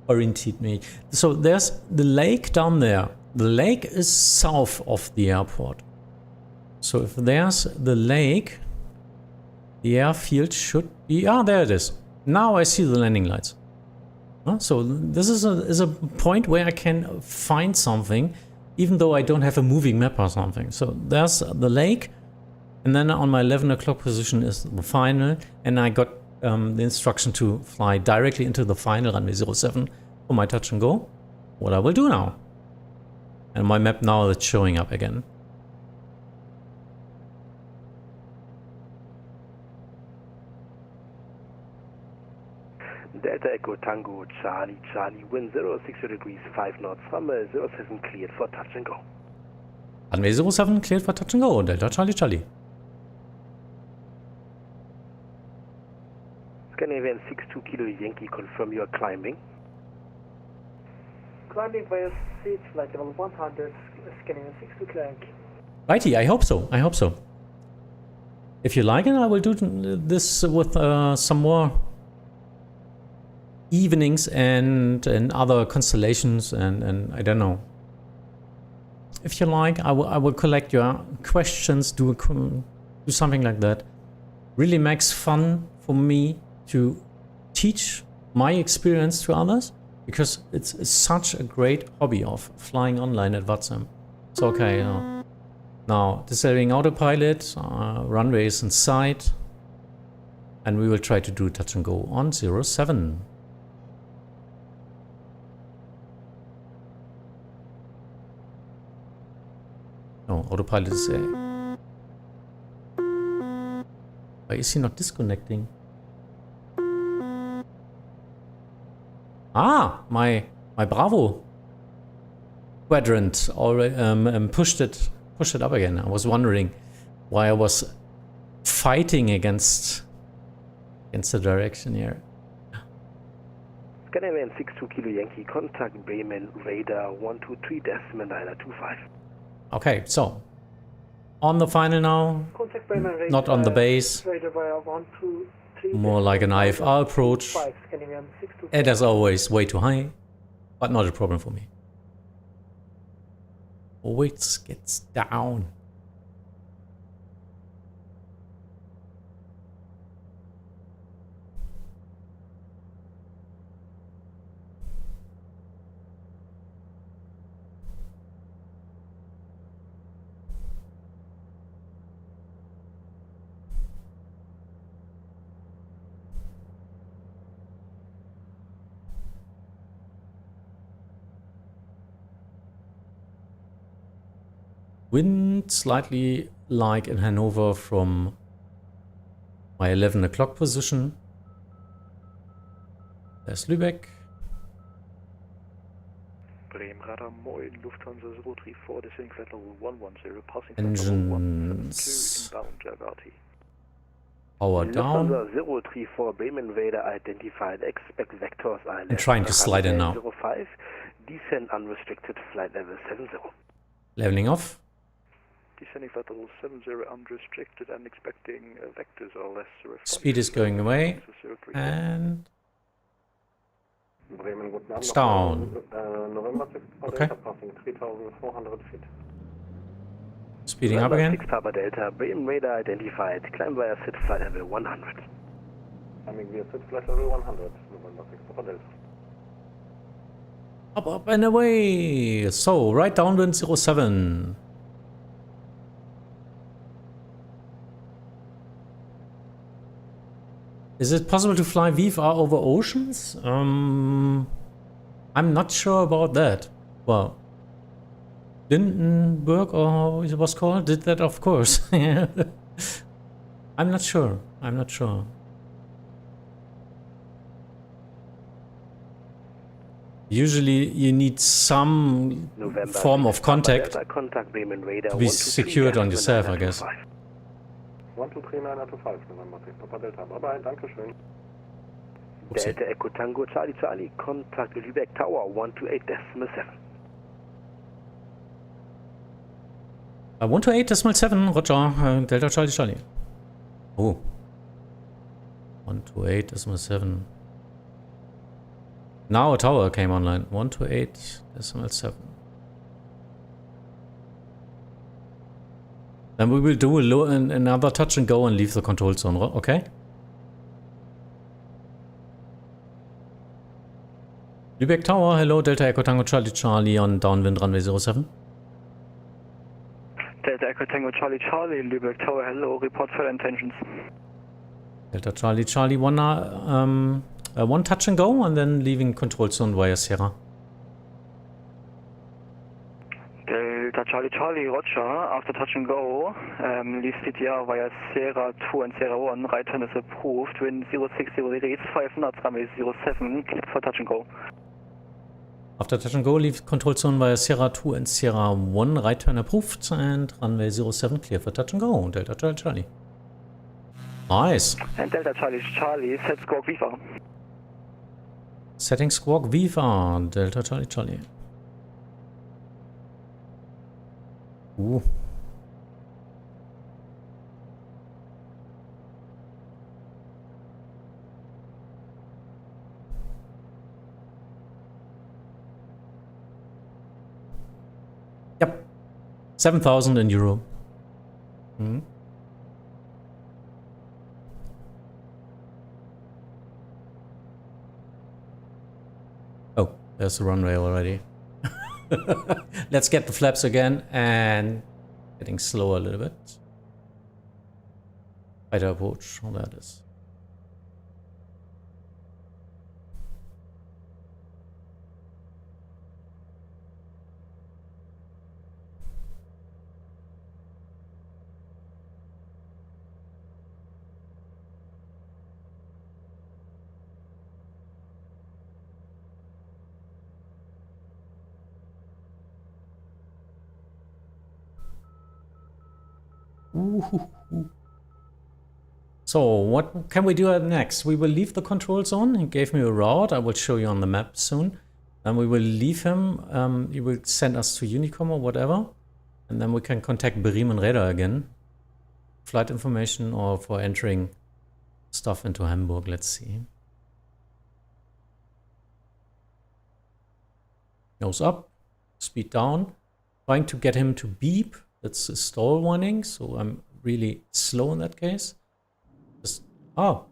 reorientate me. So there's the lake down there. The lake is south of the airport. So if there's the lake, the airfield should be... Ah, there it is. Now I see the landing lights. So this is a point where I can find something, even though I don't have a moving map or something. So there's the lake. And then on my 11 o'clock position is the final, and I got the instruction to fly directly into the final runway 07 for my touch and go. What I will do now. And my map now is showing up again. Delta Echo Tango Charlie Charlie wind 060 degrees 5 knots from 07 cleared for touch and go. Runway 07 cleared for touch and go. Delta Charlie Charlie. Scandinavian 62 kilo Yankee, confirm you are climbing. Climbing via seat flight level 100, Scandinavian 62 kilo Yankee. Righty, I hope so. I hope so. If you like it, I will do this with some more evenings and other constellations and I don't know. If you like, I will collect your questions, do something like that. Really makes fun for me to teach my experience to others, because it's such a great hobby of flying online at Vatsim. It's okay. Now disabling autopilot, runway is in sight, and we will try to do touch and go on 07. No, autopilot is there. Why is he not disconnecting? Ah, my Bravo quadrant already pushed it up again. I was wondering why I was fighting against the direction here. Scandinavian 62 kilo Yankee, contact Bremen radar 123.925. Okay, so on the final now, not on the base, more like an IFR approach, and as always way too high, but not a problem for me. Always gets down. Wind slightly like in Hanover from my 11 o'clock position. There's Lübeck. Bremen Radar Moin, Lufthansa 034, descending flight level 110, passing Engines. 2 inbound Jagati. Power down. Lufthansa 034, Bremen Radar identified, expect vectors ILS. And trying to slide in now. 05, descend unrestricted flight level 70. Leveling off. Descending flight level 70, unrestricted and expecting vectors ILS. Speed is going away. And Bremen, guten Abend. it's down. November 6 Okay. passing 3,400 feet. Speeding up again. 6 Papa Delta, Bremen Radar identified, climb via SID flight level 100. Climbing via SID flight level 100, November 6 Papa Delta. Up and away. So, right downwind 07. Is it possible to fly VFR over oceans? I'm not sure about that. Well, Lindenberg, or how it was called, did that, of course. I'm not sure. I'm not sure. Usually you need some form of contact to be secured on yourself, I guess. 123925, November 6 Papa Delta. Bye bye, danke schön. Delta Echo Tango Charlie Charlie, contact Lübeck Tower 128.7. 128.7, Roger, Delta Charlie Charlie. Oh. 128.7. Now a tower came online. 128.7. Then we will do another touch and go and leave the control zone, okay? Lübeck Tower, hello, Delta Echo Tango Charlie Charlie on downwind runway 07. Delta Echo Tango Charlie Charlie, Lübeck Tower, hello, report for intentions. Delta Charlie Charlie, one touch and go and then leaving control zone via Sierra. Delta Charlie Charlie, Roger, after touch and go, leave CTR via Sierra 2 and Sierra 1, right turn is approved, wind 060 degrees, 5 knots, runway 07, clear for touch and go. After touch and go, leave control zone via Sierra 2 and Sierra 1, right turn approved, and runway 07 clear for touch and go, Delta Charlie Charlie. Nice. And Delta Charlie Charlie, set squawk VFR. Setting squawk VFR, Delta Charlie Charlie. Ooh. Yep. 7,000 in euro. Hmm. Oh, there's the runway already. Let's get the flaps again and getting slower a little bit. Fighter approach, all that is. So what can we do next? We will leave the control zone. He gave me a route. I will show you on the map soon. And we will leave him. He will send us to Unicom or whatever. And then we can contact Bremen Radar again. Flight information or for entering stuff into Hamburg. Let's see. Nose up. Speed down. Trying to get him to beep. That's a stall warning, so I'm really slow in that case. Just, oh,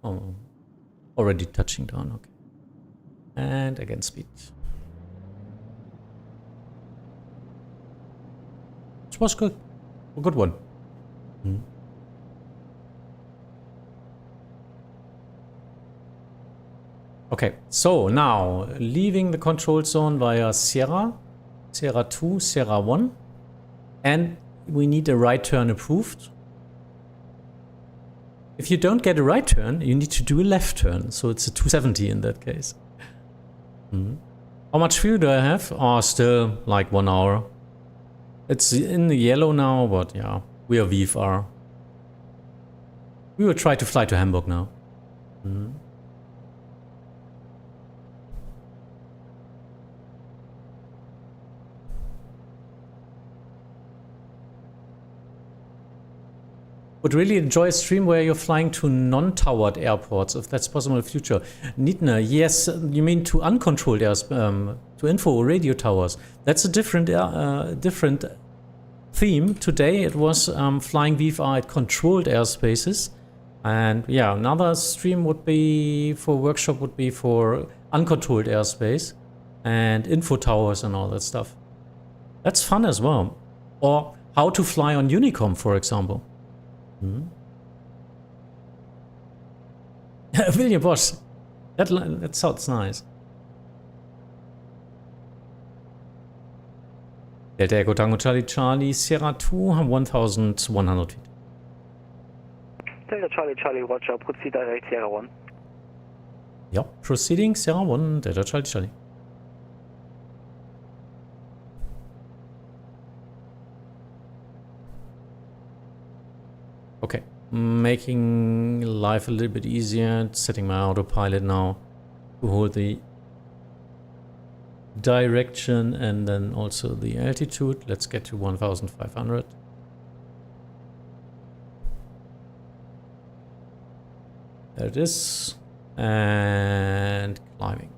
already touching down, okay. And again, speed. This was good. A good one. Hmm. Okay, so now leaving the control zone via Sierra 2, Sierra 1, and we need a right turn approved. If you don't get a right turn, you need to do a left turn. So it's a 270 in that case. How much fuel do I have? Oh, still like 1 hour. It's in the yellow now, but yeah, we are VFR. We will try to fly to Hamburg now. Would really enjoy a stream where you're flying to non-towered airports, if that's possible in the future. Nidna, yes, you mean to uncontrolled to info radio towers. That's a different theme. Today it was flying VFR at controlled airspaces. And yeah, another stream would be for workshop would be for uncontrolled airspace and info towers and all that stuff. That's fun as well. Or how to fly on Unicom, for example. William Bosch. That sounds nice. Delta Echo Tango Charlie Charlie Sierra 2 1100 feet. Delta Charlie Charlie Roger, proceed direct Sierra 1. Yep, proceeding Sierra 1, Delta Charlie Charlie. Okay, making life a little bit easier, setting my autopilot now to hold the direction and then also the altitude. Let's get to 1500. There it is. And climbing.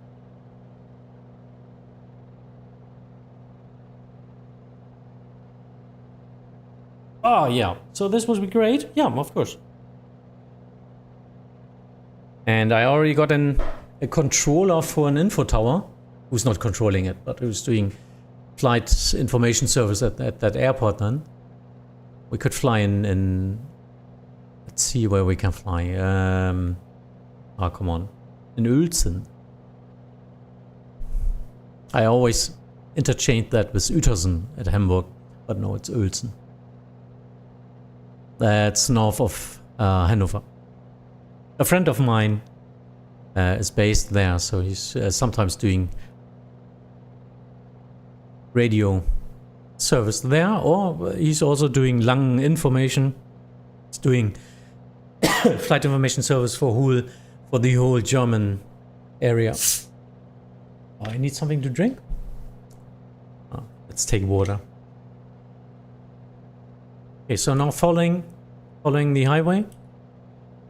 Oh yeah, so this must be great. Yeah, of course. And I already got a controller for an info tower, who's not controlling it, but who's doing flight information service at that airport then. We could fly in let's see where we can fly. Oh, come on. In Uelzen. I always interchange that with Uetersen at Hamburg, but no, it's Uelzen. That's north of Hanover. A friend of mine is based there, so he's sometimes doing radio service there, or he's also doing Lang information. He's doing flight information service for the whole German area. Oh, I need something to drink. Oh, let's take water. Okay, so now following the highway.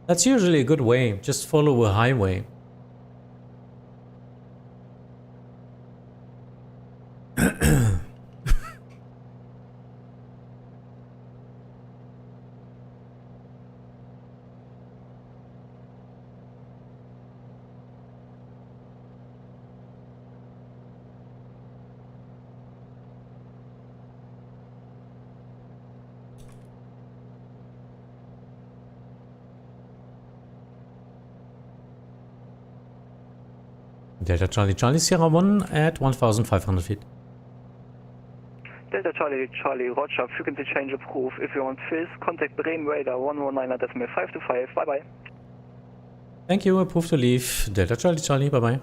That's usually a good way. Just follow a highway. Delta Charlie Charlie Sierra 1 at 1500 feet. Delta Charlie Charlie Roger, frequency change approved. If you want FIS, contact Bremen Radar 119.525. Bye bye. Thank you, approved to leave. Delta Charlie Charlie, bye bye.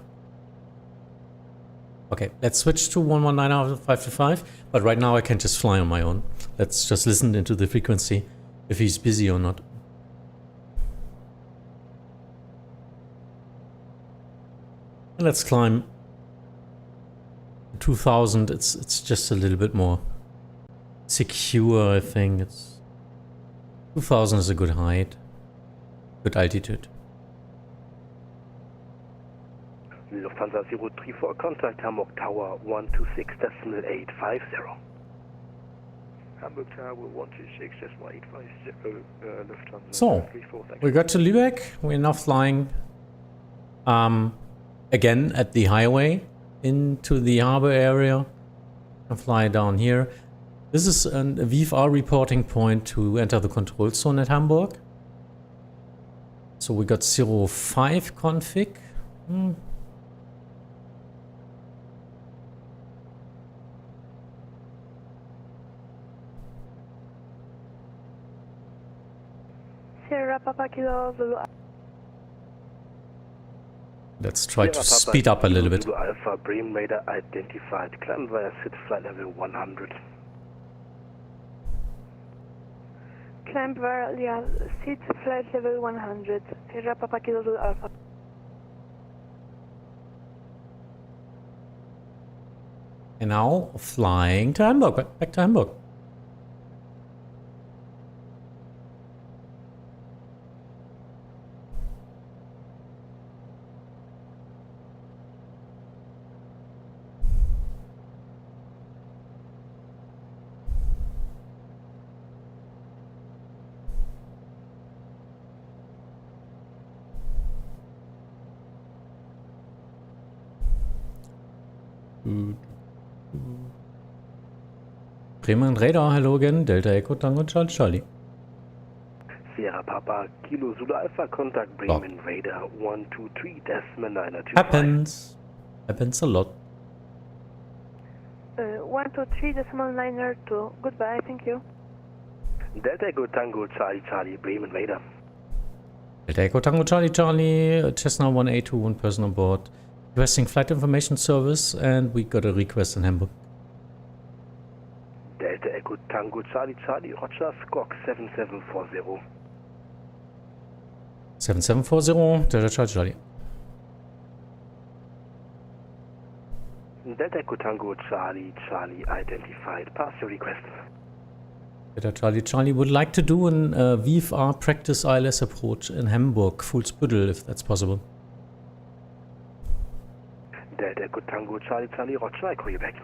Okay, let's switch to 119.525, but right now I can just fly on my own. Let's just listen into the frequency, if he's busy or not. Let's climb 2000. It's just a little bit more secure, I think. It's 2000 is a good height, good altitude. Lufthansa 034, contact Hamburg Tower 126.850. Hamburg Tower 126.850, Lufthansa. So, 34, we got to Lübeck. We're now flying again at the highway into the harbor area. I fly down here. This is a VFR reporting point to enter the control zone at Hamburg. So we got 05 config. Sierra Papa Kilo Zulu. Let's try to speed up a little bit. Alpha Bremen Radar identified. Climb via SID flight level 100. Climb via SID flight level 100. Sierra Papa Kilo Zulu Alpha. And now flying to Hamburg, back to Hamburg. Bremen Radar, hello again. Delta Echo Tango Charlie Charlie. Sierra Papa Kilo Zulu Alpha, contact Bremen Radar 123.902. Happens a lot. 123.902. Goodbye, thank you. Delta Echo Tango Charlie Charlie, Bremen Radar. Delta Echo Tango Charlie Charlie, Cessna 182, one person on board. Requesting flight information service, and we got a request in Hamburg. Delta Echo Tango Charlie Charlie, Roger, Skok 7740. 7740, Delta Charlie Charlie. Delta Echo Tango Charlie Charlie identified. Pass your request. Delta Charlie Charlie would like to do an VFR practice ILS approach in Hamburg, Fuhlsbüttel, if that's possible. Delta Echo Tango Charlie Charlie, Roger, I call you back.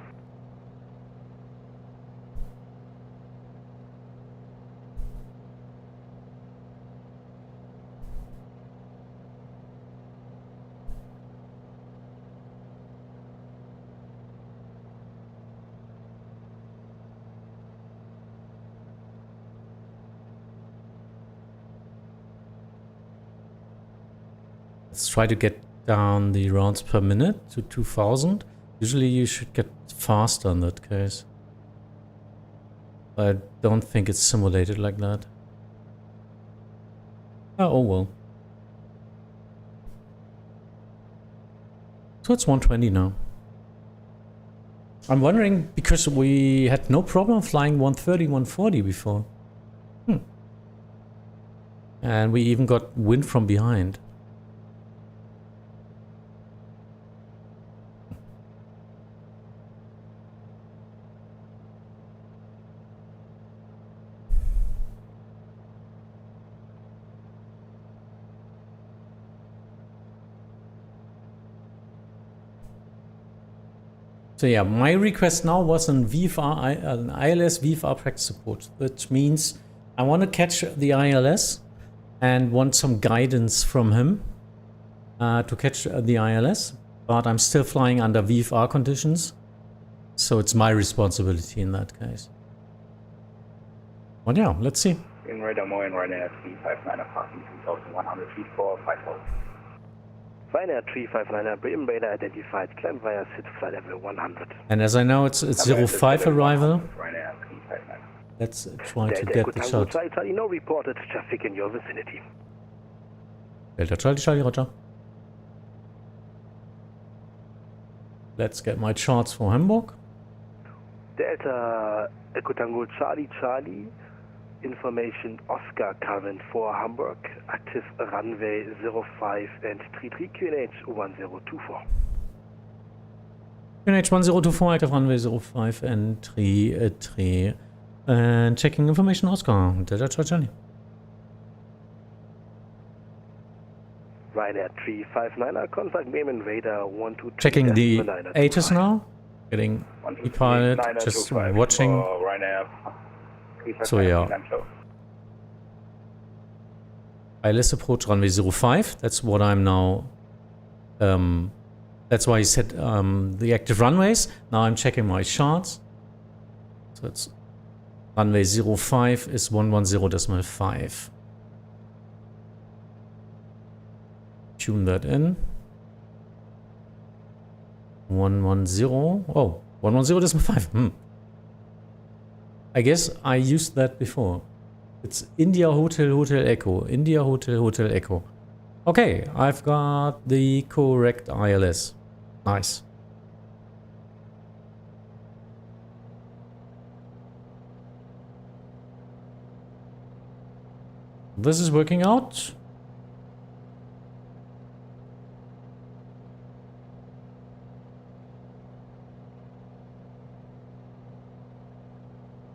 Let's try to get down the rounds per minute to 2000. Usually you should get faster in that case. I don't think it's simulated like that. Oh well. So it's 120 now. I'm wondering, because we had no problem flying 130, 140 before. And we even got wind from behind. So yeah, my request now was an ILS VFR practice approach, which means I want to catch the ILS and want some guidance from him to catch the ILS, but I'm still flying under VFR conditions, so it's my responsibility in that case. But yeah, let's see. In radar more in Ryanair 359 approximately 2,100 feet for 5,000. Ryanair 359 Bremen Radar identified. Climb via SID flight level 100. And as I know, it's 05 arrival. Let's try to get the shot. No reported traffic in your vicinity. Delta Charlie Charlie, Roger. Let's get my charts for Hamburg. Delta Echo Tango Charlie Charlie. Information Oscar current for Hamburg. Active runway 05 and 33 QNH 1024. QNH 1024, active runway 05 and 33. And checking information Oscar. Delta Charlie Charlie. Ryanair 359, contact Bremen Radar 123. Checking the ATIS now. Getting e-pilot, just watching. So yeah. ILS approach runway 05. That's what I'm now. That's why he said the active runways. Now I'm checking my charts. So it's runway 05 is 110.5. Tune that in. 110. Oh, 110.5. I guess I used that before. It's India Hotel Hotel Echo. India Hotel Hotel Echo. Okay, I've got the correct ILS. Nice. This is working out.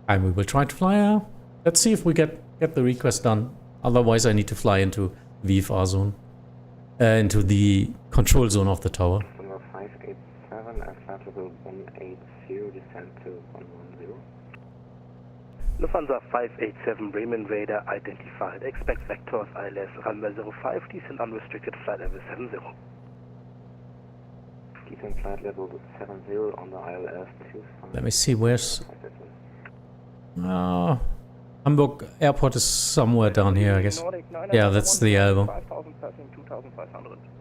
And we will try to fly her. Let's see if we get the request done. Otherwise, I need to fly into VFR zone. Into the control zone of the tower. Number 587, flight level 180, descend to 110. Lufthansa 587 Bremen radar identified. Expect vectors ILS runway 05, descend unrestricted flight level 70. Descend flight level 70 on the ILS 25. Let me see, where's... Hamburg Airport is somewhere down here, I guess. Yeah, that's the Elbow.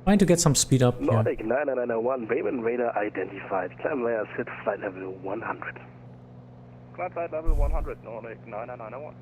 Trying to get some speed up here. Nordic 9901 Bremen radar identified. Climb via SID flight level 100. Climb flight level 100, Nordic 9901.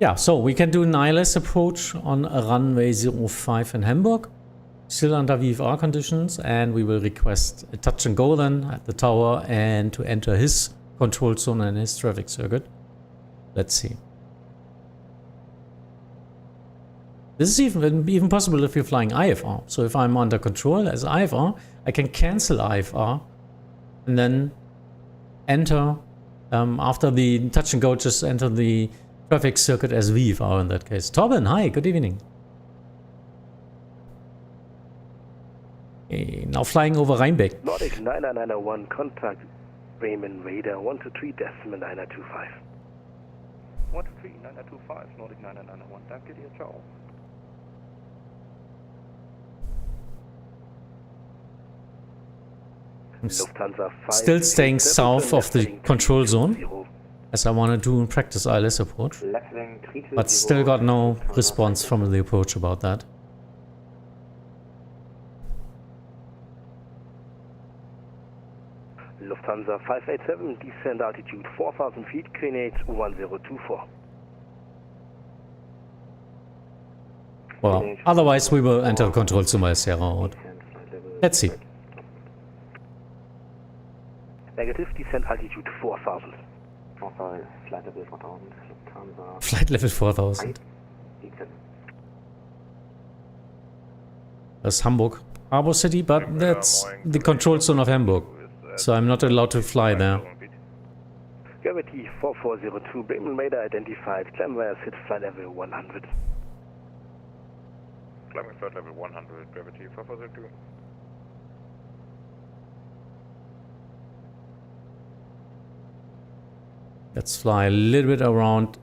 Yeah, so we can do an ILS approach on a runway 05 in Hamburg, still under VFR conditions, and we will request a touch and go then at the tower and to enter his control zone and his traffic circuit. Let's see. This is even possible if you're flying IFR. So if I'm under control as IFR, I can cancel IFR and then enter, after the touch and go, just enter the traffic circuit as VFR in that case. Torben, hi, good evening. Okay, now flying over Rheinbeck. Nordic 9901 contact Bremen radar 123.925. 123.925, Nordic 9901, danke dir, ciao. I'm still staying south of the control zone, as I want to do in practice ILS approach, but still got no response from the approach about that. Lufthansa 587, descend altitude 4,000 feet, QNH 1024. Well, otherwise we will enter control zone by Sierra Road. Let's see. Negative, descend altitude 4,000. Flight level 4000, Lufthansa. Flight level 4000. That's Hamburg Harbor City, but that's the control zone of Hamburg, so I'm not allowed to fly there. Gravity 4402, Bremen radar identified. Climb via SID flight level 100. Climbing flight level 100, gravity 4402. Let's fly a little bit around,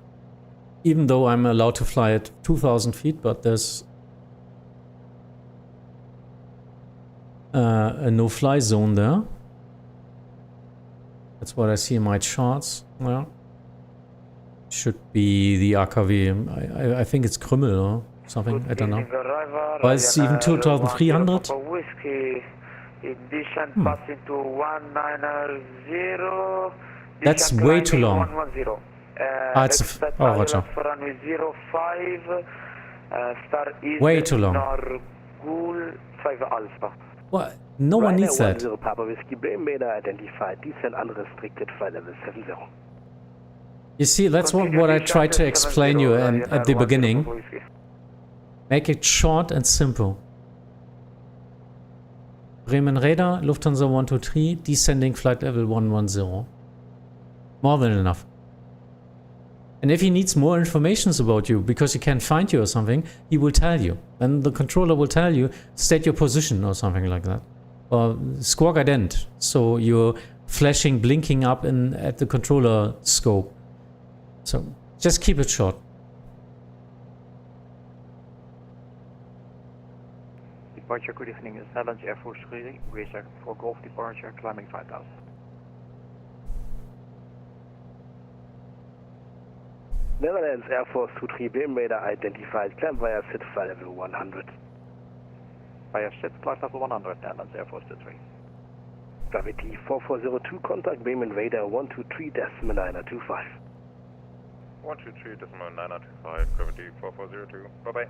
even though I'm allowed to fly at 2,000 feet, but there's a no-fly zone there. That's what I see in my charts. Well, should be the AKW. I think it's Krümmel or something. I don't know. But it's even 2,300. That's way too long. It's roger. Way too long. What? No one needs that. You see, that's what I tried to explain you at the beginning. Make it short and simple. Bremen radar, Lufthansa 123, descending flight level 110. More than enough. And if he needs more information about you, because he can't find you or something, he will tell you. And the controller will tell you, state your position or something like that. Or squawk ident, so you're flashing, blinking up at the controller scope. So just keep it short. Roger, good evening. It's Netherlands Air Force 3, reset for Golf departure, climbing 5000. Netherlands Air Force 23, beam radar identified, climb via SIT flight level 100. Via SIT, flight level 100, Netherlands Air Force 23. Gravity 4402, contact beam and radar 123.925. 123.925, gravity 4402, bye-bye.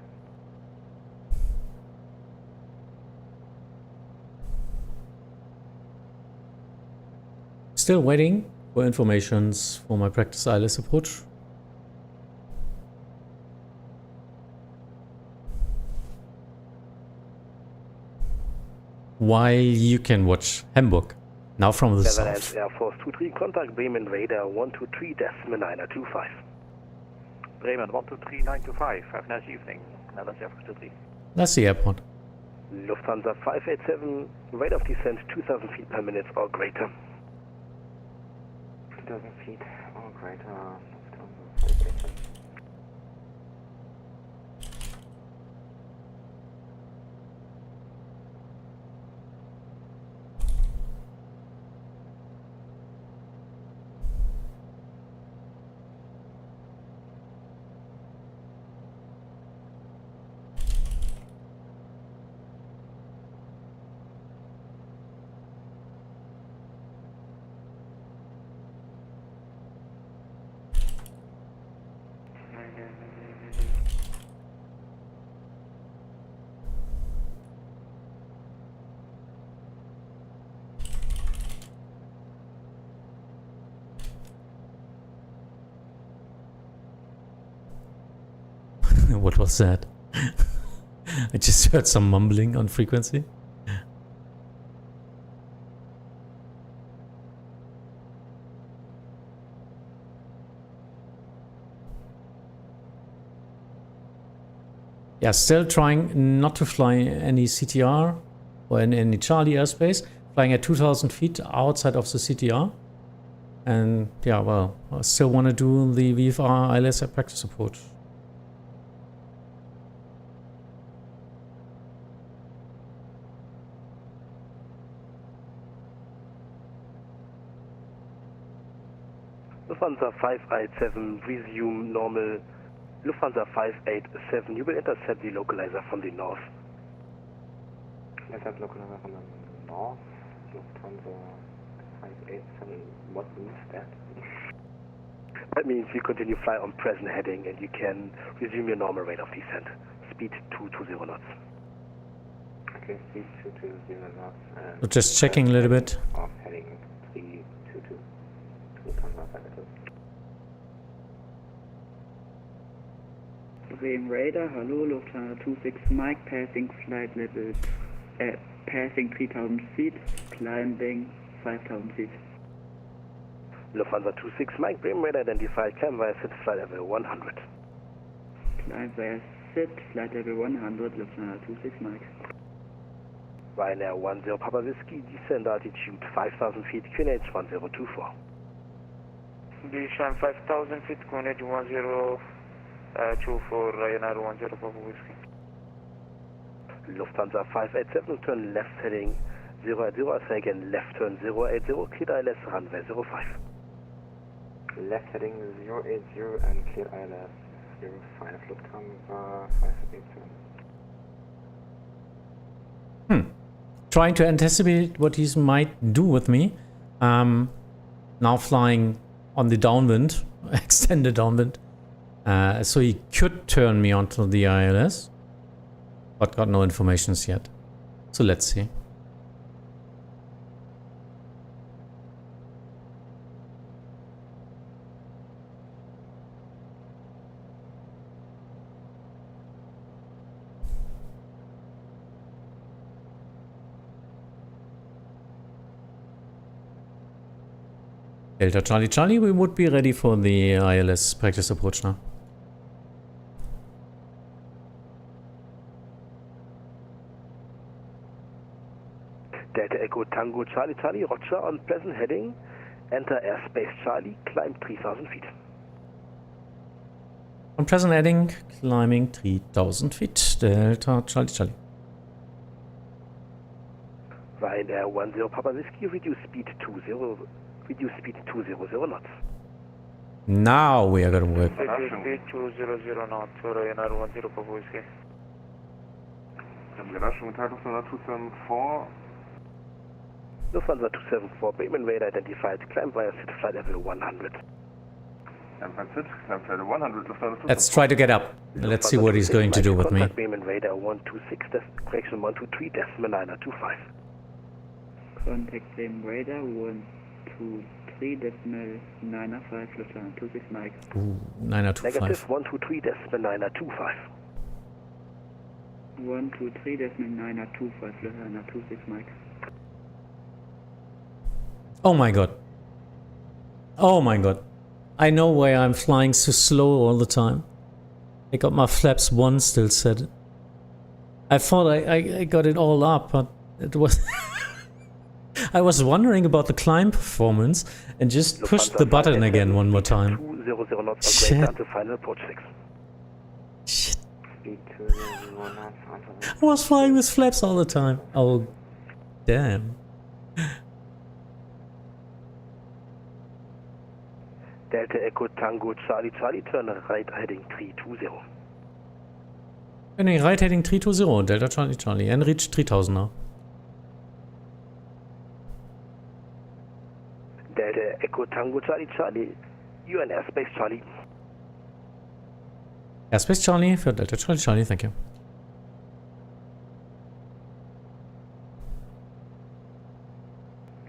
Still waiting for informations for my practice ILS approach. While you can watch Hamburg, now from the Netherlands south. Air Force 23, contact beam and radar 123.925. Bremen 123.925, have a nice evening, Netherlands Air Force 23. That's the airport. Lufthansa 587, rate of descent 2000 feet per minute or greater. 2000 feet or greater, Lufthansa 587. What was that? I just heard some mumbling on frequency. Yeah, still trying not to fly any CTR or any Charlie airspace. Flying at 2000 feet outside of the CTR. And yeah, well, I still want to do the VFR ILS practice approach. Lufthansa 587, resume normal. Lufthansa 587, you will intercept the localizer from the north. Intercept localizer from the north. Lufthansa 587, what means that? That means you continue fly on present heading and you can resume your normal rate of descent. Speed 220 knots. Okay, speed 220 knots. And So just checking a little bit. Off heading 322. Lufthansa 587. Bremen radar, hello, Lufthansa 26 Mike, passing flight level, passing 3000 feet, climbing 5000 feet. Lufthansa 26 Mike, Bremen radar identified, climb via SIT flight level 100. Climb via SIT, flight level 100, Lufthansa 26 Mike. Ryanair 10 Papa Whiskey, descend altitude 5000 feet, QNH 1024. Descend 5000 feet, QNH 1024, Ryanair 10 Papa Whiskey. Lufthansa 587, turn left heading 080, I say again, left turn 080, clear ILS, runway 05. Left heading 080 and clear ILS 05, Lufthansa 587. Trying to anticipate what he might do with me. Now flying on the downwind, extended downwind. So he could turn me onto the ILS, but got no informations yet. So let's see. Delta Charlie Charlie, we would be ready for the ILS practice approach now. Delta Echo Tango Charlie Charlie, Roger, on present heading, enter Airspace Charlie, climb 3000 feet. On present heading, climbing 3000 feet, Delta Charlie Charlie. Ryanair 10 Papa Whiskey, reduce speed 20 knots. Now we are gonna work. Speed 200 knots, Ryanair 10 Papa Whiskey. Reduction Tag Lufthansa 274. Lufthansa 274, Bremen radar identified, climb via SIT flight level 100. Climb SIT, climb flight level 100, Lufthansa 274. Let's try to get up. Let's see what he's going to do with me. Contact Bremen radar 126, correction 123, decimal 925. Contact Bremen radar 123, decimal 905, Lufthansa 26 Mike. Ooh, 925. Negative 123, decimal 925. 123, decimal 925, Lufthansa 26 Mike. Oh my god. Oh my god. I know why I'm flying so slow all the time. I got my flaps 1 still set. I thought I got it all up, but it was... I was wondering about the climb performance and just pushed the button again one more time. 200 knots on greater until final approach 6. Shit. I was flying with flaps all the time. Oh, damn. Delta Echo Tango Charlie Charlie, turn right heading 320. Turning right heading 320, Delta Charlie Charlie, and reach 3000 now. Delta Echo Tango Charlie Charlie, you and Airspace Charlie. Airspace Charlie für Delta Charlie Charlie, thank you.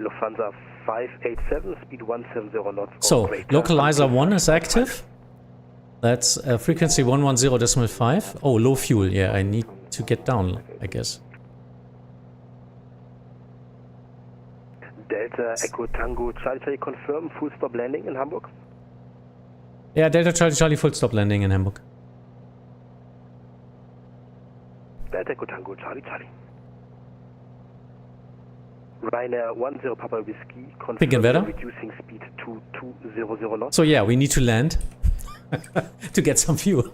Lufthansa 587, speed 170 knots. So, localizer 1 is active. That's frequency 110.5. Oh, low fuel. Yeah, I need to get down, I guess. Delta Echo Tango Charlie Charlie, confirm full stop landing in Hamburg. Yeah, Delta Charlie Charlie, full stop landing in Hamburg. Delta Echo Tango Charlie Charlie. Ryanair 10 Papa Whiskey, confirm reducing speed to 200 knots. So yeah, we need to land to get some fuel.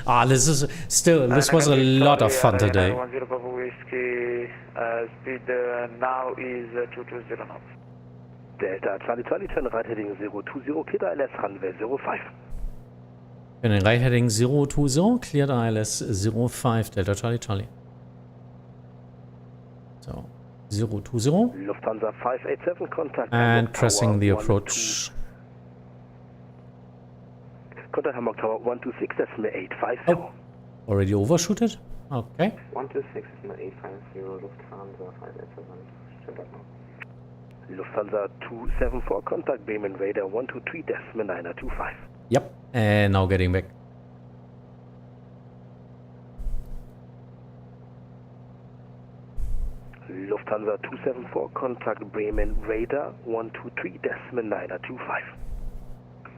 Ah, this is still, this was a lot of fun today. 10 Papa Whiskey, speed now is 220 knots. Delta Charlie Charlie, turn right heading 020, cleared ILS runway 05. Turning right heading 020, cleared ILS 05, Delta Charlie Charlie. So, 020. Lufthansa 587, contact and pressing the approach. Contact Hamburg Tower 126.850. Oh, already overshooted? Okay. 126.850, Lufthansa 587, stand up now. Lufthansa 274, contact Bremen radar 123.925. Yep, and now getting back. Lufthansa 274, contact Bremen radar 123.925.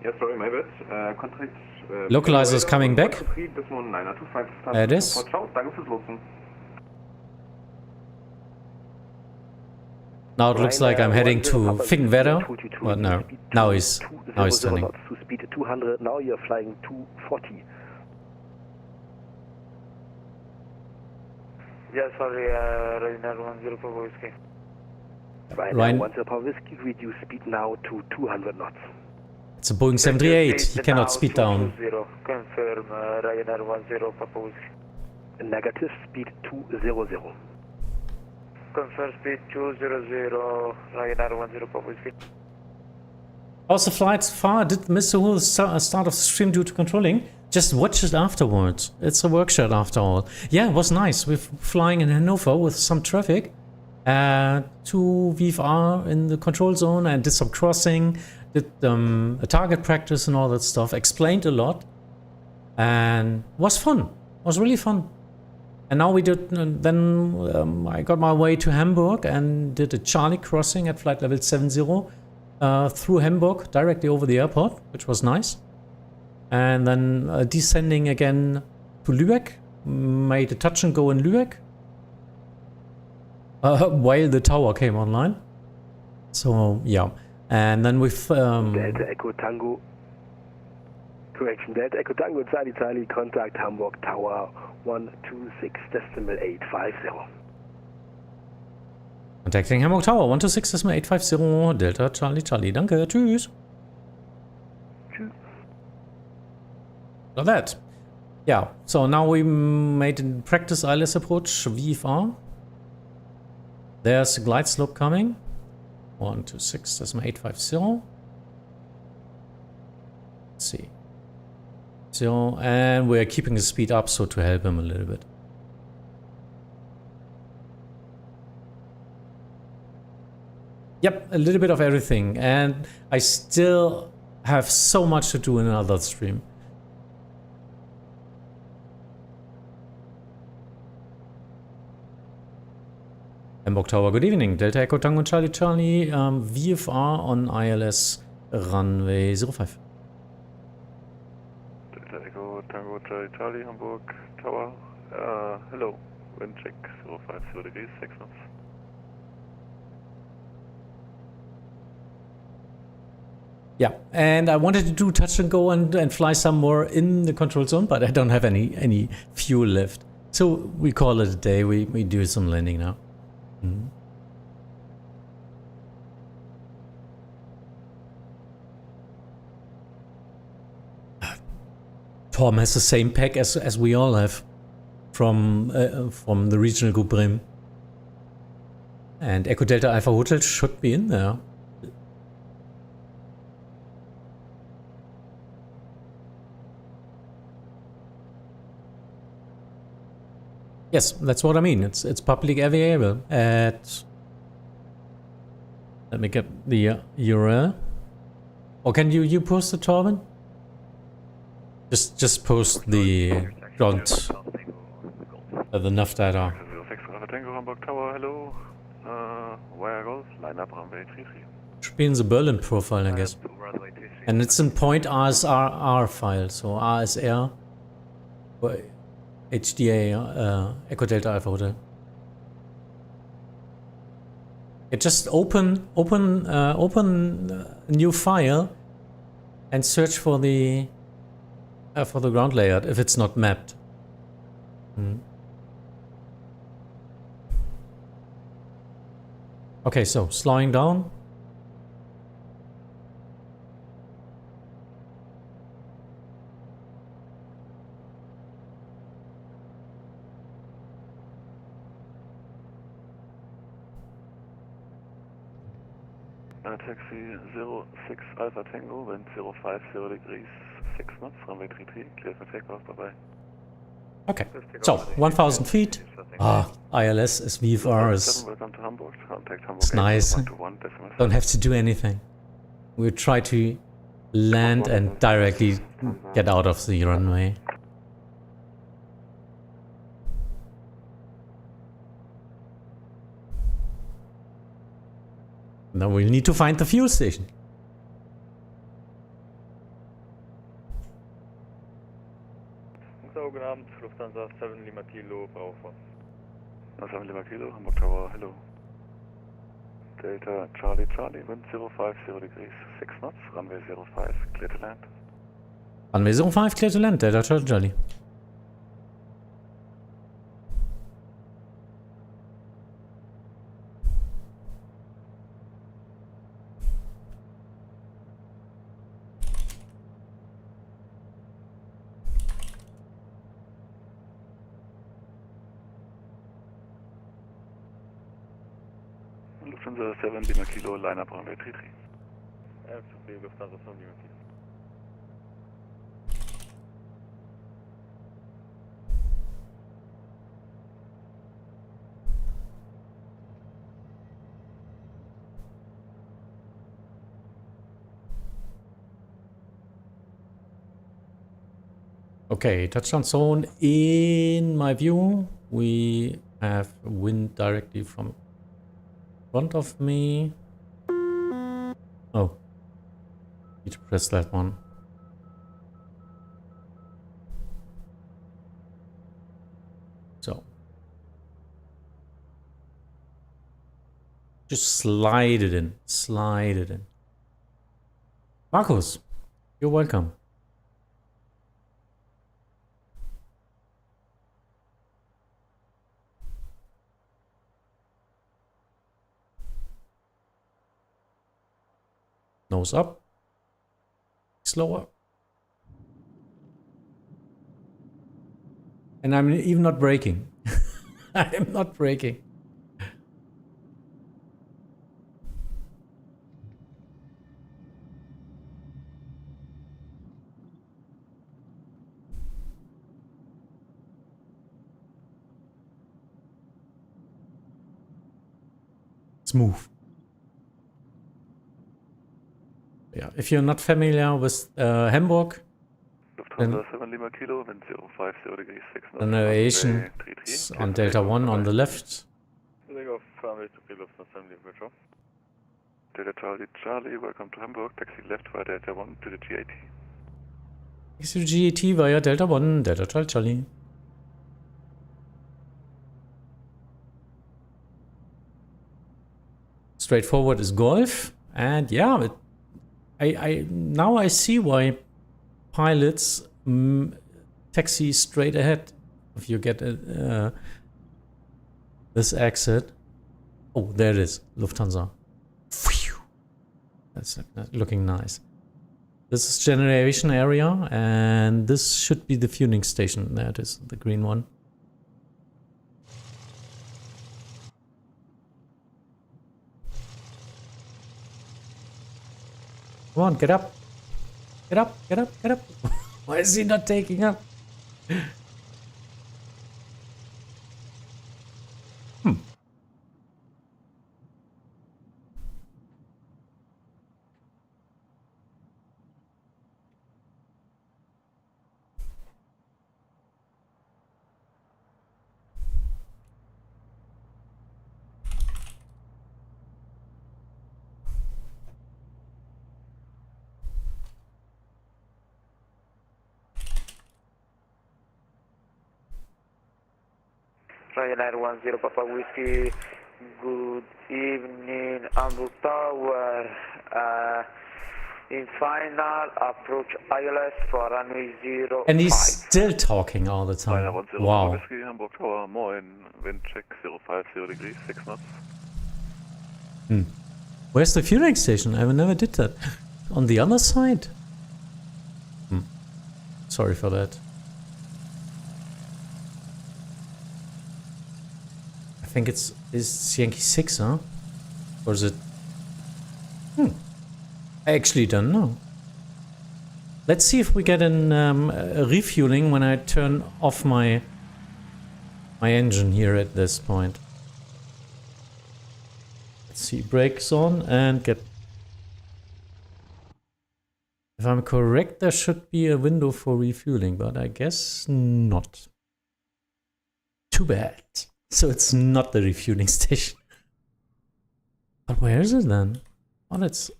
Yes, sorry, my bad. Contact. Localizer is coming back. It is. Danke fürs Lotsen. Now it looks like I'm heading to Finkenwerder, but no, now he's turning. To speed 200, now you're flying 240. Yeah, sorry, Ryanair 10 Papa Whiskey. Ryanair 10 Papa Whiskey, reduce speed now to 200 knots. It's a Boeing 737, he cannot speed down. Confirm, Ryanair 10 Papa Whiskey. Negative, speed 200. Confirm speed 200, Ryanair 10 Papa Whiskey. How's the flight so far? Did miss the whole start of the stream due to controlling. Just watch it afterwards. It's a workshop after all. Yeah, it was nice. We're flying in Hannover with some traffic to VFR in the control zone and did some crossing, did a target practice and all that stuff. Explained a lot and was fun. Was really fun. And now we did, then I got my way to Hamburg and did a Charlie crossing at flight level 70 through Hamburg directly over the airport, which was nice. And then descending again to Lübeck, made a touch and go in Lübeck while the tower came online. So yeah, and then with Delta Echo Tango, correction, Delta Echo Tango Charlie Charlie, contact Hamburg Tower 126.850. Contacting Hamburg Tower, 126.850, Delta Charlie Charlie. Danke, tschüss. Tschüss. So that. Yeah, so now we made a practice ILS approach, VFR. There's a glide slope coming. 126.850. Let's see. So, and we're keeping the speed up so to help him a little bit. Yep, a little bit of everything. And I still have so much to do in another stream. Hamburg Tower, good evening. Delta Echo Tango Charlie Charlie, VFR on ILS runway 05. Delta Echo Tango Charlie Charlie, Hamburg Tower. Hello. Wind check 050 degrees, 6 knots. Yeah, and I wanted to do touch and go and fly some more in the control zone, but I don't have any fuel left. So we call it a day. We do some landing now. Tom has the same pack as we all have from the regional group Bremen. And Echo Delta Alpha Hotel should be in there. Yes, that's what I mean. It's public available at. Let me get the URL. Or can you post it, Torben? Just post the front the enough data. 06 Tango Hamburg Tower, hello. Wire Golf, line up runway 33. Should be in the Berlin profile, I guess. And it's in point RSR file, so RSR. HDA, Echo Delta Alpha Hotel. Just open a new file and search for the ground layout if it's not mapped. Okay, so slowing down. Taxi 06 Alpha Tango, wind 050 degrees, 6 knots, runway 33, clear for takeoff, bye-bye. Okay, so 1,000 feet. ILS is VFR is. Welcome to Hamburg. Contact Hamburg. It's nice. Don't have to do anything. We'll try to land and directly get out of the runway. Now we'll need to find the fuel station. So, guten Abend, Lufthansa 7 Lima Kilo, Bravo. 7 Lima Kilo, Hamburg Tower, hello. Delta Charlie Charlie, wind 050 degrees, 6 knots, runway 05, clear to land. Runway 05, clear to land, Delta Charlie Charlie. Lufthansa 7 Lima Kilo, line up runway 33. Lufthansa 7 Lima Kilo. Okay, touchdown zone. In my view, we have wind directly from front of me. Oh, need to press that one. So just slide it in, slide it in. Marcus, you're welcome. Nose up. Slower. And I'm even not braking. I am not braking. Smooth. Yeah, if you're not familiar with Hamburg, Lufthansa 7 Lima Kilo, wind 050 degrees 6 knots. the navigation is on Delta 1 on the left. Lego family to be Lufthansa 7 Lima Kilo. Delta Charlie Charlie, welcome to Hamburg. Taxi left via Delta 1 to the GAT. Taxi to GAT via Delta 1, Delta Charlie Charlie. Straightforward is Golf, and yeah, I now I see why pilots taxi straight ahead if you get this exit. Oh, there it is, Lufthansa. Phew. That's looking nice. This is generation area, and this should be the fueling station. There it is, the green one. Come on, get up. Get up, get up, get up. Why is he not taking up? Ryanair 10 Papa Whiskey, good evening, Hamburg Tower. In final, approach ILS for runway 05. And he's still talking all the time. Ryanair 10 Wow. Papa Whiskey, Hamburg Tower, moin, wind check 050 degrees 6 knots. Where's the fueling station? I never did that. On the other side? Sorry for that. I think it's Yankee 6, huh? Or is it? I actually don't know. Let's see if we get an refueling when I turn off my engine here at this point. Let's see, brakes on and get. If I'm correct, there should be a window for refueling, but I guess not. Too bad. So it's not the refueling station. But where is it then? Oh, it's.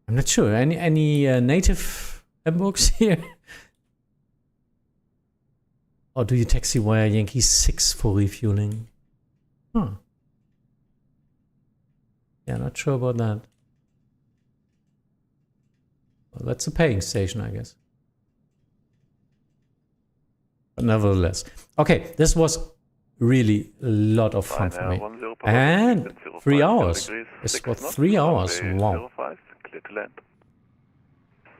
I'm not sure. Any native Hamburgs here? Or do you taxi via Yankee 6 for refueling? Huh. Yeah, not sure about that. Well, that's a paying station, I guess. But nevertheless. Okay, this was really a lot of fun for me. And 3 hours. This was 3 hours. Wow. Clear to land.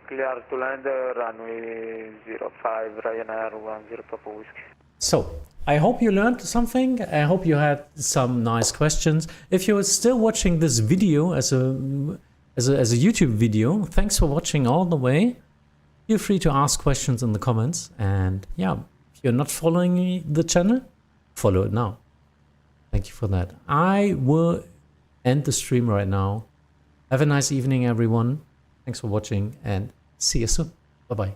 Clear to land, runway 05, Ryanair 10 Papa Whiskey. So, I hope you learned something. I hope you had some nice questions. If you're still watching this video as a YouTube video, thanks for watching all the way. Feel free to ask questions in the comments. And yeah, if you're not following the channel, follow it now. Thank you for that. I will end the stream right now. Have a nice evening, everyone. Thanks for watching and see you soon. Bye-bye.